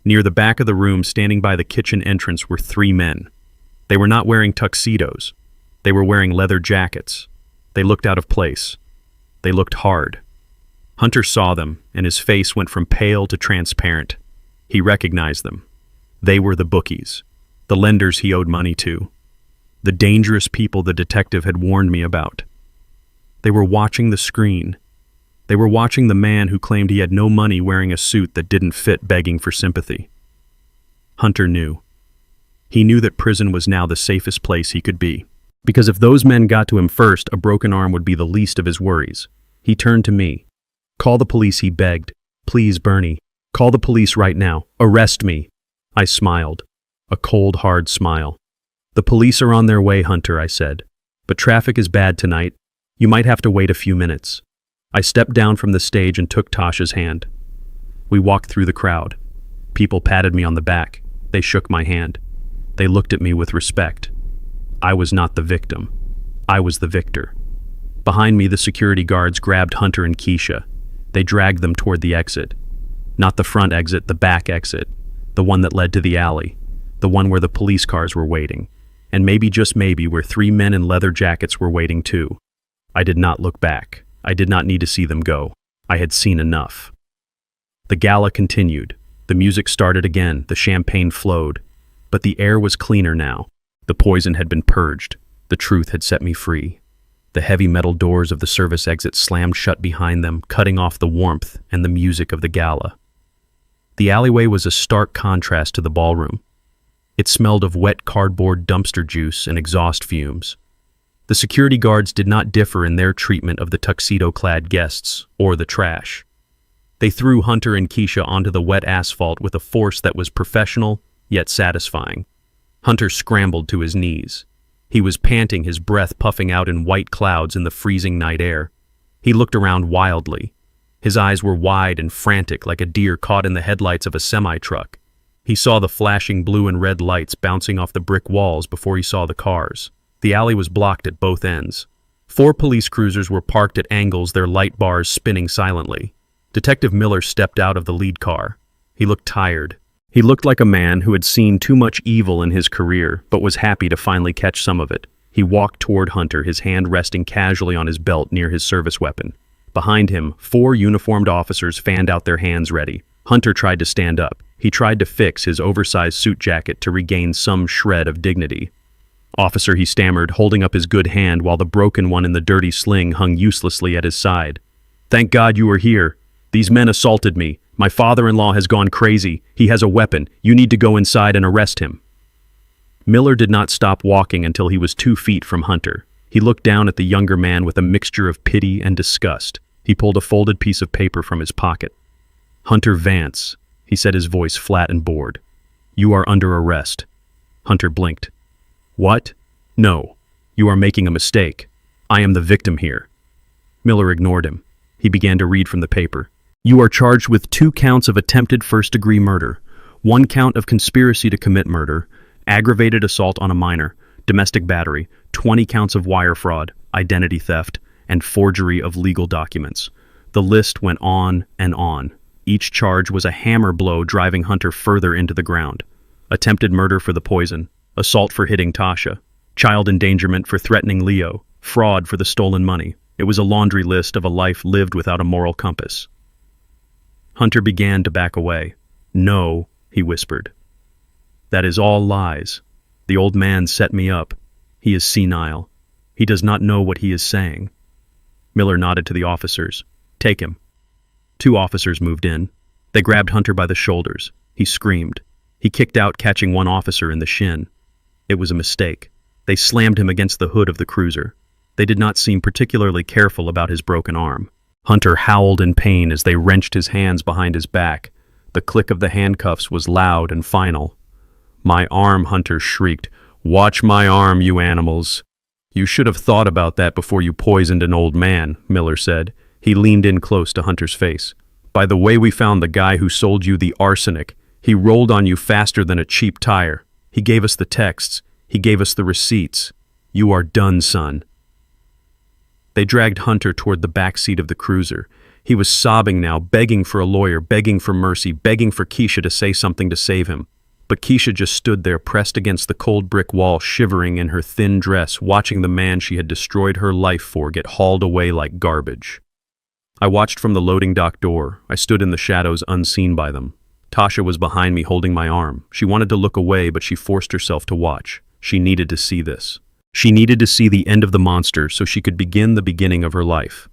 Near the back of the room, standing by the kitchen entrance, were 3 men. They were not wearing tuxedos. They were wearing leather jackets. They looked out of place. They looked hard. Hunter saw them, and his face went from pale to transparent. He recognized them. They were the bookies, the lenders he owed money to, the dangerous people the detective had warned me about. They were watching the screen. They were watching the man who claimed he had no money, wearing a suit that didn't fit, begging for sympathy. Hunter knew. He knew that prison was now the safest place he could be. Because if those men got to him first, a broken arm would be the least of his worries. He turned to me. "Call the police," he begged. "Please, Bernie. Call the police right now. Arrest me." I smiled. A cold, hard smile. "The police are on their way, Hunter," I said. "But traffic is bad tonight. You might have to wait a few minutes." I stepped down from the stage and took Tasha's hand. We walked through the crowd. People patted me on the back. They shook my hand. They looked at me with respect. I was not the victim. I was the victor. Behind me, the security guards grabbed Hunter and Keisha. They dragged them toward the exit. Not the front exit, the back exit. The one that led to the alley. The one where the police cars were waiting. And maybe, just maybe, where 3 men in leather jackets were waiting too. I did not look back. I did not need to see them go. I had seen enough. The gala continued. The music started again. The champagne flowed. But the air was cleaner now. The poison had been purged. The truth had set me free. The heavy metal doors of the service exit slammed shut behind them, cutting off the warmth and the music of the gala. The alleyway was a stark contrast to the ballroom. It smelled of wet cardboard dumpster juice and exhaust fumes. The security guards did not differ in their treatment of the tuxedo-clad guests or the trash. They threw Hunter and Keisha onto the wet asphalt with a force that was professional, yet satisfying. Hunter scrambled to his knees. He was panting, his breath puffing out in white clouds in the freezing night air. He looked around wildly. His eyes were wide and frantic, like a deer caught in the headlights of a semi-truck. He saw the flashing blue and red lights bouncing off the brick walls before he saw the cars. The alley was blocked at both ends. 4 police cruisers were parked at angles, their light bars spinning silently. Detective Miller stepped out of the lead car. He looked tired. He looked like a man who had seen too much evil in his career, but was happy to finally catch some of it. He walked toward Hunter, his hand resting casually on his belt near his service weapon. Behind him, 4 uniformed officers fanned out their hands ready. Hunter tried to stand up. He tried to fix his oversized suit jacket to regain some shred of dignity. "Officer," he stammered, holding up his good hand while the broken one in the dirty sling hung uselessly at his side. "Thank God you are here. These men assaulted me. My father-in-law has gone crazy. He has a weapon. You need to go inside and arrest him." Miller did not stop walking until he was 2 feet from Hunter. He looked down at the younger man with a mixture of pity and disgust. He pulled a folded piece of paper from his pocket. "Hunter Vance," he said, his voice flat and bored. "You are under arrest." Hunter blinked. "What? No. You are making a mistake. I am the victim here." Miller ignored him. He began to read from the paper. "You are charged with 2 counts of attempted first-degree murder, 1 count of conspiracy to commit murder, aggravated assault on a minor, domestic battery, 20 counts of wire fraud, identity theft, and forgery of legal documents." The list went on and on. Each charge was a hammer blow driving Hunter further into the ground. Attempted murder for the poison, assault for hitting Tasha, child endangerment for threatening Leo, fraud for the stolen money. It was a laundry list of a life lived without a moral compass. Hunter began to back away. "No," he whispered. "That is all lies. The old man set me up. He is senile. He does not know what he is saying." Miller nodded to the officers. "Take him." 2 officers moved in. They grabbed Hunter by the shoulders. He screamed. He kicked out, catching one officer in the shin. It was a mistake. They slammed him against the hood of the cruiser. They did not seem particularly careful about his broken arm. Hunter howled in pain as they wrenched his hands behind his back. The click of the handcuffs was loud and final. "My arm," Hunter shrieked. "Watch my arm, you animals." "You should have thought about that before you poisoned an old man," Miller said. He leaned in close to Hunter's face. "By the way, we found the guy who sold you the arsenic. He rolled on you faster than a cheap tire. He gave us the texts. He gave us the receipts. You are done, son." They dragged Hunter toward the back seat of the cruiser. He was sobbing now, begging for a lawyer, begging for mercy, begging for Keisha to say something to save him. But Keisha just stood there, pressed against the cold brick wall, shivering in her thin dress, watching the man she had destroyed her life for get hauled away like garbage. I watched from the loading dock door. I stood in the shadows, unseen by them. Tasha was behind me, holding my arm. She wanted to look away, but she forced herself to watch. She needed to see this. She needed to see the end of the monster so she could begin the beginning of her life.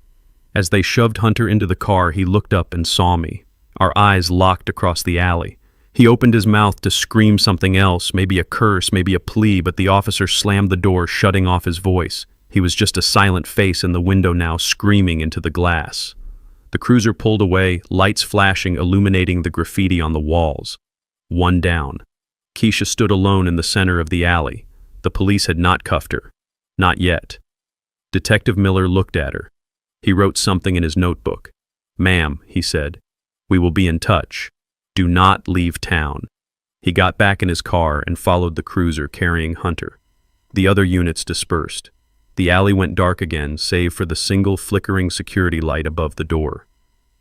As they shoved Hunter into the car, he looked up and saw me. Our eyes locked across the alley. He opened his mouth to scream something else, maybe a curse, maybe a plea, but the officer slammed the door, shutting off his voice. He was just a silent face in the window now, screaming into the glass. The cruiser pulled away, lights flashing, illuminating the graffiti on the walls. "One down." Keisha stood alone in the center of the alley. The police had not cuffed her. Not yet. Detective Miller looked at her. He wrote something in his notebook. "Ma'am," he said, "we will be in touch. Do not leave town." He got back in his car and followed the cruiser carrying Hunter. The other units dispersed. The alley went dark again, save for the single flickering security light above the door.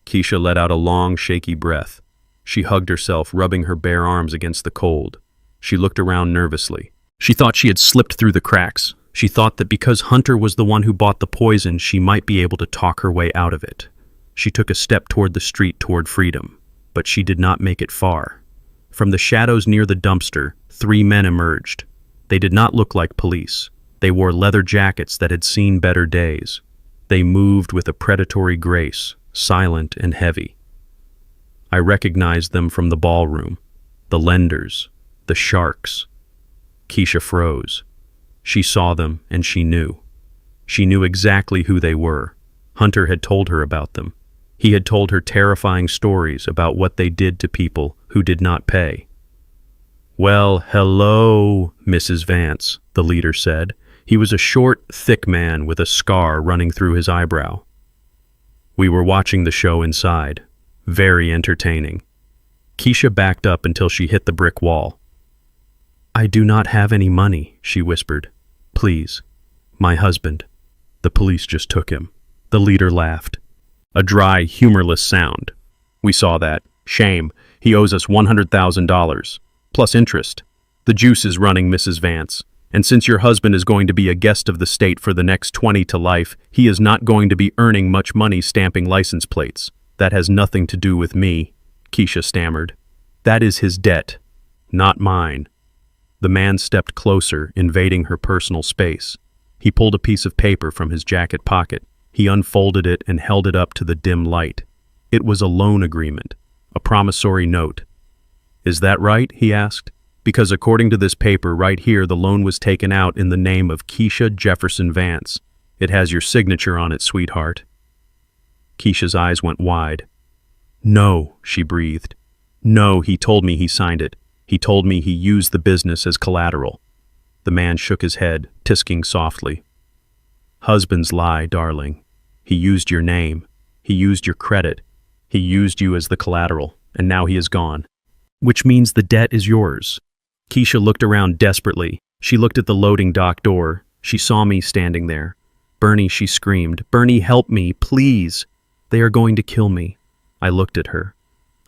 Keisha let out a long, shaky breath. She hugged herself, rubbing her bare arms against the cold. She looked around nervously. She thought she had slipped through the cracks. She thought that because Hunter was the one who bought the poison, she might be able to talk her way out of it. She took a step toward the street, toward freedom, but she did not make it far. From the shadows near the dumpster, 3 men emerged. They did not look like police. They wore leather jackets that had seen better days. They moved with a predatory grace, silent and heavy. I recognized them from the ballroom. The lenders, the sharks. Keisha froze. She saw them and she knew. She knew exactly who they were. Hunter had told her about them. He had told her terrifying stories about what they did to people who did not pay. "Well, hello, Mrs. Vance," the leader said. He was a short, thick man with a scar running through his eyebrow. We were watching the show inside. Very entertaining. Keisha backed up until she hit the brick wall. "I do not have any money," she whispered. "Please. My husband. The police just took him." The leader laughed. A dry, humorless sound. "We saw that. Shame. He owes us $100,000. Plus interest. The juice is running, Mrs. Vance. And since your husband is going to be a guest of the state for the next 20 to life, he is not going to be earning much money stamping license plates. That has nothing to do with me," Keisha stammered. "That is his debt, not mine." The man stepped closer, invading her personal space. He pulled a piece of paper from his jacket pocket. He unfolded it and held it up to the dim light. It was a loan agreement, a promissory note. "Is that right?" he asked. "Because according to this paper right here, the loan was taken out in the name of Keisha Jefferson Vance. It has your signature on it, sweetheart." Keisha's eyes went wide. "No," she breathed. "No, he told me he signed it. He told me he used the business as collateral." The man shook his head, tisking softly. "Husbands lie, darling. He used your name. He used your credit. He used you as the collateral, and now he is gone. Which means the debt is yours." Keisha looked around desperately. She looked at the loading dock door. She saw me standing there. "Bernie," she screamed. "Bernie, help me, please. They are going to kill me." I looked at her.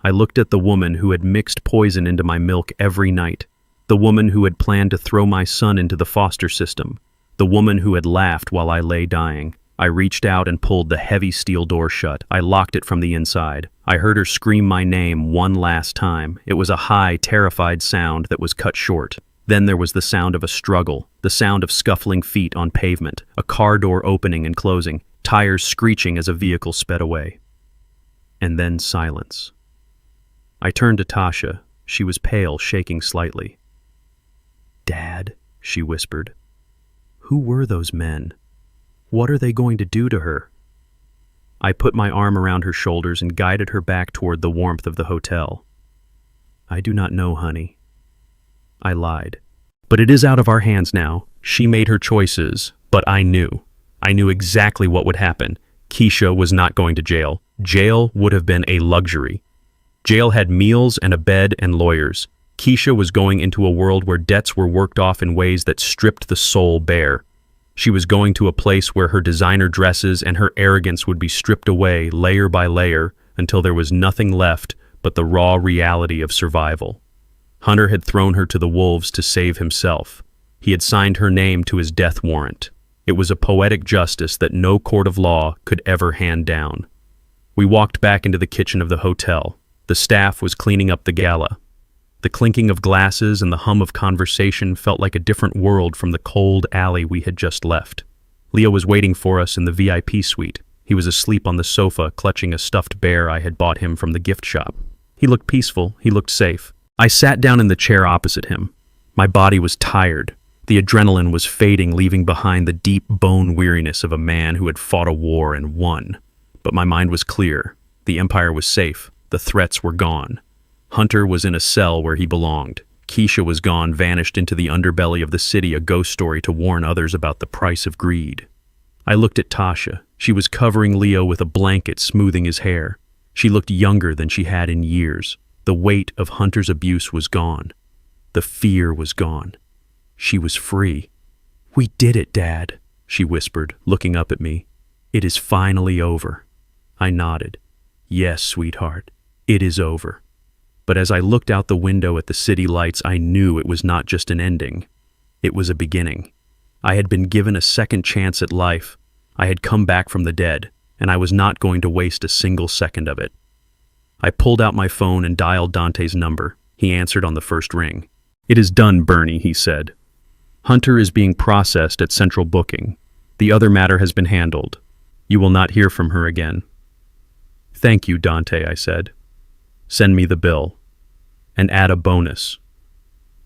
I looked at the woman who had mixed poison into my milk every night. The woman who had planned to throw my son into the foster system. The woman who had laughed while I lay dying. I reached out and pulled the heavy steel door shut. I locked it from the inside. I heard her scream my name one last time. It was a high, terrified sound that was cut short. Then there was the sound of a struggle, the sound of scuffling feet on pavement, a car door opening and closing, tires screeching as a vehicle sped away. And then silence. I turned to Tasha. She was pale, shaking slightly. "Dad," she whispered. "Who were those men? What are they going to do to her?" I put my arm around her shoulders and guided her back toward the warmth of the hotel. "I do not know, honey." I lied. "But it is out of our hands now. She made her choices, but I knew. I knew exactly what would happen. Keisha was not going to jail. Jail would have been a luxury. Jail had meals and a bed and lawyers. Keisha was going into a world where debts were worked off in ways that stripped the soul bare. She was going to a place where her designer dresses and her arrogance would be stripped away layer by layer until there was nothing left but the raw reality of survival. Hunter had thrown her to the wolves to save himself. He had signed her name to his death warrant. It was a poetic justice that no court of law could ever hand down. We walked back into the kitchen of the hotel. The staff was cleaning up the gala. The clinking of glasses and the hum of conversation felt like a different world from the cold alley we had just left. Leo was waiting for us in the VIP suite. He was asleep on the sofa, clutching a stuffed bear I had bought him from the gift shop. He looked peaceful. He looked safe. I sat down in the chair opposite him. My body was tired. The adrenaline was fading, leaving behind the deep bone weariness of a man who had fought a war and won. But my mind was clear. The Empire was safe. The threats were gone. Hunter was in a cell where he belonged. Keisha was gone, vanished into the underbelly of the city, a ghost story to warn others about the price of greed. I looked at Tasha. She was covering Leo with a blanket, smoothing his hair. She looked younger than she had in years. The weight of Hunter's abuse was gone. The fear was gone. She was free. "We did it, Dad," she whispered, looking up at me. "It is finally over." I nodded. "Yes, sweetheart, it is over." But as I looked out the window at the city lights, I knew it was not just an ending. It was a beginning. I had been given a second chance at life. I had come back from the dead, and I was not going to waste a single second of it. I pulled out my phone and dialed Dante's number. He answered on the first ring. "It is done, Bernie," he said. "Hunter is being processed at central booking. The other matter has been handled. You will not hear from her again." "Thank you, Dante," I said. "Send me the bill. And add a bonus.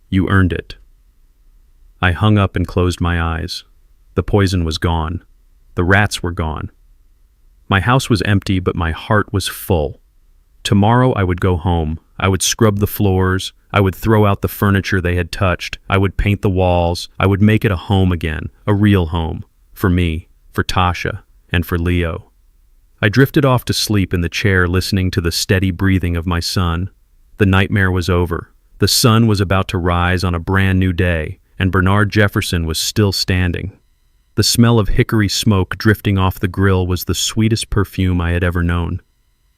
You earned it." I hung up and closed my eyes. The poison was gone. The rats were gone. My house was empty, but my heart was full. Tomorrow I would go home. I would scrub the floors. I would throw out the furniture they had touched. I would paint the walls. I would make it a home again, a real home. For me, for Tasha, and for Leo. I drifted off to sleep in the chair, listening to the steady breathing of my son. The nightmare was over. The sun was about to rise on a brand new day, and Bernard Jefferson was still standing. The smell of hickory smoke drifting off the grill was the sweetest perfume I had ever known.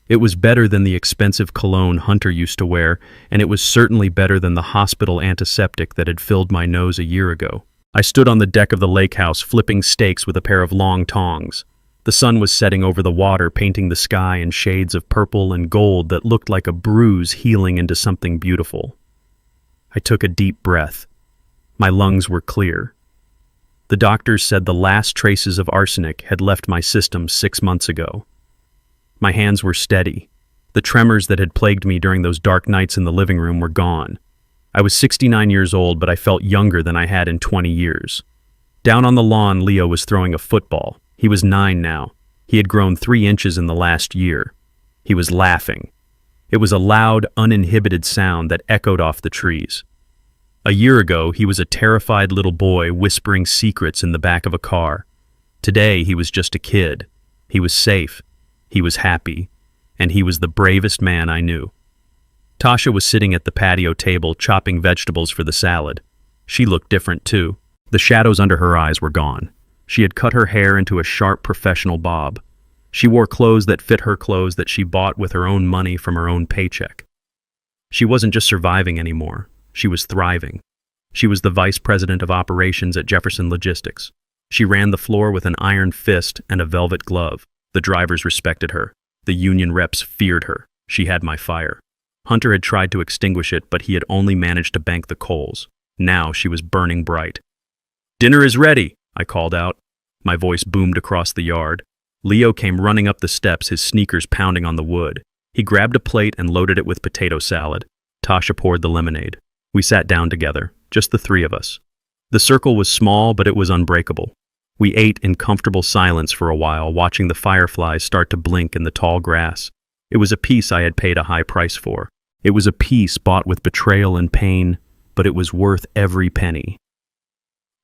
It was better than the expensive cologne Hunter used to wear, and it was certainly better than the hospital antiseptic that had filled my nose a year ago. I stood on the deck of the lake house, flipping steaks with a pair of long tongs. The sun was setting over the water, painting the sky in shades of purple and gold that looked like a bruise healing into something beautiful. I took a deep breath. My lungs were clear. The doctors said the last traces of arsenic had left my system 6 months ago. My hands were steady. The tremors that had plagued me during those dark nights in the living room were gone. I was 69 years old, but I felt younger than I had in 20 years. Down on the lawn, Leo was throwing a football. He was 9 now. He had grown 3 inches in the last year. He was laughing. It was a loud, uninhibited sound that echoed off the trees. A year ago, he was a terrified little boy whispering secrets in the back of a car. Today, he was just a kid. He was safe. He was happy. And he was the bravest man I knew. Tasha was sitting at the patio table, chopping vegetables for the salad. She looked different, too. The shadows under her eyes were gone. She had cut her hair into a sharp professional bob. She wore clothes that fit her clothes that she bought with her own money from her own paycheck. She wasn't just surviving anymore. She was thriving. She was the vice president of operations at Jefferson Logistics. She ran the floor with an iron fist and a velvet glove. The drivers respected her. The union reps feared her. She had my fire. Hunter had tried to extinguish it, but he had only managed to bank the coals. Now she was burning bright. "Dinner is ready," I called out. My voice boomed across the yard. Leo came running up the steps, his sneakers pounding on the wood. He grabbed a plate and loaded it with potato salad. Tasha poured the lemonade. We sat down together, just the 3 of us. The circle was small, but it was unbreakable. We ate in comfortable silence for a while, watching the fireflies start to blink in the tall grass. It was a peace I had paid a high price for. It was a peace bought with betrayal and pain, but it was worth every penny.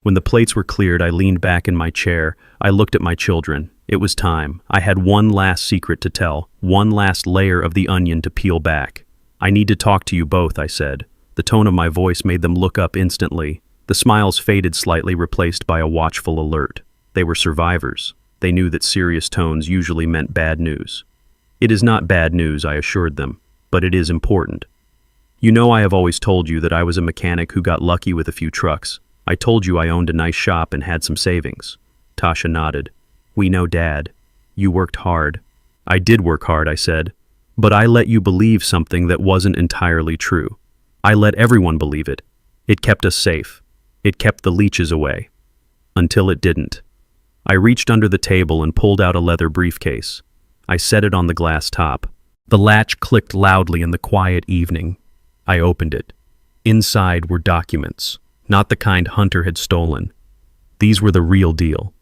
When the plates were cleared, I leaned back in my chair. I looked at my children. It was time. I had one last secret to tell, one last layer of the onion to peel back. "I need to talk to you both," I said. The tone of my voice made them look up instantly. The smiles faded slightly, replaced by a watchful alert. They were survivors. They knew that serious tones usually meant bad news. "It is not bad news," I assured them, "but it is important. You know I have always told you that I was a mechanic who got lucky with a few trucks. I told you I owned a nice shop and had some savings." Tasha nodded. "We know, Dad. You worked hard." "I did work hard," I said. "But I let you believe something that wasn't entirely true. I let everyone believe it. It kept us safe. It kept the leeches away. Until it didn't." I reached under the table and pulled out a leather briefcase. I set it on the glass top. The latch clicked loudly in the quiet evening. I opened it. Inside were documents, not the kind Hunter had stolen. These were the real deal.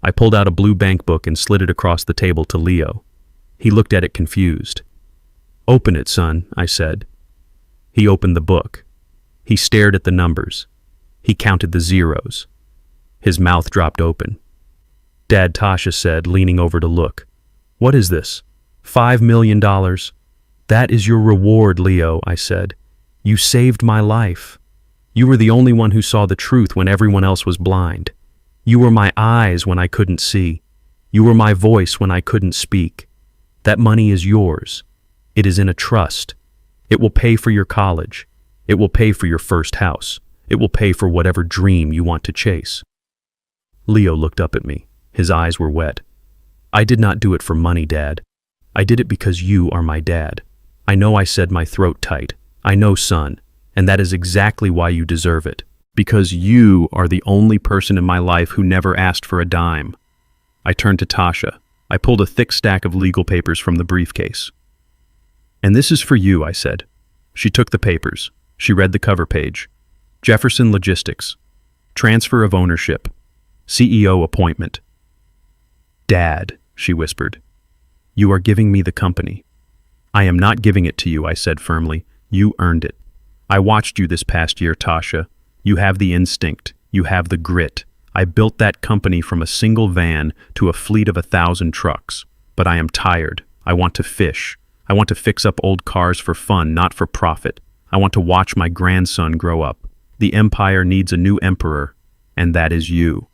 I pulled out a blue bank book and slid it across the table to Leo. He looked at it confused. "Open it, son," I said. He opened the book. He stared at the numbers. He counted the zeros. His mouth dropped open. Dad, Tasha said, leaning over to look. What is this? $5 million? That is your reward, Leo, I said. You saved my life. You were the only one who saw the truth when everyone else was blind. You were my eyes when I couldn't see. You were my voice when I couldn't speak. That money is yours. It is in a trust. It will pay for your college. It will pay for your first house. It will pay for whatever dream you want to chase. Leo looked up at me. His eyes were wet. I did not do it for money, Dad. I did it because you are my dad. I know I said my throat tight. I know, son, and that is exactly why you deserve it. Because you are the only person in my life who never asked for a dime. I turned to Tasha. I pulled a thick stack of legal papers from the briefcase. And this is for you, I said. She took the papers. She read the cover page. Jefferson Logistics. Transfer of ownership. CEO appointment. Dad, she whispered. You are giving me the company. I am not giving it to you, I said firmly. You earned it. I watched you this past year, Tasha. You have the instinct. You have the grit. I built that company from a single van to a fleet of 1,000 trucks. But I am tired. I want to fish. I want to fix up old cars for fun, not for profit. I want to watch my grandson grow up. The empire needs a new emperor, and that is you.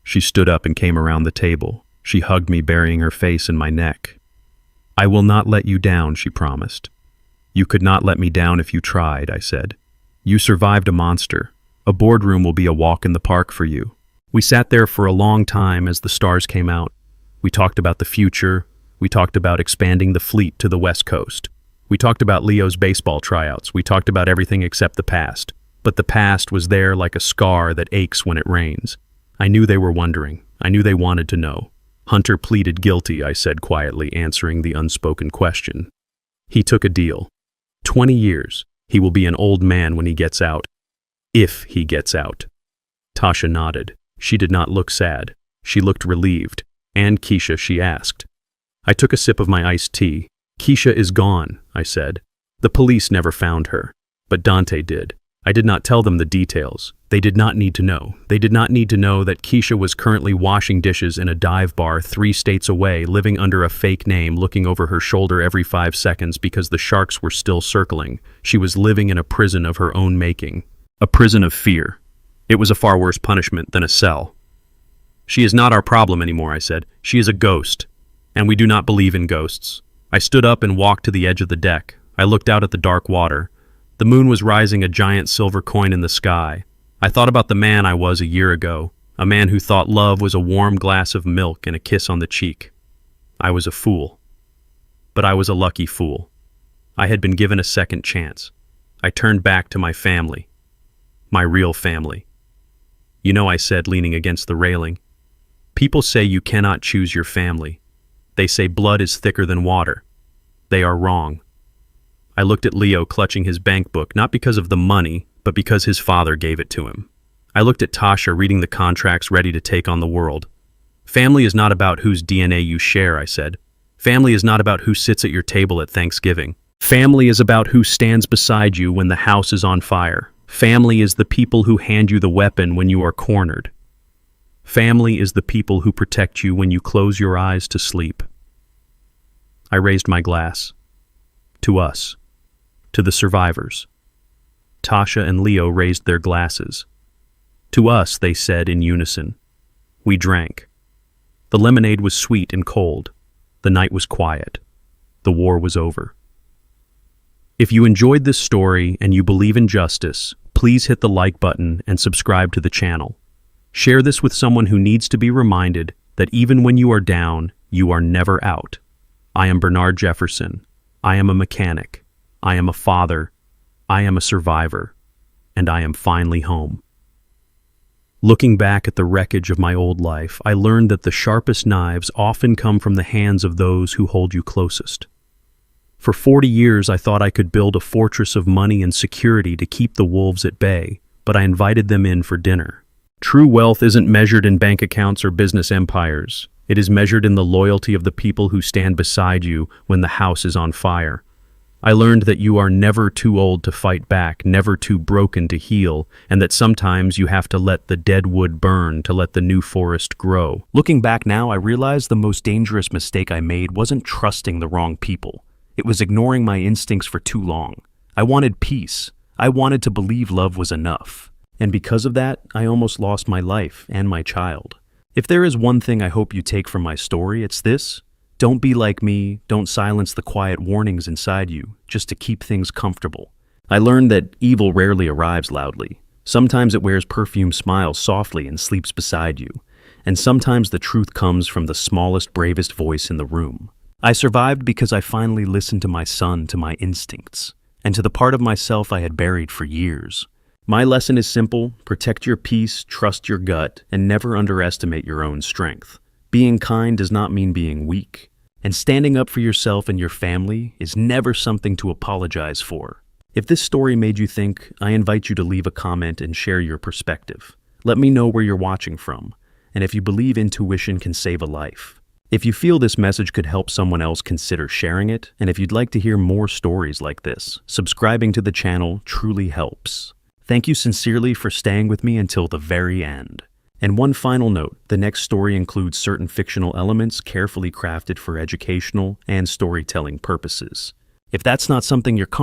She stood up and came around the table. She hugged me, burying her face in my neck. I will not let you down, she promised. You could not let me down if you tried, I said. You survived a monster. A boardroom will be a walk in the park for you. We sat there for a long time as the stars came out. We talked about the future. We talked about expanding the fleet to the West Coast. We talked about Leo's baseball tryouts. We talked about everything except the past. But the past was there like a scar that aches when it rains. I knew they were wondering. I knew they wanted to know. Hunter pleaded guilty, I said quietly, answering the unspoken question. He took a deal. 20 years. He will be an old man when he gets out. If he gets out. Tasha nodded. She did not look sad. She looked relieved. And Keisha, she asked. I took a sip of my iced tea. Keisha is gone, I said. The police never found her. But Dante did. I did not tell them the details. They did not need to know. They did not need to know that Keisha was currently washing dishes in a dive bar 3 states away, living under a fake name, looking over her shoulder every 5 seconds because the sharks were still circling. She was living in a prison of her own making. A prison of fear. It was a far worse punishment than a cell. She is not our problem anymore, I said. She is a ghost. And we do not believe in ghosts. I stood up and walked to the edge of the deck. I looked out at the dark water. The moon was rising, a giant silver coin in the sky. I thought about the man I was a year ago, a man who thought love was a warm glass of milk and a kiss on the cheek. I was a fool. But I was a lucky fool. I had been given a second chance. I turned back to my family. My real family. You know, I said, leaning against the railing. People say you cannot choose your family. They say blood is thicker than water. They are wrong. I looked at Leo clutching his bank book, not because of the money, but because his father gave it to him. I looked at Tasha reading the contracts, ready to take on the world. Family is not about whose DNA you share, I said. Family is not about who sits at your table at Thanksgiving. Family is about who stands beside you when the house is on fire. Family is the people who hand you the weapon when you are cornered. Family is the people who protect you when you close your eyes to sleep. I raised my glass. To us. To the survivors. Tasha and Leo raised their glasses. To us, they said in unison. We drank. The lemonade was sweet and cold. The night was quiet. The war was over. If you enjoyed this story and you believe in justice, please hit the like button and subscribe to the channel. Share this with someone who needs to be reminded that even when you are down, you are never out. I am Bernard Jefferson. I am a mechanic. I am a father. I am a survivor. And I am finally home. Looking back at the wreckage of my old life, I learned that the sharpest knives often come from the hands of those who hold you closest. For 40 years, I thought I could build a fortress of money and security to keep the wolves at bay, but I invited them in for dinner. True wealth isn't measured in bank accounts or business empires. It is measured in the loyalty of the people who stand beside you when the house is on fire. I learned that you are never too old to fight back, never too broken to heal, and that sometimes you have to let the dead wood burn to let the new forest grow. Looking back now, I realize the most dangerous mistake I made wasn't trusting the wrong people. It was ignoring my instincts for too long. I wanted peace. I wanted to believe love was enough. And because of that, I almost lost my life and my child. If there is one thing I hope you take from my story, it's this. Don't be like me, don't silence the quiet warnings inside you, just to keep things comfortable. I learned that evil rarely arrives loudly. Sometimes it wears perfume smiles softly and sleeps beside you. And sometimes the truth comes from the smallest, bravest voice in the room. I survived because I finally listened to my son, to my instincts, and to the part of myself I had buried for years. My lesson is simple: protect your peace, trust your gut, and never underestimate your own strength. Being kind does not mean being weak, and standing up for yourself and your family is never something to apologize for. If this story made you think, I invite you to leave a comment and share your perspective. Let me know where you're watching from, and if you believe intuition can save a life. If you feel this message could help someone else, consider sharing it, and if you'd like to hear more stories like this, subscribing to the channel truly helps. Thank you sincerely for staying with me until the very end. And one final note, the next story includes certain fictional elements carefully crafted for educational and storytelling purposes. If that's not something you're comfortable